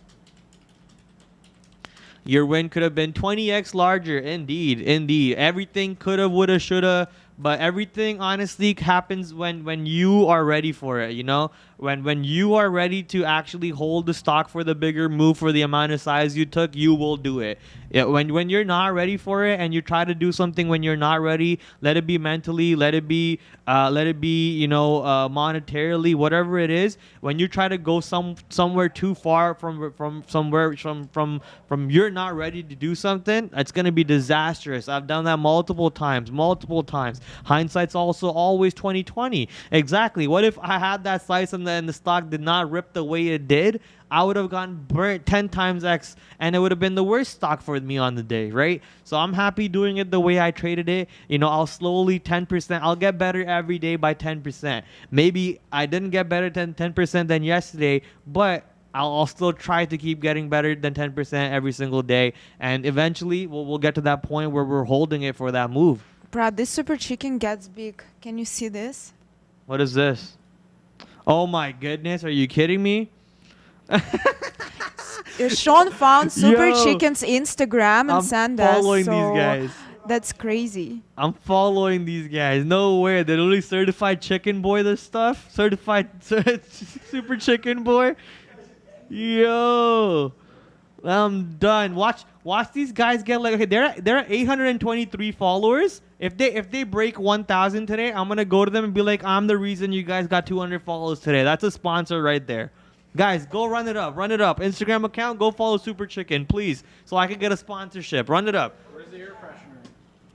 Your win could have been 20x larger. Indeed, indeed. Everything could have, would have, should have. But everything honestly happens when you are ready for it, you know? When you are ready to actually hold the stock for the bigger move for the amount of size you took, you will do it. Yeah, when you're not ready for it and you try to do something when you're not ready, let it be mentally, let it be you know, monetarily, whatever it is. When you try to go somewhere too far from you're not ready to do something, it's gonna be disastrous. I've done that multiple times. Hindsight's also always 20/20. Exactly. What if I had that slice and then the stock did not rip the way it did? I would have gotten burnt 10 times X, and it would have been the worst stock for me on the day, right? So I'm happy doing it the way I traded it. You know, I'll slowly 10%. I'll get better every day by 10%. Maybe I didn't get better than 10% than yesterday, but I'll still try to keep getting better than 10% every single day. And eventually, we'll get to that point where we're holding it for that move. Brad, this super chicken gets big. Can you see this? What is this? Oh my goodness, are you kidding me? Sean found Super Yo, Chicken's Instagram and sent us. Following So these guys. that's crazy. I'm following these guys. No way. They're literally certified chicken boy, this stuff. Certified super chicken boy. Yo. I'm done. Watch these guys get like, okay, they're at 823 followers. If they break 1,000 today, I'm gonna go to them and be like, I'm the reason you guys got 200 followers today. That's a sponsor right there. Guys, go run it up. Instagram account, go follow Super Chicken, please, so I can get a sponsorship. Run it up.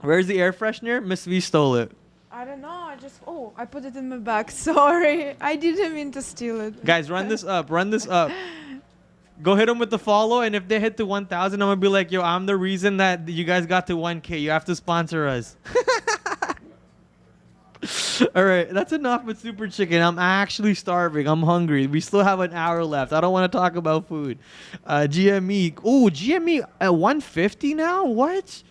Where's the air freshener? Miss V stole it. I don't know. I put it in my bag. Sorry, I didn't mean to steal it. Guys, run this up. Go hit them with the follow, and if they hit to 1,000, I'm gonna be like, yo, I'm the reason that you guys got to 1K. You have to sponsor us. All right, that's enough with Super Chicken. I'm actually starving. I'm hungry. We still have an hour left. I don't want to talk about food. GME. Oh, GME at 150 now? What?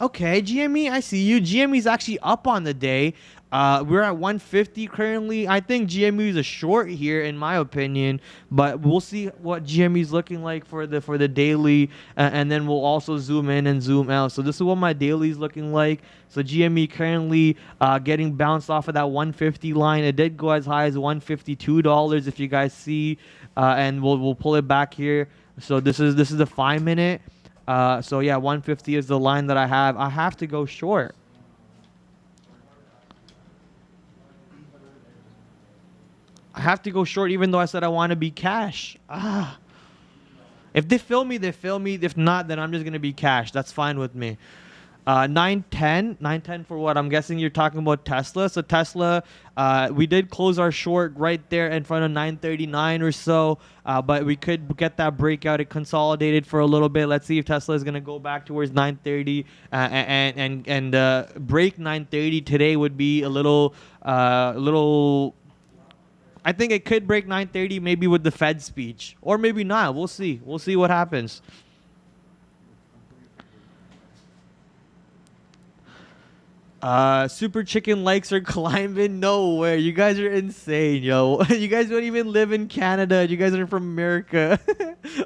Okay, GME, I see you. GME is actually up on the day. We're at 150 currently. I think GME is a short here, in my opinion, but we'll see what GME is looking like for the daily, and then we'll also zoom in and zoom out. So this is what my daily is looking like. So GME currently getting bounced off of that 150 line. It did go as high as $152 if you guys see, and we'll pull it back here. So this is the 5-minute. So yeah, 150 is the line that I have. I have to go short. I have to go short even though I said I want to be cash. If they fill me, they fill me. If not, then I'm just going to be cash. That's fine with me. 910 for what? I'm guessing you're talking about Tesla. So Tesla, we did close our short right there in front of 939 or so, but we could get that breakout. It consolidated for a little bit. Let's see if Tesla is going to go back towards 930 and break 930 today would be a little. I think it could break 930 maybe with the Fed speech, or maybe not. We'll see. We'll see what happens. Super Chicken likes are climbing. No way. You guys are insane, yo. You guys don't even live in Canada. You guys are from America.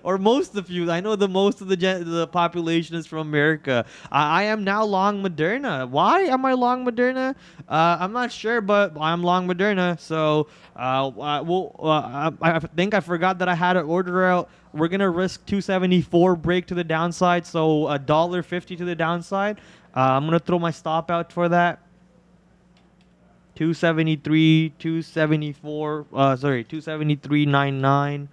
Or most of you. I know the most of the population is from America. I am now long Moderna. Why am I long Moderna? I'm not sure, but I'm long Moderna. So, I think I forgot that I had an order out. We're going to risk 274 break to the downside. So, $1.50 to the downside. I'm going to throw my stop out for that. 273, 274, 273.99,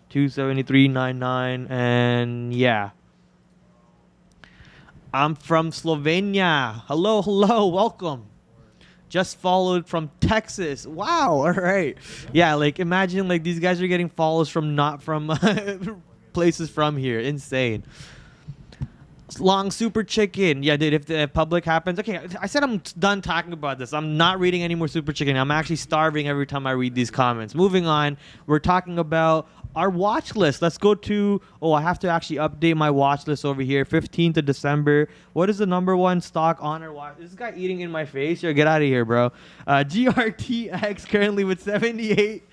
273.99, and yeah. I'm from Slovenia. Hello, welcome. Just followed from Texas. Wow, all right. Yeah, like imagine like these guys are getting follows from not from places from here. Insane. Long Super Chicken. Yeah, dude, if the public happens. Okay, I said I'm done talking about this. I'm not reading any more Super Chicken. I'm actually starving every time I read these comments. Moving on, we're talking about our watch list. Let's go to, I have to actually update my watch list over here. 15th of December. What is the number one stock on our watch? Is this guy eating in my face? Yo, get out of here, bro. GRTX currently with 78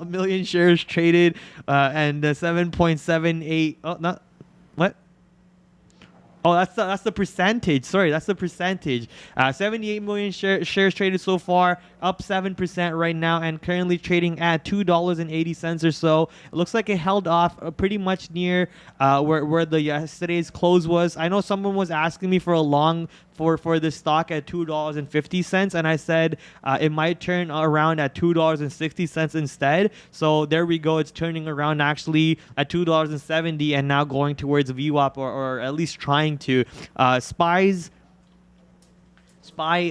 million shares traded and 7.78. Oh, not. What? Oh, that's the percentage. Sorry, that's the percentage. 78 million shares traded so far, up 7% right now, and currently trading at $2.80 or so. It looks like it held off pretty much near where the yesterday's close was. I know someone was asking me for a long for this stock at $2.50, and I said it might turn around at $2.60 instead. So there we go. It's turning around actually at $2.70 and now going towards VWAP or at least trying to. SPY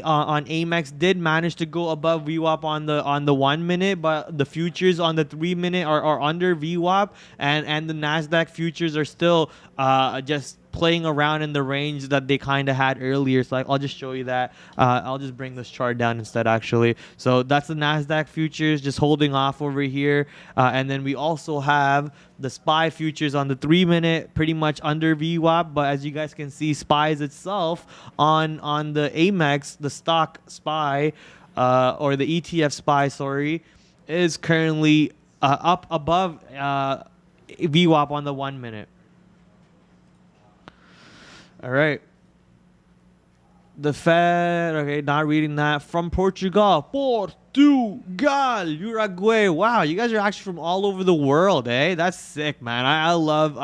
on Amex did manage to go above VWAP on the 1 minute, but the futures on the 3 minute are under VWAP, and the Nasdaq futures are still just playing around in the range that they kind of had earlier. So I'll just show you that. I'll just bring this chart down instead, actually. So that's the Nasdaq futures just holding off over here, and then we also have the SPY futures on the 3 minute pretty much under VWAP, but as you guys can see, SPY's itself on the Amex, the stock SPY or the ETF SPY, sorry, is currently up above VWAP on the 1 minute. All right. The Fed, okay, not reading that. From Portugal, Uruguay. Wow, you guys are actually from all over the world, eh? That's sick, man. I love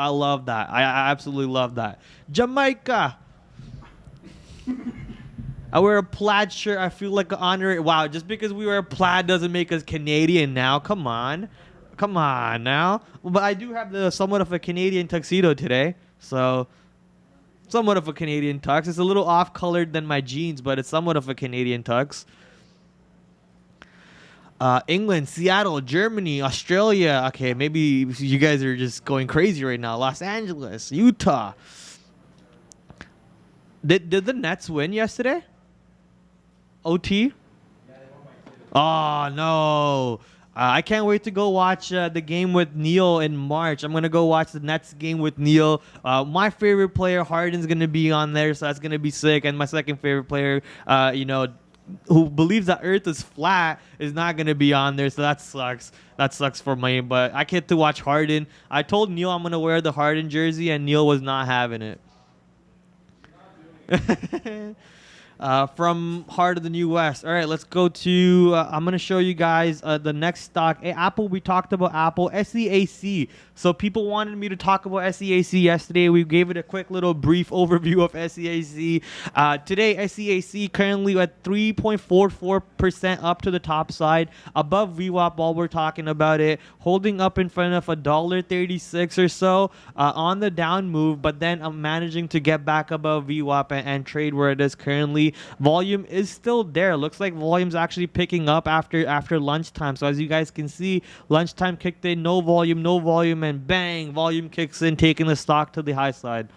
that. I absolutely love that. Jamaica. I wear a plaid shirt. I feel like an honor. Wow, just because we wear a plaid doesn't make us Canadian now. Come on now. But I do have somewhat of a Canadian tuxedo today, so. Somewhat of a Canadian tux. It's a little off-colored than my jeans, but it's somewhat of a Canadian tux. England, Seattle, Germany, Australia. Okay, maybe you guys are just going crazy right now. Los Angeles, Utah. Did the Nets win yesterday? OT? Oh, no. I can't wait to go watch the game with Neil in March. I'm going to go watch the Nets game with Neil. My favorite player, Harden's going to be on there, so that's going to be sick. And my second favorite player, who believes that Earth is flat, is not going to be on there, so that sucks. That sucks for me, but I get to watch Harden. I told Neil I'm going to wear the Harden jersey, and Neil was not having it. From Heart of the New West. All right, let's go to, I'm going to show you guys the next stock. Apple, we talked about Apple. SEAC. So people wanted me to talk about SEAC yesterday. We gave it a quick little brief overview of SEAC. Today, SEAC currently at 3.44% up to the top side, above VWAP while we're talking about it, holding up in front of $1.36 or so on the down move, but then I'm managing to get back above VWAP and trade where it is currently. Volume is still there. Looks like volume's actually picking up after lunchtime. So as you guys can see, lunchtime kicked in, no volume, and bang, volume kicks in, taking the stock to the high side.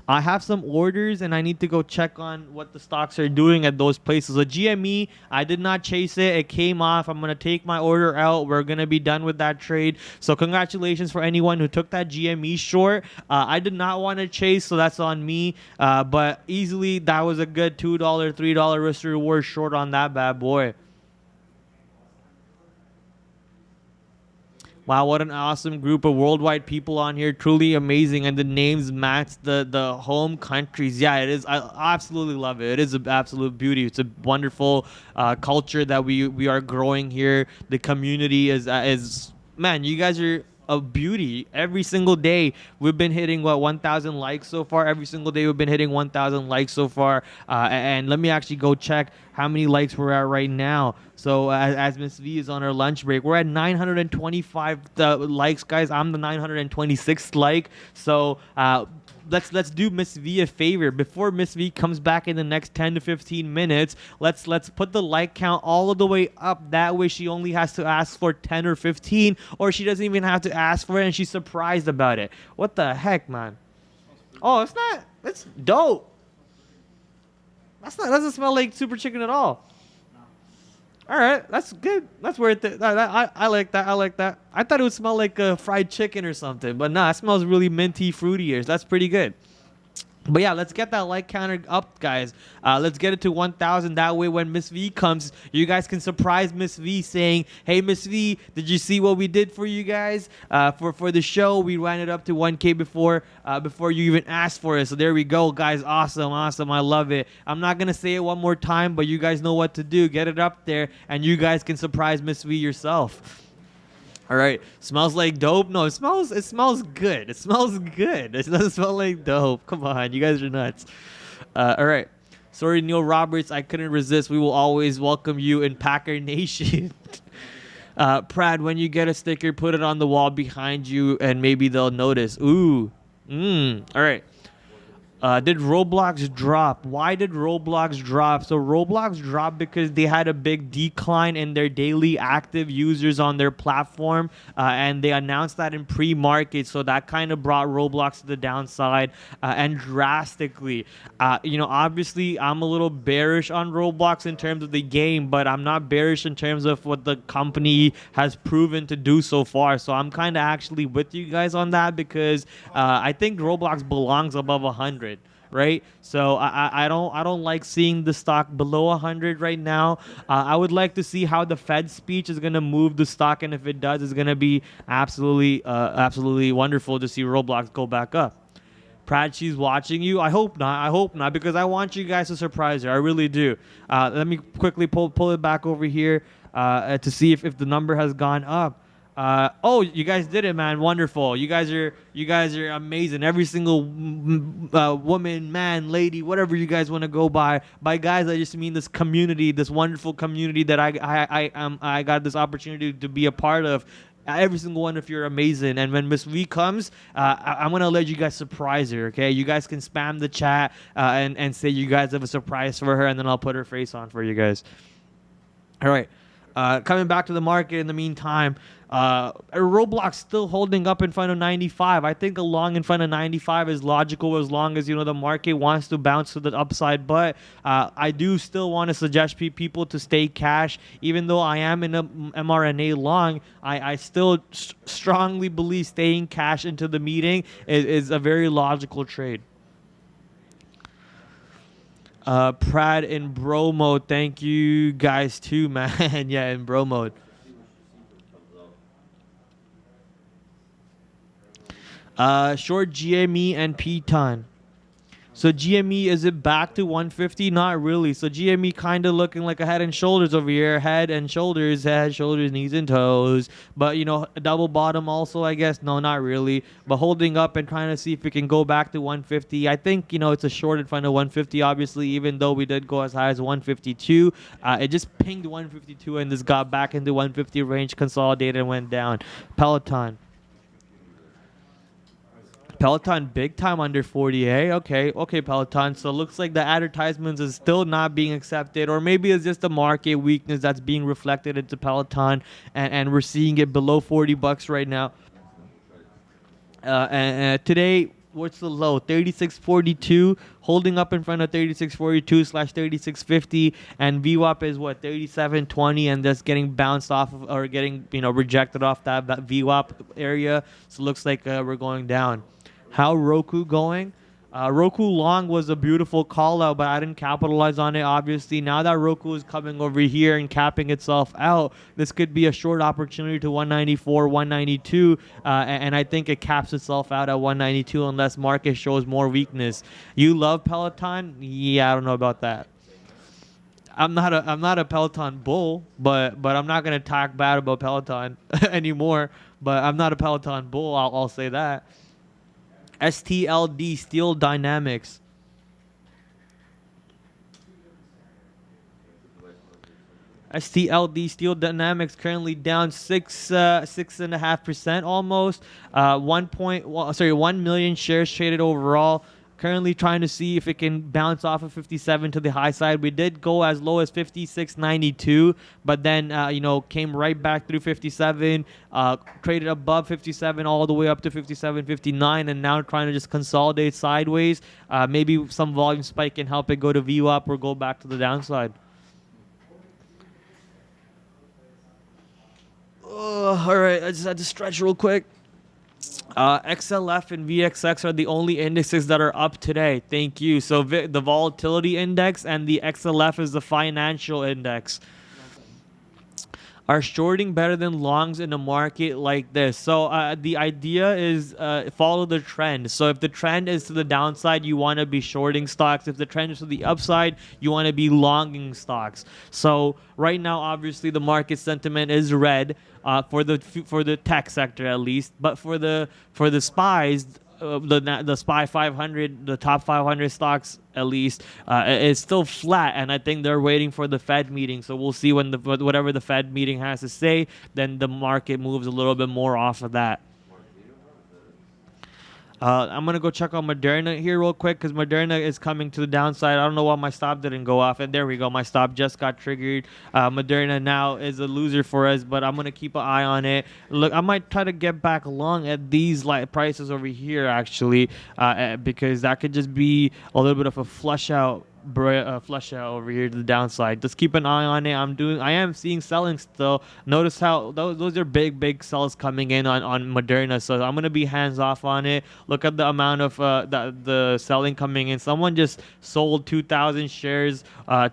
I have some orders, and I need to go check on what the stocks are doing at those places. So GME, I did not chase it. It came off. I'm going to take my order out. We're going to be done with that trade. So congratulations for anyone who took that GME short. I did not want to chase, so that's on me. But easily, that was a good $2, $3 risk reward short on that bad boy. Wow, what an awesome group of worldwide people on here. Truly amazing. And the names match the home countries. Yeah, it is. I absolutely love it. It is an absolute beauty. It's a wonderful culture that we are growing here. The community is man, you guys are a beauty. Every single day we've been hitting 1,000 likes so far. Every single day we've been hitting 1,000 likes so far. And let me actually go check how many likes we're at right now. So as Miss V is on her lunch break, we're at 925 likes, guys. I'm the 926th like. So let's do Miss V a favor. Before Miss V comes back in the next 10 to 15 minutes, let's put the like count all of the way up. That way she only has to ask for 10 or 15, or she doesn't even have to ask for it and she's surprised about it. What the heck, man? Oh, it's not. It's dope. Doesn't smell like super chicken at all. All right, that's good. That's worth it. I like that. I like that. I thought it would smell like fried chicken or something, but nah, it smells really minty, fruity. That's pretty good. But yeah, let's get that like counter up, guys. Let's get it to 1,000. That way, when Miss V comes, you guys can surprise Miss V saying, "Hey, Miss V, did you see what we did for you guys for the show? We ran it up to 1K before you even asked for it." So there we go, guys. Awesome, awesome. I love it. I'm not gonna say it one more time, but you guys know what to do. Get it up there, and you guys can surprise Miss V yourself. All right, smells like dope. No, it smells good. It smells good. It doesn't smell like dope. Come on, you guys are nuts. All right, sorry, Neil Roberts, I couldn't resist. We will always welcome you in Packer Nation. Prad, when you get a sticker, put it on the wall behind you, and maybe they'll notice. Ooh, all right. Did Roblox drop? Why did Roblox drop? So Roblox dropped because they had a big decline in their daily active users on their platform, and they announced that in pre-market. So that kind of brought Roblox to the downside and drastically. Obviously, I'm a little bearish on Roblox in terms of the game, but I'm not bearish in terms of what the company has proven to do so far. So I'm kind of actually with you guys on that because I think Roblox belongs above 100. Right, so I don't like seeing the stock below 100 right now. I would like to see how the Fed speech is gonna move the stock, and if it does, it's gonna be absolutely wonderful to see Roblox go back up. Prad, she's watching you. I hope not, because I want you guys to surprise her. I really do. Let me quickly pull it back over here to see if the number has gone up. Oh, you guys did it, man. Wonderful. You guys are amazing. Every single woman, man, lady, whatever you guys want to go by. By guys, I just mean this community, this wonderful community that I got this opportunity to be a part of. Every single one of you are amazing. And when Miss V comes, I'm going to let you guys surprise her, okay? You guys can spam the chat and say you guys have a surprise for her, and then I'll put her face on for you guys. All right. Coming back to the market in the meantime, Roblox still holding up in front of 95. I think a long in front of 95 is logical as long as, the market wants to bounce to the upside. But I do still want to suggest people to stay cash. Even though I am in a mRNA long, I still strongly believe staying cash into the meeting is a very logical trade. Prad in bro mode. Thank you guys too, man. Yeah, in bro mode. Short GME and P-Ton. So GME, is it back to 150? Not really. So GME kind of looking like a head and shoulders over here. Head, shoulders, knees and toes. But, a double bottom also, I guess. No, not really. But holding up and trying to see if it can go back to 150. I think, it's a short in front of 150, obviously, even though we did go as high as 152. It just pinged 152 and this got back into 150 range, consolidated, and went down. Peloton big time under 40, okay Peloton. So it looks like the advertisements is still not being accepted, or maybe it's just a market weakness that's being reflected into Peloton, and we're seeing it below $40 right now. And today what's the low? 36.42, holding up in front of 36.42/36.50, and VWAP is what, 37.20, and that's getting bounced off of, or getting rejected off that VWAP area. So it looks like we're going down. How Roku going? Roku long was a beautiful call out, but I didn't capitalize on it, obviously. Now that Roku is coming over here and capping itself out, this could be a short opportunity to 194, 192, and I think it caps itself out at 192 unless market shows more weakness. You love Peloton? Yeah, I don't know about that. I'm not a Peloton bull, but I'm not gonna talk bad about Peloton anymore. But I'm not a Peloton bull. I'll say that. STLD, Steel Dynamics. STLD, Steel Dynamics, currently down 6.5% almost. 1 million shares traded overall. Currently trying to see if it can bounce off of 57 to the high side. We did go as low as 56.92, but then came right back through 57, traded above 57 all the way up to 57.59, and now trying to just consolidate sideways. Maybe some volume spike can help it go to VWAP or go back to the downside. All right, I just had to stretch real quick. XLF and VXX are the only indexes that are up today. Thank you. So the volatility index and the XLF is the financial index. Are shorting better than longs in a market like this? So the idea is follow the trend. So if the trend is to the downside, you want to be shorting stocks. If the trend is to the upside, you want to be longing stocks. So right now, obviously, the market sentiment is red for the tech sector at least, but for the SPYs. The SPY 500, the top 500 stocks at least, is still flat, and I think they're waiting for the Fed meeting. So we'll see when whatever the Fed meeting has to say, then the market moves a little bit more off of that. I'm going to go check on Moderna here real quick because Moderna is coming to the downside. I don't know why my stop didn't go off. And there we go. My stop just got triggered. Moderna now is a loser for us, but I'm going to keep an eye on it. Look, I might try to get back long at these prices over here, actually, because that could just be a little bit of a flush out over here to the downside. Just keep an eye on it. I am seeing selling still. Notice how those are big sells coming in on Moderna. So I'm gonna be hands off on it. Look at the amount of the selling coming in. Someone just sold 2,000 shares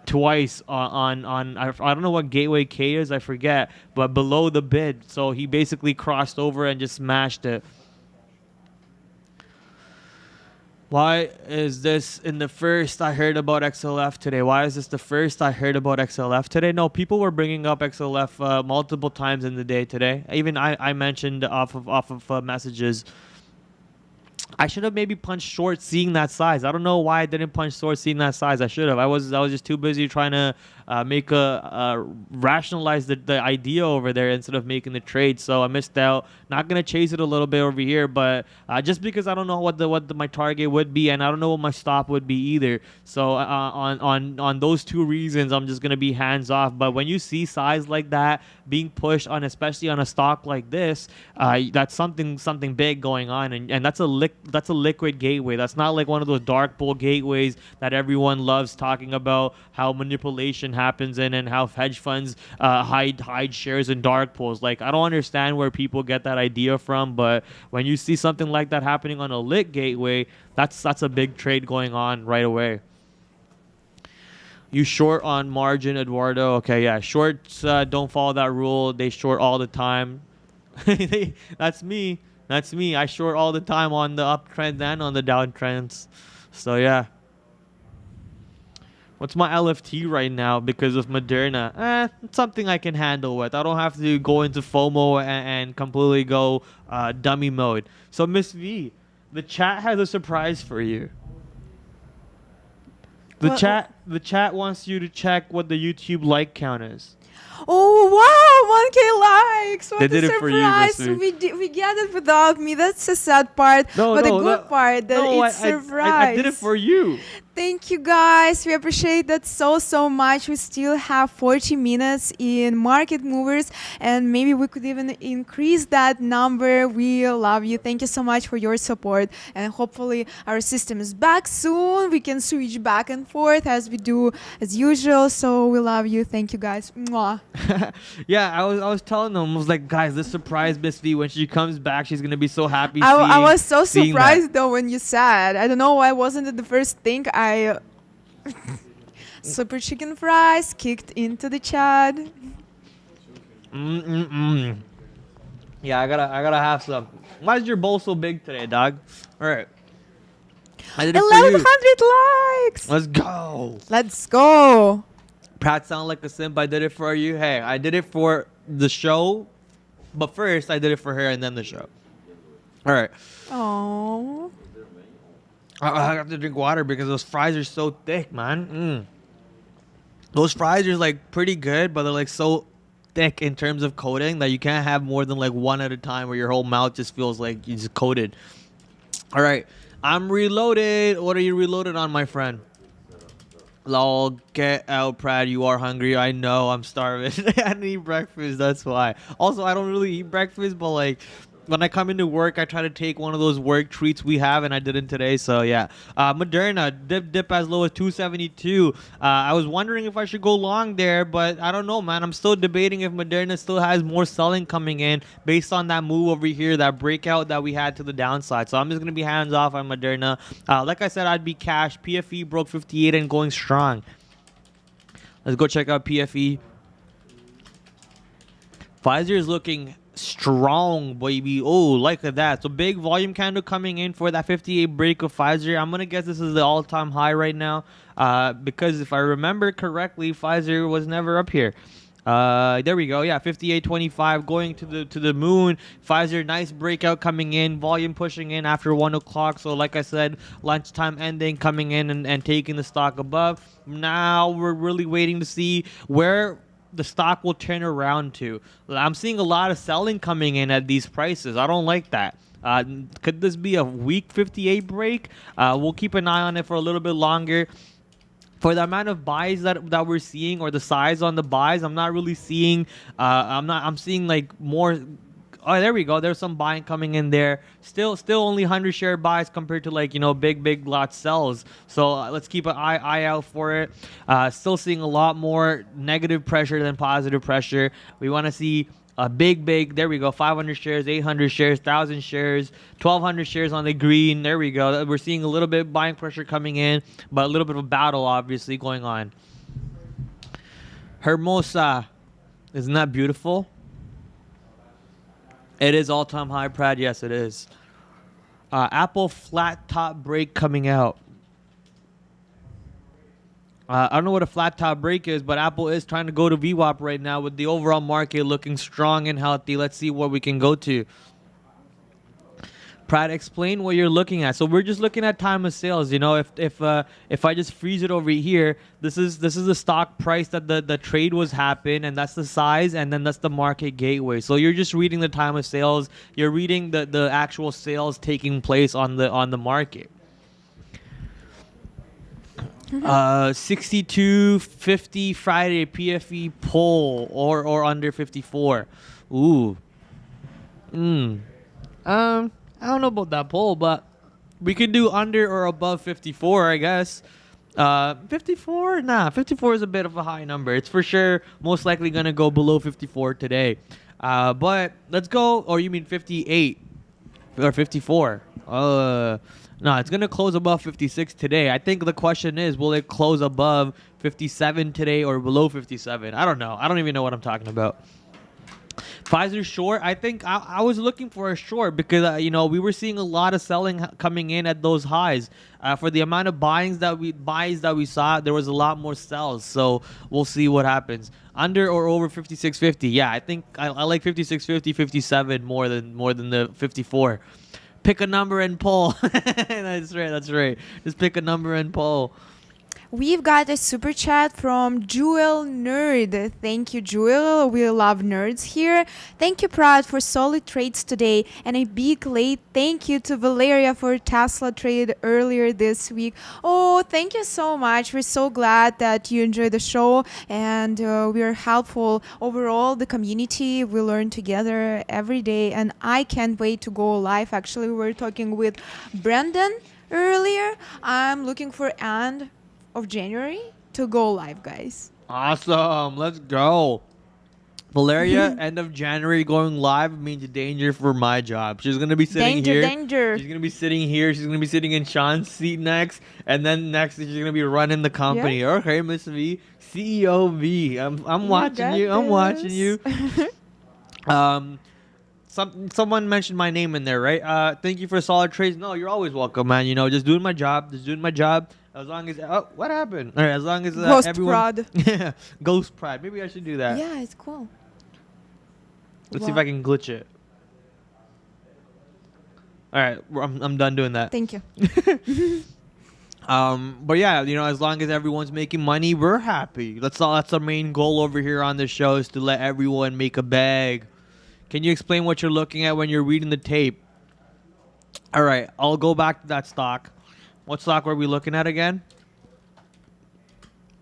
twice on I don't know what gateway K is. I forget, but below the bid. So he basically crossed over and just smashed it. Why is this in the first I heard about XLF today? Why is this the first I heard about XLF today? No, people were bringing up XLF multiple times in the day today. Even I mentioned off of messages. I should have maybe punched short seeing that size. I don't know why I didn't punch short seeing that size. I should have. I was just too busy trying to rationalize the idea over there instead of making the trade. So I missed out. Not gonna chase it a little bit over here, but just because I don't know what my target would be, and I don't know what my stop would be either. So on those two reasons, I'm just gonna be hands off. But when you see size like that being pushed on, especially on a stock like this, that's something big going on, and that's a liquid gateway. That's not like one of those dark pool gateways that everyone loves talking about how manipulation happens in and how hedge funds hide shares in dark pools. Like, I don't understand where people get that idea from, but when you see something like that happening on a lit gateway, that's a big trade going on right away. You short on margin, Eduardo? Okay, yeah. Shorts don't follow that rule. They short all the time. That's me. That's me. I short all the time on the uptrends and on the downtrends. So, yeah. What's my LFT right now because of Moderna? It's something I can handle with. I don't have to go into FOMO and completely go dummy mode. So, Miss V, the chat has a surprise for you. The chat wants you to check what the YouTube like count is. Oh wow, 1K likes! What They a did it for you, surprise! We get it without me. That's the sad part. But the good part that it's surprise. I did it for you. Thank you guys. We appreciate that so much. We still have 40 minutes in market movers and maybe we could even increase that number. We love you. Thank you so much for your support and hopefully our system is back soon. We can switch back and forth as we do as usual. So we love you. Thank you guys. Mwah. Yeah, I was telling them, I was like, guys, this surprise Miss V, when she comes back, she's gonna be so happy. I was so seeing surprised though when you said. I don't know why wasn't it the first thing I super chicken fries kicked into the chat. Yeah, I gotta have some. Why is your bowl so big today, dog? All right, I did it for you. 1100 likes. Let's go. Let's go. Pratt sound like a simp. I did it for you. Hey, I did it for the show, but first I did it for her and then the show. All right. Oh. I have to drink water because those fries are so thick, man. Those fries are like pretty good, but they're like so thick in terms of coating that you can't have more than like one at a time where your whole mouth just feels like you just coated. All right, I'm reloaded. What are you reloaded on, my friend? Lol, get out, Prad. You are hungry. I know. I'm starving. I didn't eat breakfast. That's why. Also, I don't really eat breakfast, but like when I come into work, I try to take one of those work treats we have, and I didn't today. So yeah, Moderna dip as low as 272. I was wondering if I should go long there, but I don't know, man. I'm still debating if Moderna still has more selling coming in based on that move over here, that breakout that we had to the downside. So I'm just gonna be hands off on Moderna. Like I said, I'd be cash. PFE broke 58 and going strong. Let's go check out PFE. Pfizer is looking strong, baby. Oh, like that. So big volume candle coming in for that 58 break of Pfizer. I'm gonna guess this is the all-time high right now, because if I remember correctly, Pfizer was never up here. There we go. Yeah, 58.25 going to the moon. Pfizer, nice breakout coming in, volume pushing in after 1 o'clock. So like I said, lunchtime ending, coming in and taking the stock above. Now we're really waiting to see where the stock will turn around to. I'm seeing a lot of selling coming in at these prices. I don't like that. Could this be a weak 58 break? We'll keep an eye on it for a little bit longer. For the amount of buys that we're seeing, or the size on the buys, I'm not really seeing. I'm seeing like more. Oh, there we go. There's some buying coming in there. Still only 100 share buys compared to like, big lot sells. So let's keep an eye out for it. Still seeing a lot more negative pressure than positive pressure. We want to see a big, there we go, 500 shares, 800 shares, 1,000 shares, 1,200 shares on the green. There we go. We're seeing a little bit of buying pressure coming in, but a little bit of a battle obviously going on. Hermosa. Isn't that beautiful? It is all-time high, Prad. Yes, it is. Apple flat top break coming out. I don't know what a flat top break is, but Apple is trying to go to VWAP right now with the overall market looking strong and healthy. Let's see what we can go to. Prad, explain what you're looking at. So we're just looking at time of sales. If I just freeze it over here, this is the stock price that the trade was happened, and that's the size, and then that's the market gateway. So you're just reading the time of sales. You're reading the actual sales taking place on the market. 62.50 Friday PFE pull or under 54. Ooh. I don't know about that poll, but we could do under or above 54, I guess. 54? Nah, 54 is a bit of a high number. It's for sure most likely going to go below 54 today. But let's go. Or you mean 58 or 54? No, it's going to close above 56 today. I think the question is, will it close above 57 today or below 57? I don't know. I don't even know what I'm talking about. Pfizer short, I think I was looking for a short because we were seeing a lot of selling coming in at those highs. For the amount of buys that we saw, there was a lot more sells. So we'll see what happens. Under or over 56.50. Yeah, I think I like 56.50, 57 more than the 54. Pick a number and pull. That's right. Just pick a number and pull. We've got a super chat from Jewel Nerd. Thank you, Jewel. We love nerds here. Thank you, Prad, for solid trades today. And a big late thank you to Valeriia for Tesla trade earlier this week. Oh, thank you so much. We're so glad that you enjoy the show and we're helpful. Overall, the community, we learn together every day. And I can't wait to go live. Actually, we were talking with Brandon earlier. I'm looking for end of January to go live, guys. Awesome. Let's go. Valeriia, end of January going live means danger for my job. She's going to be sitting here. Danger. She's going to be sitting here. She's going to be sitting in Sean's seat next. And then next, she's going to be running the company. Yeah. Okay, Miss V. CEO V. I'm watching you. I'm watching you. Someone mentioned my name in there, right? Thank you for solid trades. No, you're always welcome, man. You know, just doing my job. As long as what happened? All right, as long as Ghost everyone. Prod. Yeah, Ghost Pride. Maybe I should do that. Yeah, it's cool. Let's see if I can glitch it. All right, I'm done doing that. Thank you. But yeah, you know, as long as everyone's making money, we're happy. That's our main goal over here on the show, is to let everyone make a bag. Can you explain what you're looking at when you're reading the tape? All right, I'll go back to that stock. What stock were we looking at again?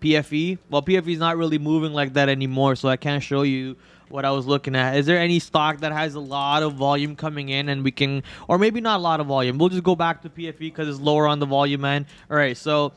PFE. Well, PFE is not really moving like that anymore, so I can't show you what I was looking at. Is there any stock that has a lot of volume coming in and we can, or maybe not a lot of volume? We'll just go back to PFE because it's lower on the volume end. All right, so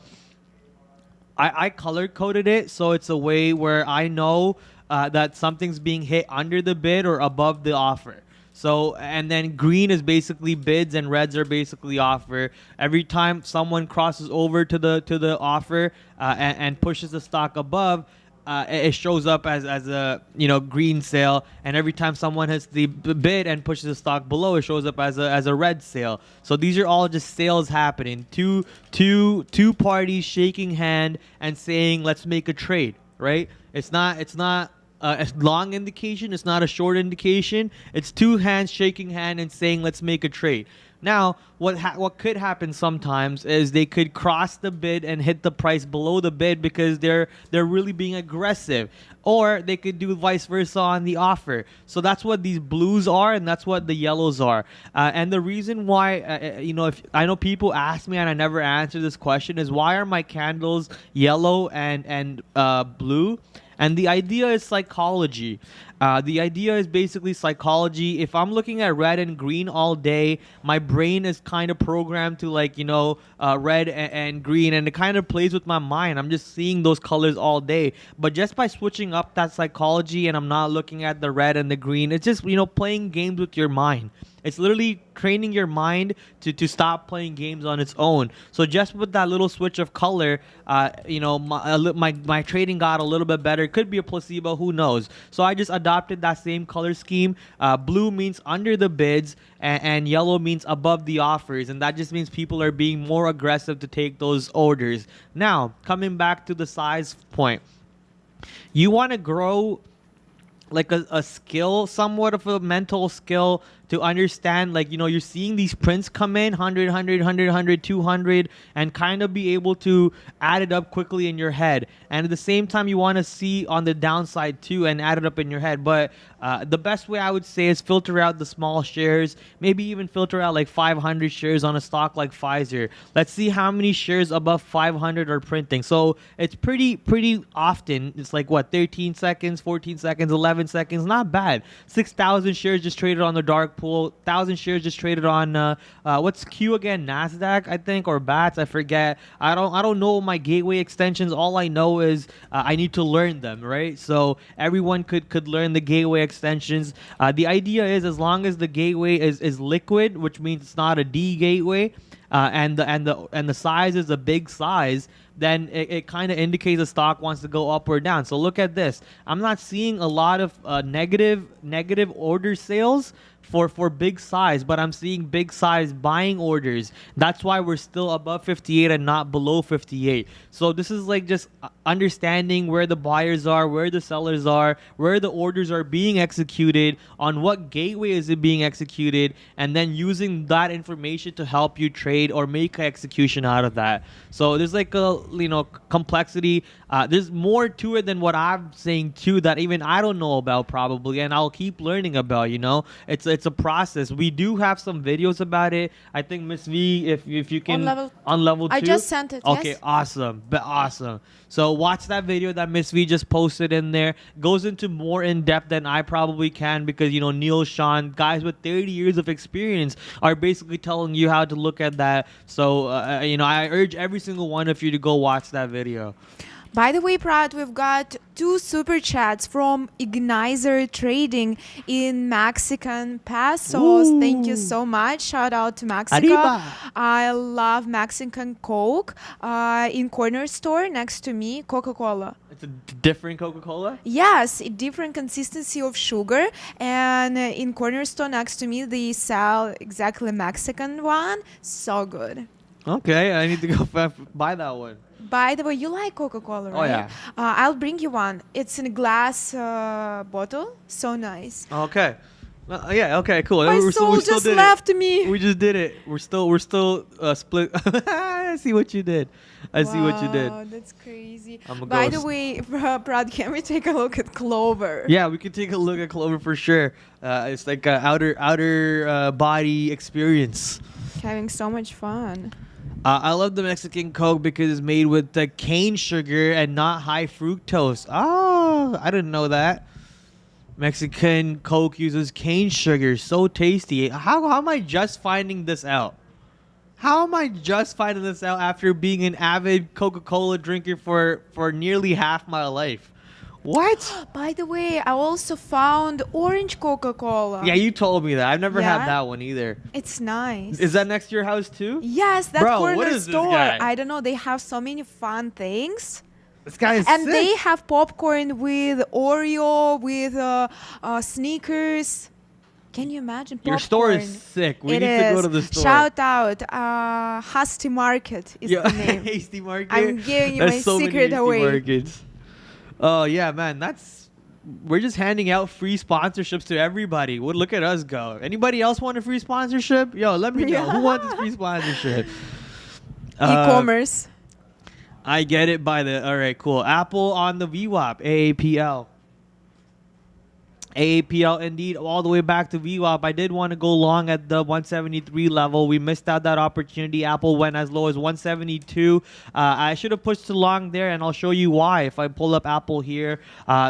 I color coded it, so it's a way where I know that something's being hit under the bid or above the offer. So, and then green is basically bids and reds are basically offer. Every time someone crosses over to the offer and pushes the stock above, it shows up as a green sale, and every time someone hits the bid and pushes the stock below, it shows up as a red sale. So these are all just sales happening. Two parties shaking hand and saying, let's make a trade, right? It's not a long indication. It's not a short indication. It's two hands shaking hand and saying, let's make a trade. Now, what could happen sometimes is they could cross the bid and hit the price below the bid because they're really being aggressive, or they could do vice versa on the offer. So that's what these blues are, and that's what the yellows are. And the reason why, if I know people ask me and I never answer this question, is why are my candles yellow and blue? And the idea is psychology. The idea is basically psychology. If I'm looking at red and green all day, my brain is kind of programmed to red and green, and it kind of plays with my mind. I'm just seeing those colors all day. But just by switching up that psychology and I'm not looking at the red and the green, it's just, playing games with your mind. It's literally training your mind to stop playing games on its own. So just with that little switch of color, my trading got a little bit better. It could be a placebo, who knows? So I just adopted that same color scheme. Blue means under the bids, and yellow means above the offers, and that just means people are being more aggressive to take those orders. Now, coming back to the size point, you want to grow like a skill, somewhat of a mental skill, to understand, you're seeing these prints come in 100, 100, 100, 100, 200, and kind of be able to add it up quickly in your head. And at the same time, you want to see on the downside too and add it up in your head. But the best way I would say is filter out the small shares, maybe even filter out like 500 shares on a stock like Pfizer. Let's see how many shares above 500 are printing. So it's pretty often. It's like 13 seconds, 14 seconds, 11 seconds. Not bad. 6,000 shares just traded on the dark pool. 1,000 shares just traded on what's Q again? NASDAQ, I think, or BATS. I forget. I don't know my gateway extensions. All I know is I need to learn them, right? So everyone could learn the gateway extensions. The idea is, as long as the gateway is liquid, which means it's not a D gateway, and the size is a big size, then it kind of indicates the stock wants to go up or down. So look at this. I'm not seeing a lot of negative order sales for big size, but I'm seeing big size buying orders. That's why we're still above 58 and not below 58. So this is like just understanding where the buyers are, where the sellers are, where the orders are being executed, on what gateway is it being executed, and then using that information to help you trade or make an execution out of that. So there's like a complexity. There's more to it than what I'm saying too, that even I don't know about probably, and I'll keep learning about. It's a process. We do have some videos about it. I think Miss V, if you can on level 2. I just sent it. Okay, yes. awesome. So watch that video that Miss V just posted in there. Goes into more in depth than I probably can, because Neil, Sean, guys with 30 years of experience are basically telling you how to look at that. So I urge every single one of you to go watch that video. By the way, Prad, we've got 2 super chats from Ignizer Trading in Mexican pesos. Ooh. Thank you so much. Shout out to Mexico. Arriba. I love Mexican Coke. In corner store next to me, Coca-Cola. It's a different Coca-Cola? Yes, a different consistency of sugar. And in corner store next to me, they sell exactly Mexican one. So good. Okay, I need to go buy that one. By the way, you like Coca-Cola, right? Oh, yeah. I'll bring you one. It's in a glass bottle. So nice. Okay. Yeah. Okay. Cool. My we soul still just did left it. me. We just did it. We're still split. I see what you did. I see what you did. Wow, that's crazy. I'm a By the ghost. way, Prad, can we take a look at Clover? Yeah, we can take a look at Clover for sure. It's like an outer body experience. Having so much fun. I love the Mexican Coke because it's made with the cane sugar and not high fructose. Oh, I didn't know that. Mexican Coke uses cane sugar. So tasty. How am I just finding this out? How am I just finding this out after being an avid Coca-Cola drinker for nearly half my life? What? By the way, I also found orange Coca-Cola. Yeah, you told me that. I've never had Yeah? that one either. It's nice. Is that next to your house too? Yes, that Bro, corner what is this store. guy? I don't know. They have so many fun things. This guy is And sick. they have popcorn with Oreo, with Snickers. Can you imagine popcorn? Your store is sick. We It need to go is. to the store. Shout out. Hasty Market is the name. Hasty Market. I'm giving you There's my so many secret Hasty away. Markets. Oh yeah, man. We're just handing out free sponsorships to everybody. Look at us go. Anybody else want a free sponsorship? Yo, let me know. Yeah. Who wants this free sponsorship? E-commerce. I get it by the. All right, cool. Apple on the VWAP, AAPL. AAPL indeed, all the way back to VWAP. I did want to go long at the 173 level. We missed out that opportunity. Apple went as low as 172. I should have pushed to long there, and I'll show you why if I pull up Apple here.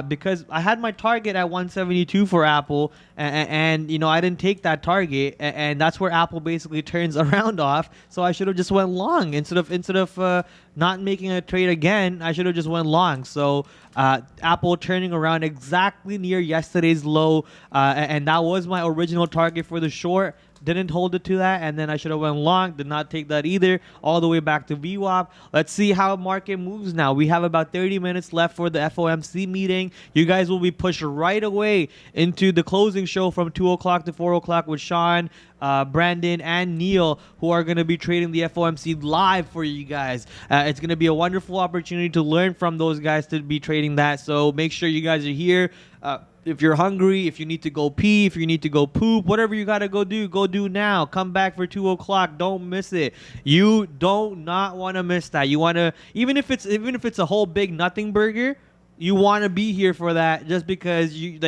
Because I had my target at 172 for Apple, and I didn't take that target, and that's where Apple basically turns around off. So I should have just went long instead of not making a trade again. I should have just went long. So Apple turning around exactly near yesterday's low, and that was my original target for the short. Didn't hold it to that, and then I should have went long. Did not take that either. All the way back to VWAP. Let's see how market moves now. We have about 30 minutes left for the FOMC meeting. You guys will be pushed right away into the closing show from 2 o'clock to 4 o'clock with Sean, Brandon, and Neil, who are going to be trading the FOMC live for you guys. It's going to be a wonderful opportunity to learn from those guys to be trading that. So make sure you guys are here. If you're hungry, if you need to go pee, if you need to go poop, whatever you got to go do now. Come back for 2 o'clock. Don't miss it. You don't not want to miss that. You want to, even if it's a whole big nothing burger, you want to be here for that, just because you're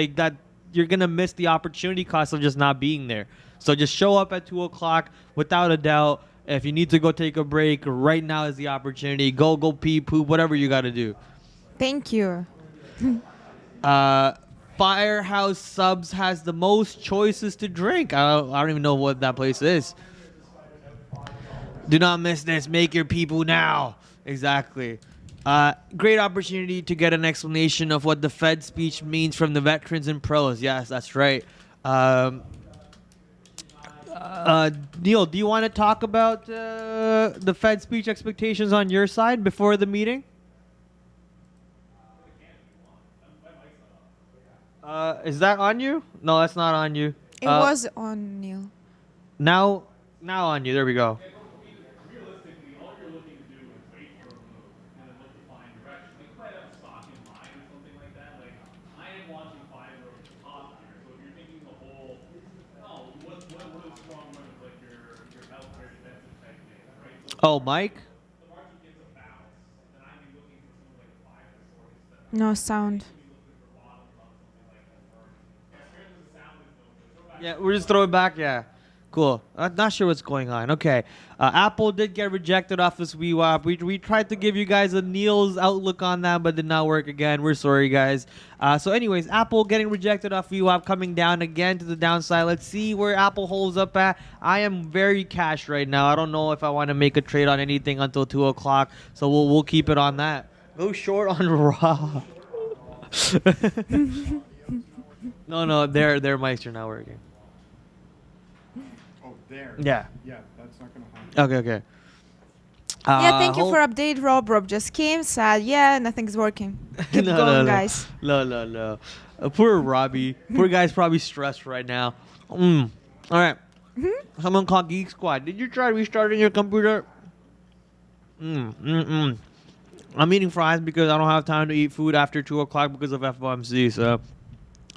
going to miss the opportunity cost of just not being there. So just show up at 2 o'clock without a doubt. If you need to go take a break, right now is the opportunity. Go pee, poop, whatever you got to do. Thank you. Firehouse Subs has the most choices to drink. I don't even know what that place is. Do not miss this. Make your people now. Exactly. Great opportunity to get an explanation of what the Fed speech means from the veterans and pros. Yes, that's right. Neil, do you want to talk about the Fed speech expectations on your side before the meeting? Is that on you? No, that's not on you. It was on Neil. Now on you. There we go. Realistically, all you're looking to do is wait for a move and then look to find direction. Like, you might have a stock in mind or something like that. Like, I am watching fiber over the top here. So if you're thinking the whole, what is strong one is like your healthcare defensive type names, right? So Oh, Mike. the market gets a bounce, then I'd be looking for something like a fiber sort instead of No sound. looking for bottoms on something like that. Apparently the sound is no good. Throw back Yeah, we're just throwing back. Yeah. Cool. I'm not sure what's going on. Okay. Apple did get rejected off this VWAP. We tried to give you guys a Neil's outlook on that, but did not work again. We're sorry, guys. So anyways, Apple getting rejected off VWAP, coming down again to the downside. Let's see where Apple holds up at. I am very cash right now. I don't know if I want to make a trade on anything until 2 o'clock, so we'll keep it on that. Go short on Raw. No, their mics are not working. Oh, there. Yeah. Yeah, that's not gonna happen. Okay. Yeah, thank you hold- for update, Rob. Rob just came, said, yeah, nothing's working. Keep going, guys. No. Poor Robbie. Poor guy's probably stressed right now. All right. Someone called Geek Squad. Did you try restarting your computer? I'm eating fries because I don't have time to eat food after 2 o'clock because of FOMC. So,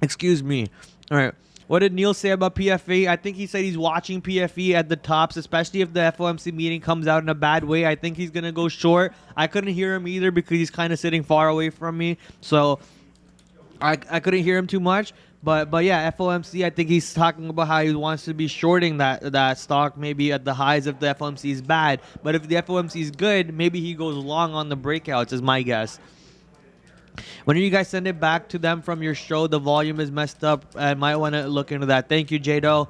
excuse me. All right. What did Neil say about PFE? I think he said he's watching PFE at the tops, especially if the FOMC meeting comes out in a bad way. I think he's going to go short. I couldn't hear him either because he's kind of sitting far away from me. So I couldn't hear him too much. But yeah, FOMC, I think he's talking about how he wants to be shorting that stock maybe at the highs if the FOMC is bad. But if the FOMC is good, maybe he goes long on the breakouts is my guess. When you guys send it back to them from your show, the volume is messed up. I might want to look into that. Thank you, Jado.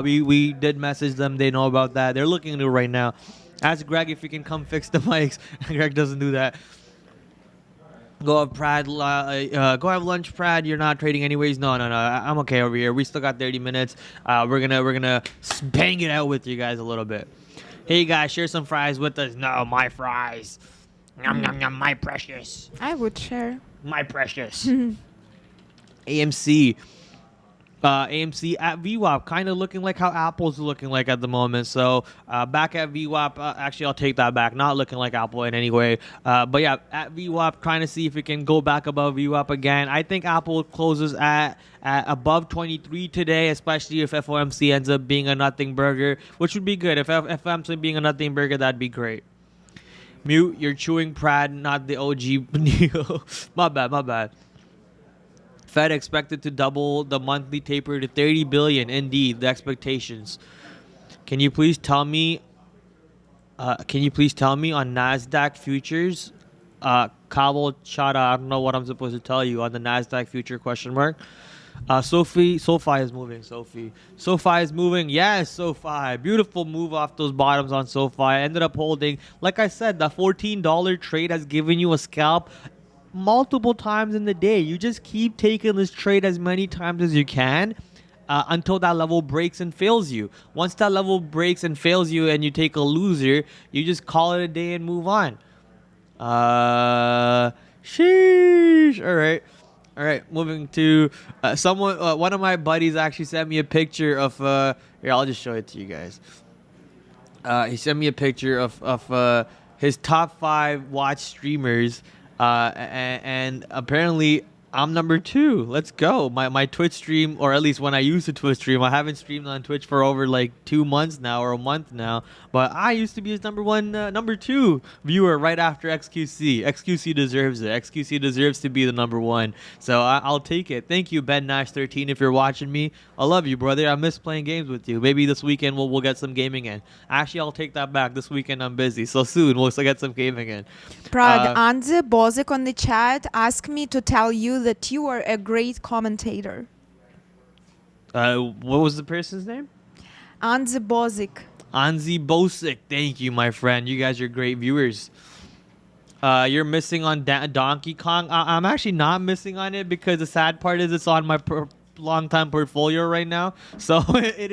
We did message them. They know about that. They're looking into it right now. Ask Greg if he can come fix the mics. Greg doesn't do that. Go have Prad. Go have lunch, Prad. You're not trading anyways. No. I'm okay over here. We still got 30 minutes. We're gonna bang it out with you guys a little bit. Hey guys, share some fries with us. No, my fries. Yum, yum, yum, my precious. I would share. My precious. AMC. AMC at VWAP, kind of looking like how Apple's looking like at the moment. So back at VWAP, actually I'll take that back. Not looking like Apple in any way. But yeah, at VWAP, trying to see if it can go back above VWAP again. I think Apple closes at above 23 today, especially if FOMC ends up being a nothing burger, which would be good. If FOMC being a nothing burger, that'd be great. Mute, you're chewing Prad, not the OG Neo. My bad. Fed expected to double the monthly taper to 30 billion. Indeed, the expectations. Can you please tell me on Nasdaq futures? Kabul Chada, I don't know what I'm supposed to tell you on the Nasdaq future question mark. SoFi is moving. SoFi is moving. Yes, SoFi. Beautiful move off those bottoms on SoFi. I ended up holding. Like I said, the $14 trade has given you a scalp multiple times in the day. You just keep taking this trade as many times as you can until that level breaks and fails you. Once that level breaks and fails you and you take a loser, you just call it a day and move on. Sheesh. All right, moving to someone. One of my buddies actually sent me a picture of. Here, I'll just show it to you guys. He sent me a picture of his top 5 watch streamers, and apparently I'm number 2. Let's go. My Twitch stream, or at least when I used to Twitch stream, I haven't streamed on Twitch for over like 2 months now or a month now. But I used to be his number 2 viewer right after XQC. XQC deserves it. XQC deserves to be the number 1. So I'll take it. Thank you, Ben Nash 13. If you're watching me, I love you, brother. I miss playing games with you. Maybe this weekend we'll get some gaming in. Actually, I'll take that back. This weekend I'm busy, so soon we'll get some gaming in. Prad, Anze Bozic on the chat asked me to tell you that you are a great commentator. What was the person's name? Anze Bozic. Anzi Bosic. Thank you, my friend. You guys are great viewers. You're missing on Donkey Kong. I'm actually not missing on it because the sad part is it's on my long-time portfolio right now, so it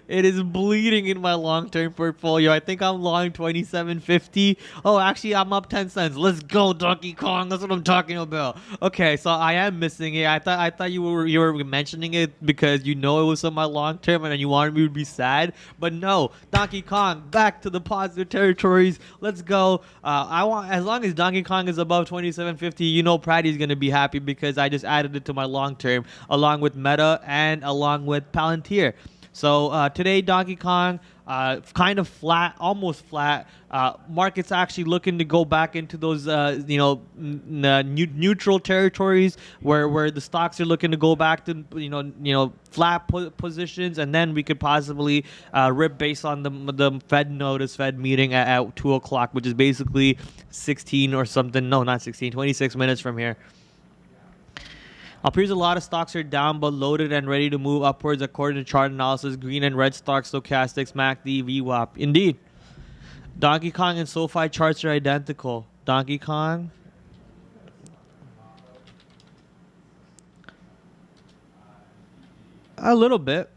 is bleeding in my long-term portfolio. I think I'm long 27.50. Oh, actually, I'm up 10 cents. Let's go, Donkey Kong. That's what I'm talking about. Okay, so I am missing it. I thought you were mentioning it because you know it was on my long-term and you wanted me to be sad, but no, Donkey Kong back to the positive territories. Let's go. I want, as long as Donkey Kong is above 27.50, you know Praddy's gonna be happy because I just added it to my long term along with Meta and along with Palantir. So today Donkey Kong kind of flat, almost flat. Market's actually looking to go back into those neutral territories where the stocks are looking to go back to flat positions, and then we could possibly rip based on the Fed meeting at 2 o'clock, which is basically 16 or something. No, not 16, 26 minutes from here. Appears a lot of stocks are down but loaded and ready to move upwards according to chart analysis. Green and red stocks, stochastics, MACD, VWAP. Indeed. Donkey Kong and SoFi charts are identical. Donkey Kong. A little bit.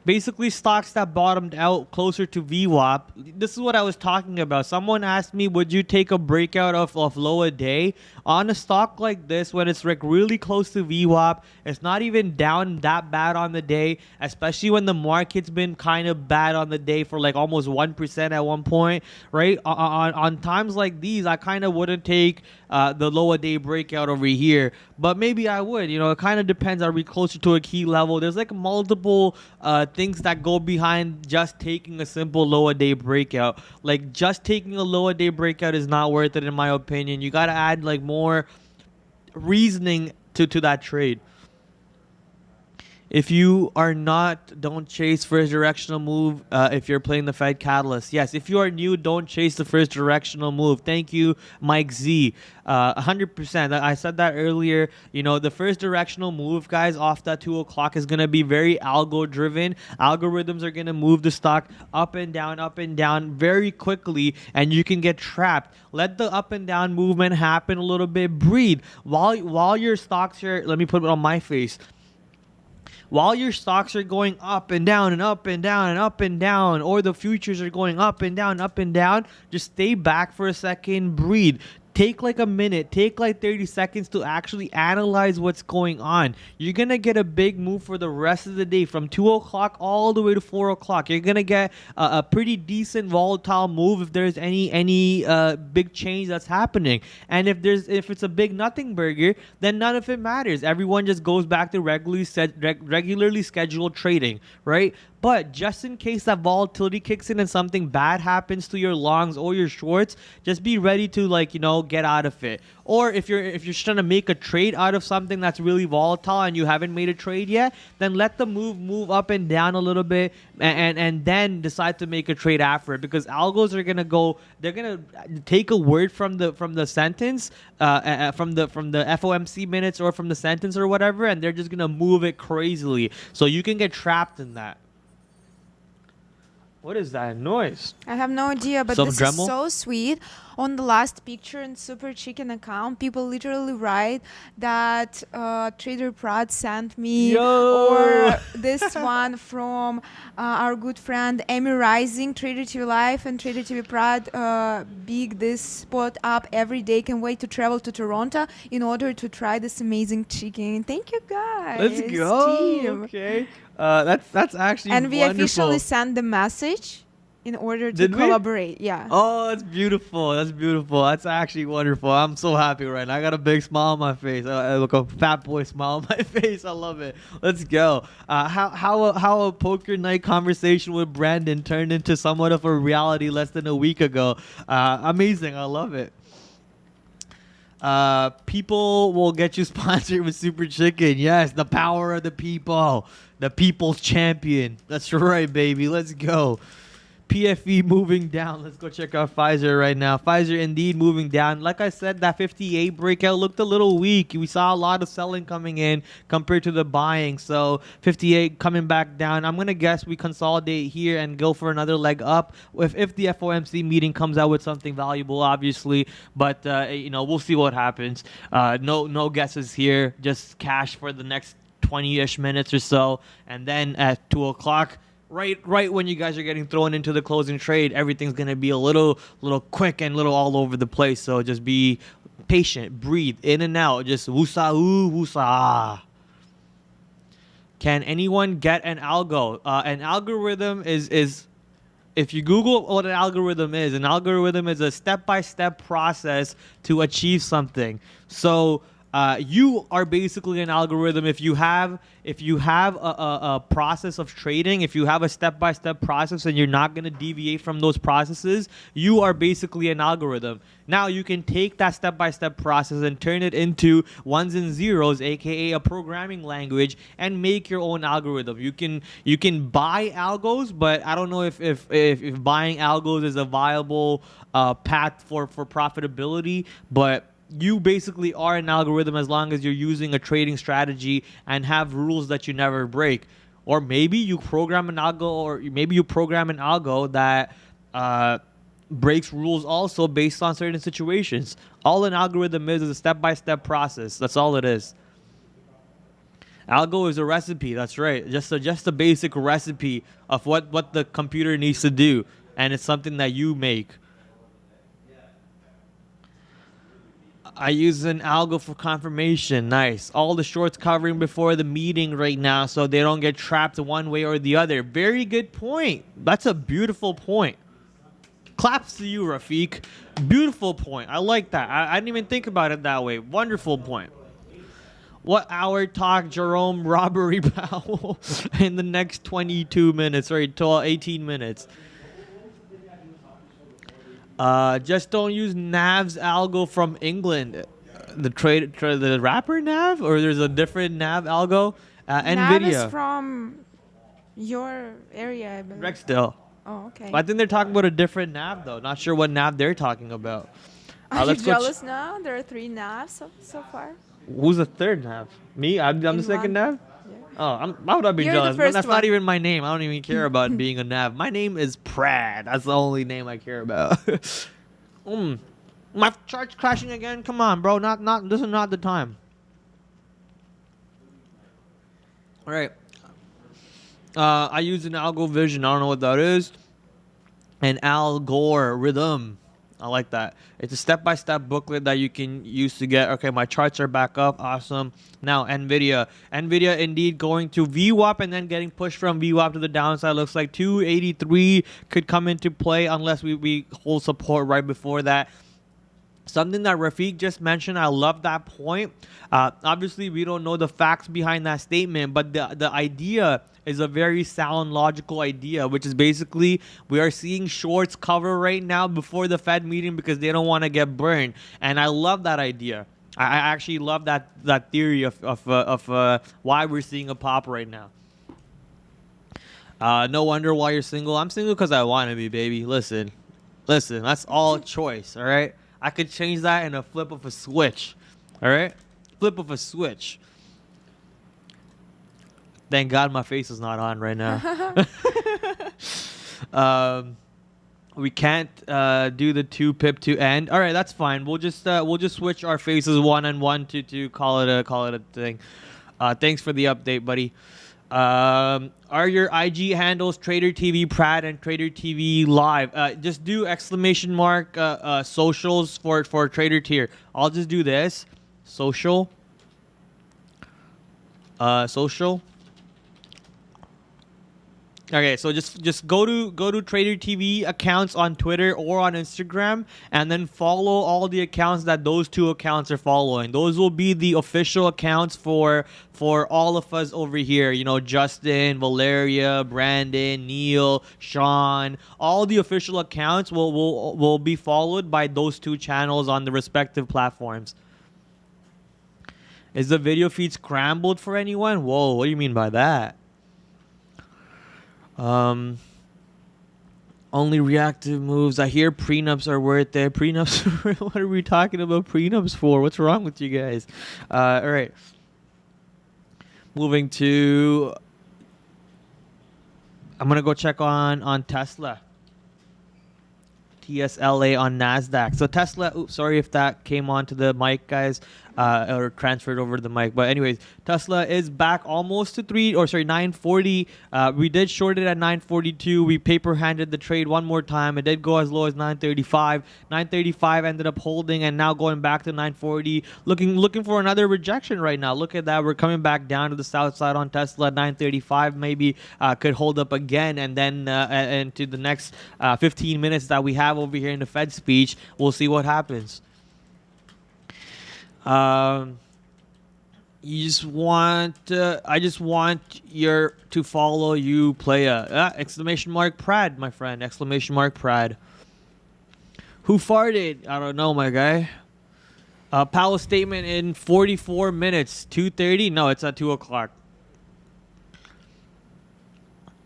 Basically, stocks that bottomed out closer to VWAP. This is what I was talking about. Someone asked me, would you take a breakout of low a day? On a stock like this, when it's like really close to VWAP, it's not even down that bad on the day, especially when the market's been kind of bad on the day for like almost 1% at one point, right? On times like these, I kind of wouldn't take the low a day breakout over here, but maybe I would. It kind of depends. Are we closer to a key level? There's like multiple things that go behind just taking a simple low a day breakout. Like just taking a low a day breakout is not worth it in my opinion. You got to add like more reasoning to that trade. If you are not, don't chase first directional move if you're playing the Fed Catalyst. Yes, if you are new, don't chase the first directional move. Thank you, Mike Z. 100%. I said that earlier. The first directional move, guys, off that 2 o'clock is going to be very algo-driven. Algorithms are going to move the stock up and down very quickly, and you can get trapped. Let the up and down movement happen a little bit. Breathe. While your stocks are, let me put it on my face. While your stocks are going up and down and up and down and up and down, or the futures are going up and down, just stay back for a second, breathe. Take like a minute, take like 30 seconds to actually analyze what's going on. You're going to get a big move for the rest of the day from 2 o'clock all the way to 4 o'clock. You're going to get a pretty decent volatile move if there's any big change that's happening. And if it's a big nothing burger, then none of it matters. Everyone just goes back to regularly scheduled trading, right? But just in case that volatility kicks in and something bad happens to your longs or your shorts, just be ready to get out of it. Or if you're just trying to make a trade out of something that's really volatile and you haven't made a trade yet, then let the move up and down a little bit and then decide to make a trade after it, because algos are they're gonna take a word from the sentence, from the FOMC minutes or from the sentence or whatever, and they're just gonna move it crazily. So you can get trapped in that. What is that noise? I have no idea, but Some this Dremel? is so sweet. On the last picture in Super Chicken account, people literally write that Trader Prad sent me, or this one from our good friend Amy Rising, TraderTV.Live and TraderTV Prad, big this spot up every day. Can wait to travel to Toronto in order to try this amazing chicken. Thank you guys. Let's go. Team. Okay. That's actually And we wonderful. officially sent the message in order to Did we? collaborate. Yeah. Oh, that's beautiful. That's beautiful. That's actually wonderful. I'm so happy right now. I got a big smile on my face. I look a fat boy smile on my face. I love it. Let's go. How a poker night conversation with Brandon turned into somewhat of a reality less than a week ago. Amazing. I love it. People will get you sponsored with Super Chicken. Yes, the power of the people. The people's champion. That's right, baby. Let's go. PFE moving down. Let's go check out Pfizer right now. Pfizer indeed moving down. Like I said, that 58 breakout looked a little weak. We saw a lot of selling coming in compared to the buying. So 58 coming back down. I'm going to guess we consolidate here and go for another leg up if the FOMC meeting comes out with something valuable, obviously. But, we'll see what happens. No guesses here. Just cash for the next 20-ish minutes or so. And then at 2 o'clock, right when you guys are getting thrown into the closing trade, everything's gonna be a little quick and little all over the place. So just be patient, breathe in and out, just woosah ooh woosah ah. Can anyone get an algo? An algorithm is if you Google what an algorithm is a step-by-step process to achieve something. So you are basically an algorithm. If you have a process of trading, if you have a step-by-step process and you're not going to deviate from those processes, you are basically an algorithm. Now you can take that step-by-step process and turn it into ones and zeros, aka a programming language, and make your own algorithm. You can buy algos, but I don't know if buying algos is a viable path for profitability, but you basically are an algorithm as long as you're using a trading strategy and have rules that you never break. Or maybe you program an algo, that breaks rules also based on certain situations. All an algorithm is a step-by-step process. That's all it is. Algo is a recipe. That's right. Just a basic recipe of what the computer needs to do, and it's something that you make. I use an algo for confirmation. Nice. All the shorts covering before the meeting right now so they don't get trapped one way or the other. Very good point. That's a beautiful point. Claps to you, Rafiq. Beautiful point. I like that. I didn't even think about it that way. Wonderful point. What hour talk Jerome Robbery Powell in the next 22 minutes, or 18 minutes? Just don't use Nav's algo from England. The rapper Nav, or there's a different Nav algo. Nav NVIDIA. is from your area, I believe. Rexdale. Oh, okay. I think they're talking about a different Nav though. Not sure what Nav they're talking about. Are you Let's go jealous now? There are 3 Navs so far. Who's the third Nav? Me? I'm the second Nav? Yeah. Oh, why would I be You're the jealous? first That's one. not even my name. I don't even care about being a Nav. My name is Prad. That's the only name I care about. My chart's crashing again. Come on, bro. This is not the time. All right. I use an algo vision. I don't know what that is. An algorithm. I like that. It's a step-by-step booklet that you can use to get, okay, my charts are back up. Awesome. Now, NVIDIA. NVIDIA indeed going to VWAP and then getting pushed from VWAP to the downside. Looks like 283 could come into play unless we hold support right before that. Something that Rafiq just mentioned, I love that point. Obviously, we don't know the facts behind that statement, but the idea is a very sound, logical idea, which is basically we are seeing shorts cover right now before the Fed meeting because they don't want to get burned. And I love that idea. I actually love that theory of why we're seeing a pop right now. No wonder why you're single. I'm single because I want to be, baby. Listen, that's all choice, all right? I could change that in a flip of a switch, all right? Flip of a switch. Thank God my face is not on right now. We can't do the 2 pip to end. All right, that's fine. We'll just switch our faces 1 and 1 to call it a thing. Thanks for the update, buddy. Are your IG handles Trader TV Prad and Trader TV Live? Just do exclamation mark socials for Trader Tier. I'll just do this. Social. Social. Okay, so just go to Trader TV accounts on Twitter or on Instagram, and then follow all the accounts that those 2 accounts are following. Those will be the official accounts for all of us over here. You know, Justin, Valeriia, Brandon, Neil, Sean. All the official accounts will be followed by those 2 channels on the respective platforms. Is the video feed scrambled for anyone? Whoa, what do you mean by that? Only reactive moves. I hear prenups are worth it. Prenups? What are we talking about prenups for? What's wrong with you guys? All right. Moving to... I'm going to go check on Tesla. TSLA on NASDAQ. So Tesla, oops, sorry if that came onto the mic, guys, or transferred over to the mic. But anyways, Tesla is back almost to 940. We did short it at 942. We paper handed the trade one more time. It did go as low as 935. 935 ended up holding and now going back to 940. Looking for another rejection right now. Look at that. We're coming back down to the south side on Tesla. 935 maybe could hold up again, and then into the next 15 minutes that we have over here in the Fed speech, we'll see what happens. I just want to follow you, playa. Exclamation mark Prad, my friend. Exclamation mark Prad. Who farted? I don't know, my guy. Powell's statement in 44 minutes. 2:30? No, it's at 2 o'clock.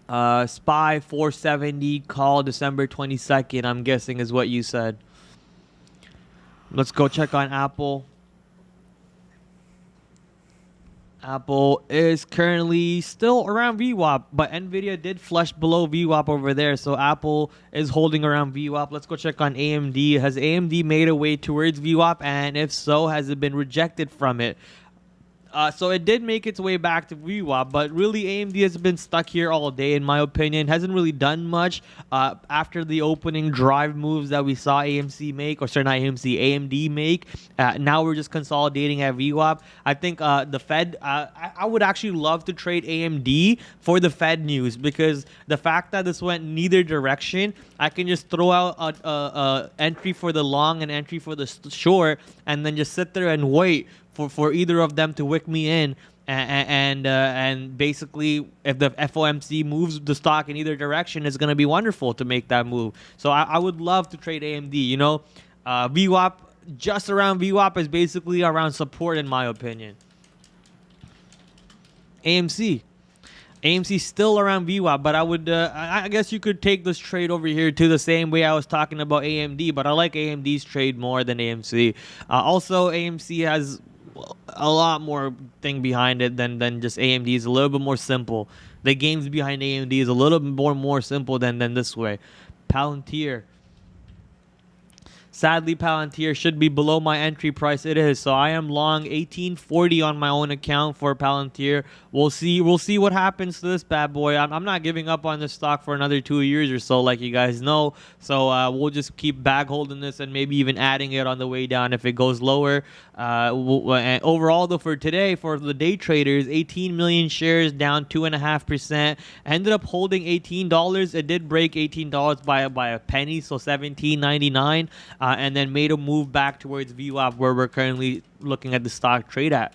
SPY 470 call December 22nd, I'm guessing is what you said. Let's go check on Apple. Apple is currently still around VWAP, but NVIDIA did flush below VWAP over there, so Apple is holding around VWAP. Let's go check on AMD. Has AMD made a way towards VWAP, and if so, has it been rejected from it? So it did make its way back to VWAP, but really AMD has been stuck here all day, in my opinion. Hasn't really done much after the opening drive moves that we saw AMC make, or sorry, not AMC, AMD make. Now we're just consolidating at VWAP. I think the Fed, I would actually love to trade AMD for the Fed news, because the fact that this went neither direction, I can just throw out a entry for the long and entry for the short, and then just sit there and wait for either of them to wick me in, and basically if the FOMC moves the stock in either direction, it's going to be wonderful to make that move. So I would love to trade AMD. You know, VWAP, just around VWAP is basically around support, in my opinion. AMC still around VWAP, but I would I guess you could take this trade over here to the same way I was talking about AMD, but I like AMD's trade more than AMC. Also, AMC has a lot more thing behind it than just AMD. Is a little bit more simple. The games behind AMD is a little bit more simple than this way. Palantir. Sadly, Palantir should be below my entry price. It is. So I am long 1840 on my own account for Palantir. We'll see what happens to this bad boy. I'm not giving up on this stock for another 2 years or so, like you guys know. So we'll just keep bag holding this and maybe even adding it on the way down if it goes lower. And overall, though, for today, for the day traders, 18 million shares down 2.5%. Ended up holding $18. It did break $18 by a penny, so $17.99. And then made a move back towards VWAP, where we're currently looking at the stock trade at.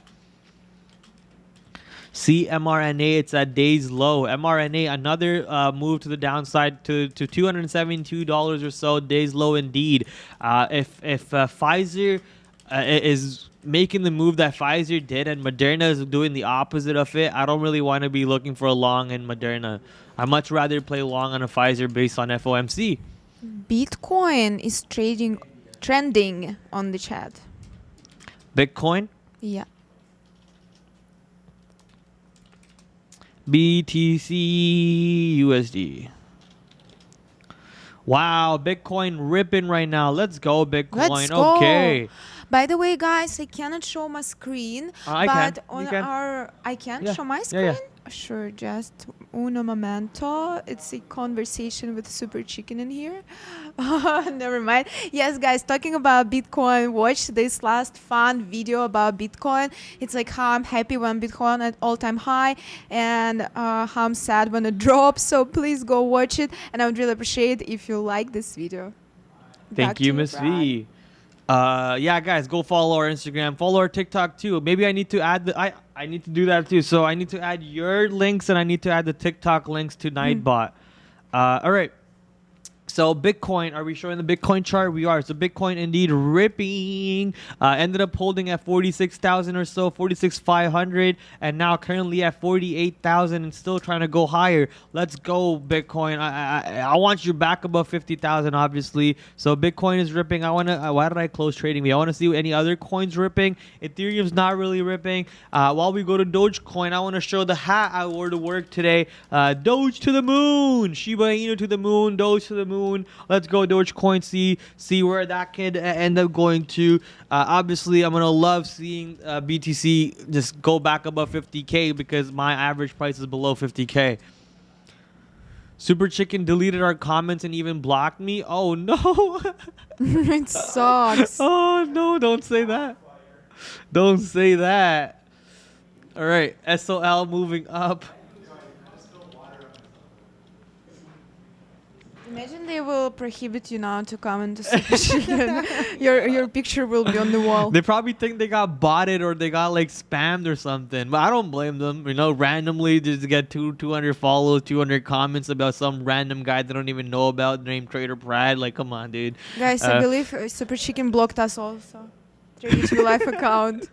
CMRNA, it's at day's low. MRNA, another move to the downside to $272 or so. Day's low indeed. If Pfizer is making the move that Pfizer did and Moderna is doing the opposite of it, I don't really want to be looking for a long in Moderna. I'd much rather play long on a Pfizer based on FOMC. Bitcoin is trending on the chat. Bitcoin? Yeah. BTC USD. Wow, Bitcoin ripping right now. Let's go, Bitcoin. Let's go. Okay. By the way, guys, I cannot show my screen, I but can. on You can. I can Yeah. show my Yeah, screen. yeah. Sure, just uno momento. It's a conversation with Super Chicken in here. Never mind. Yes, guys, talking about Bitcoin, watch this last fun video about Bitcoin. It's like how I'm happy when Bitcoin at all-time high, and how I'm sad when it drops. So please go watch it, and I would really appreciate if you like this video. Thank Back you, to Miss Brad. V. Yeah, guys, go follow our Instagram. Follow our TikTok too. Maybe I need to add I need to do that too. So I need to add your links and I need to add the TikTok links to Nightbot. All right. So Bitcoin, are we showing the Bitcoin chart? We are. So Bitcoin indeed ripping. Ended up holding at 46,000 or so, 46,500, and now currently at 48,000 and still trying to go higher. Let's go Bitcoin. I want you back above 50,000, obviously. So Bitcoin is ripping. Why did I close trading me? I want to see any other coins ripping. Ethereum's not really ripping. While we go to Dogecoin, I want to show the hat I wore to work today. Doge to the moon, Shiba Inu to the moon, Doge to the moon. Let's go Dogecoin. See where that could end up going to. Obviously, I'm gonna love seeing BTC just go back above 50K because my average price is below 50K. Super Chicken deleted our comments and even blocked me. Oh no! It sucks. Oh no! Don't say that. Don't say that. All right, SOL moving up. Imagine they will prohibit you now to comment to Super Chicken. Your picture will be on the wall. They probably think they got botted or they got like spammed or something. But I don't blame them. You know, randomly just get 200 follows, 200 comments about some random guy they don't even know about named Trader Prad. Like, come on, dude. Guys, I believe Super Chicken blocked us also. TraderTV.Live account.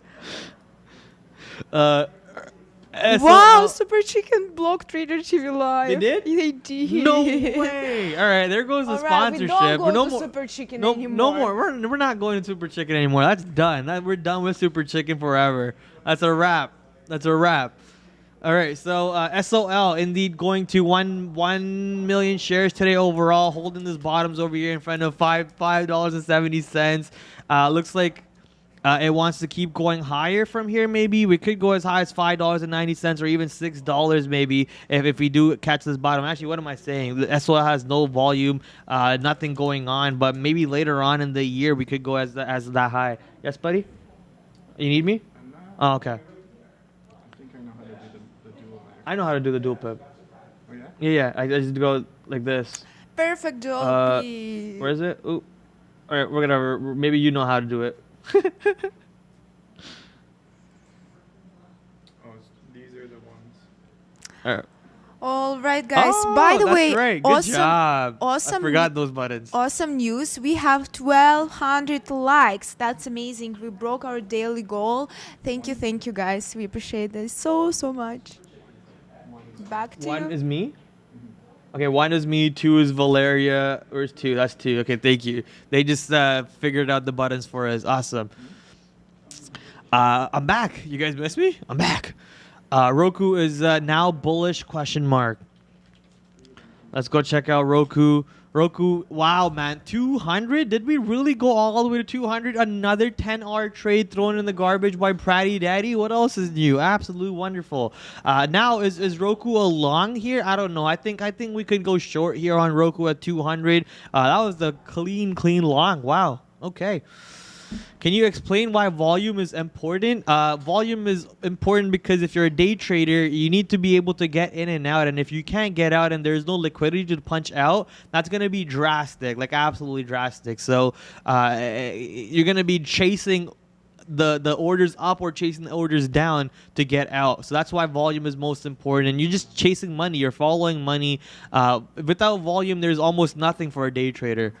Wow, Super Chicken blocked TraderTV.Live. They did? They did. No way. All right, there goes the All right, sponsorship. we don't go no to more. Super Chicken No, anymore. no more. We're not going to Super Chicken anymore. That's done. We're done with Super Chicken forever. That's a wrap. That's a wrap. All right, so SOL indeed going to 1 million shares today overall, holding this bottoms over here in front of $5.70. Looks like it wants to keep going higher from here. Maybe we could go as high as $5.90 or even $6 maybe if we do catch this bottom. Actually, what am I saying? The SOL has no volume, nothing going on, but maybe later on in the year we could go as that high. Yes, buddy? You need me? Oh, okay. I think I know how to do the dual there. I know how to do the dual pip. Oh yeah? Yeah, I just go like this. Perfect dual. Where is it? Ooh. All right, we're gonna. Maybe you know how to do it. Oh, these are the ones. All right. All right, guys. Oh, By the that's way, right. Good job. awesome. I forgot those buttons. Awesome news. We have 1,200 likes. That's amazing. We broke our daily goal. Thank you, guys. We appreciate this so much. Back to One you. is me. Okay, one is me. Two is Valeriia. Where's two? That's two. Okay, thank you. They just figured out the buttons for us. Awesome. I'm back. You guys miss me? I'm back. Roku is now bullish ? Let's go check out Roku. Roku, wow, man, 200? Did we really go all the way to 200? Another 10-hour trade thrown in the garbage by Pratty Daddy? What else is new? Absolute wonderful. Now, is Roku a long here? I don't know. I think we could go short here on Roku at 200. That was the clean long. Wow. Okay. Can you explain why volume is important? Volume is important because if you're a day trader, you need to be able to get in and out. And if you can't get out and there's no liquidity to punch out, that's going to be drastic, like absolutely drastic. So you're going to be chasing the orders up or chasing the orders down to get out. So that's why volume is most important. And you're just chasing money. You're following money. Without volume, there's almost nothing for a day trader.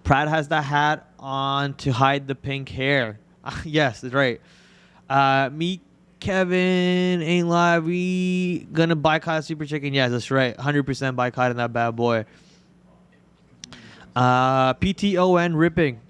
Prad has the hat on to hide the pink hair. Yes, that's right. Me, Kevin, ain't live. We gonna boycott Super Chicken. Yes, that's right. 100% boycotting that bad boy. PTON ripping.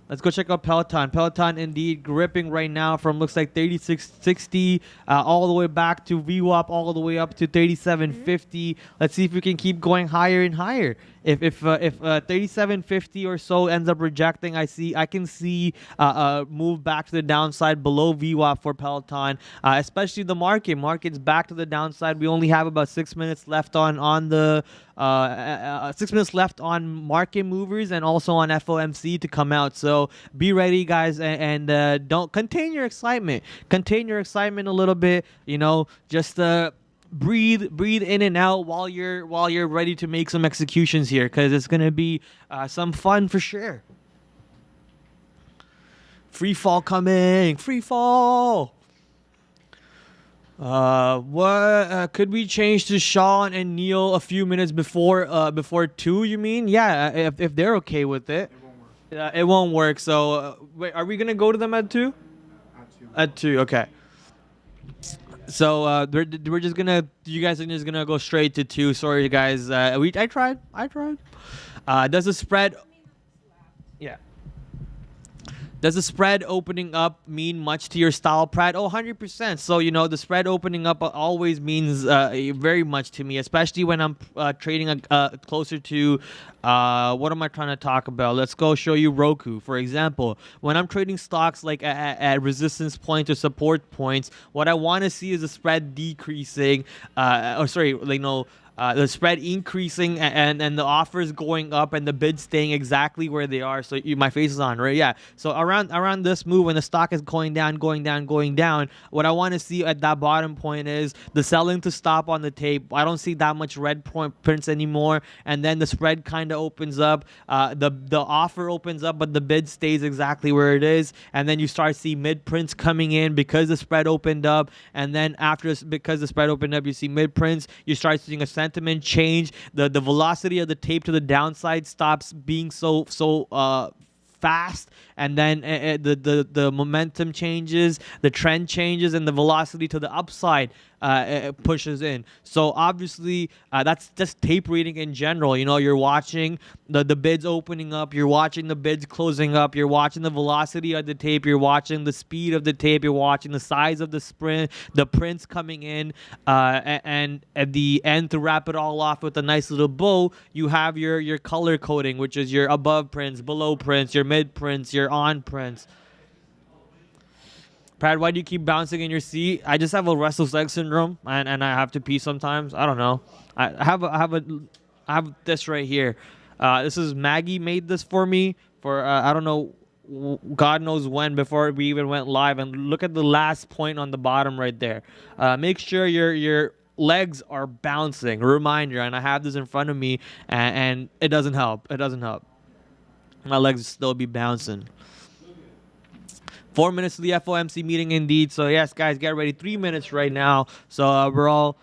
Let's go check out Peloton. Peloton indeed gripping right now from looks like 36.60 all the way back to VWAP all the way up to 37.50. Let's see if we can keep going higher and higher. If 37.50 or so ends up rejecting, I can see move back to the downside below VWAP for Peloton, especially the market. Market's back to the downside. We only have about 6 minutes left on the 6 minutes left on market movers and also on FOMC to come out. So be ready, guys, and don't contain your excitement. Contain your excitement a little bit. You know, just breathe in and out while you're ready to make some executions here, because it's gonna be some fun for sure. Free fall coming. Free fall. What could we change to Sean and Neil a few minutes before 2? You mean? Yeah, if they're okay with it. It won't work. It won't work. So wait, are we gonna go to them at 2? At 2. At 2, okay. So we're just gonna, you guys are just gonna go straight to 2. Sorry guys. I tried. Does the spread? Yeah. Does the spread opening up mean much to your style, Prad? Oh, 100%. So, you know, the spread opening up always means very much to me, especially when I'm trading closer to, what am I trying to talk about? Let's go show you Roku. For example, when I'm trading stocks like at resistance points or support points, what I want to see is the spread decreasing, the spread increasing and the offers going up and the bids staying exactly where they are. So my face is on, right? Yeah. So around this move, when the stock is going down, what I want to see at that bottom point is the selling to stop on the tape. I don't see that much red prints anymore, and then the spread kind of opens up. The offer opens up, but the bid stays exactly where it is, and then you start seeing mid prints coming in because the spread opened up, and then because the spread opened up, you see mid prints. You start seeing a sentiment change. The velocity of the tape to the downside stops being so fast, and then the momentum changes, the trend changes, and the velocity to the upside pushes in. So obviously that's just tape reading in general. You know, you're watching the bids opening up, you're watching the bids closing up, you're watching the velocity of the tape, you're watching the speed of the tape, you're watching the size of the sprint, the prints coming in, and at the end, to wrap it all off with a nice little bow, you have your color coding, which is your above prints, below prints, your mid prints, your on prints. Prad, why do you keep bouncing in your seat? I just have a restless leg syndrome, and I have to pee sometimes. I don't know. I have this right here. This is Maggie made this for me for I don't know, God knows when, before we even went live. And look at the last point on the bottom right there. Make sure your legs are bouncing. A reminder, and I have this in front of me, and it doesn't help. It doesn't help. My legs still be bouncing. 4 minutes to the FOMC meeting, indeed. So yes, guys, get ready. 3 minutes right now. So we're all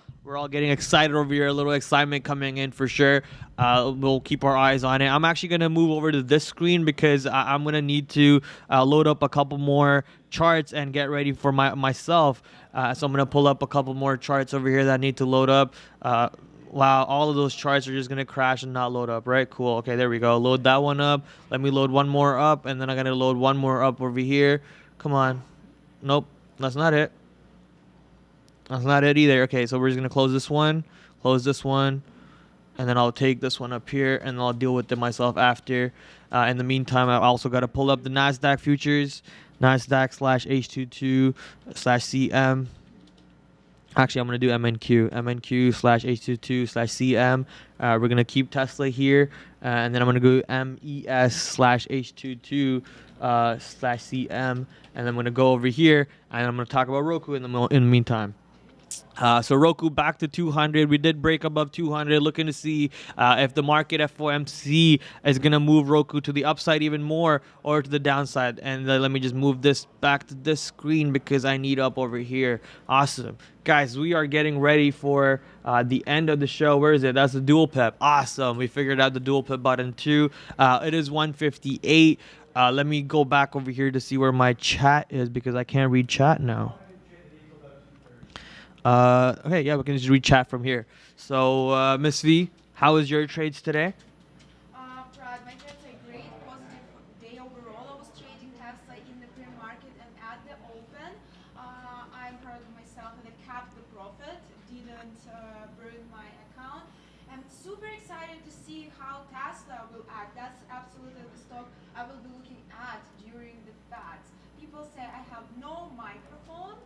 getting excited over here. A little excitement coming in for sure. We'll keep our eyes on it. I'm actually gonna move over to this screen because I'm gonna need to load up a couple more charts and get ready for myself. So I'm gonna pull up a couple more charts over here that I need to load up. Wow, all of those charts are just going to crash and not load up, right? Cool. Okay, there we go. Load that one up. Let me load one more up, and then I'm going to load one more up over here. Come on. Nope, that's not it. That's not it either. Okay, so we're just going to close this one, and then I'll take this one up here, and I'll deal with it myself after. In the meantime, I also got to pull up the NASDAQ futures, NASDAQ/H22/CM. Actually, I'm going to do MNQ/H22/CM. We're going to keep Tesla here. And then I'm going to go MES/H22/CM. And then I'm going to go over here. And I'm going to talk about Roku in the meantime. So Roku back to 200. We did break above 200. Looking to see if the market FOMC is going to move Roku to the upside even more or to the downside. And let me just move this back to this screen because I need up over here. Awesome. Guys, we are getting ready for the end of the show. Where is it? That's the dual pip. Awesome. We figured out the dual pip button too. It is 1:58. Let me go back over here to see where my chat is because I can't read chat now. Okay, yeah, we can just read chat from here. So, Miss V, how was your trades today? Prad, my trades are great. Positive day overall. I was trading Tesla in the pre-market and at the open. I'm proud of myself that I kept the profit, didn't burn my account. I'm super excited to see how Tesla will act. That's absolutely the stock I will be looking at during the FADs. People say I have no microphone.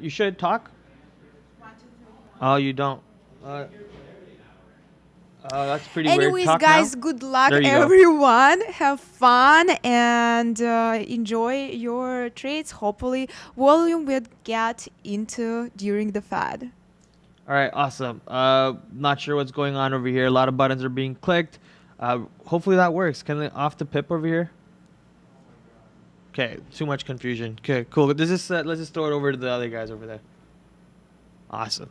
You should talk. 1, 2, 3, 4. Oh, you don't. That's pretty Anyways, weird. Talk guys, now. good luck, There you go. everyone. Have fun and enjoy your trades. Hopefully, volume will get into during the FAD. All right, awesome. Not sure what's going on over here. A lot of buttons are being clicked. Hopefully that works. Can they off the pip over here? Okay, too much confusion. Okay, cool. Let's just throw it over to the other guys over there. Awesome.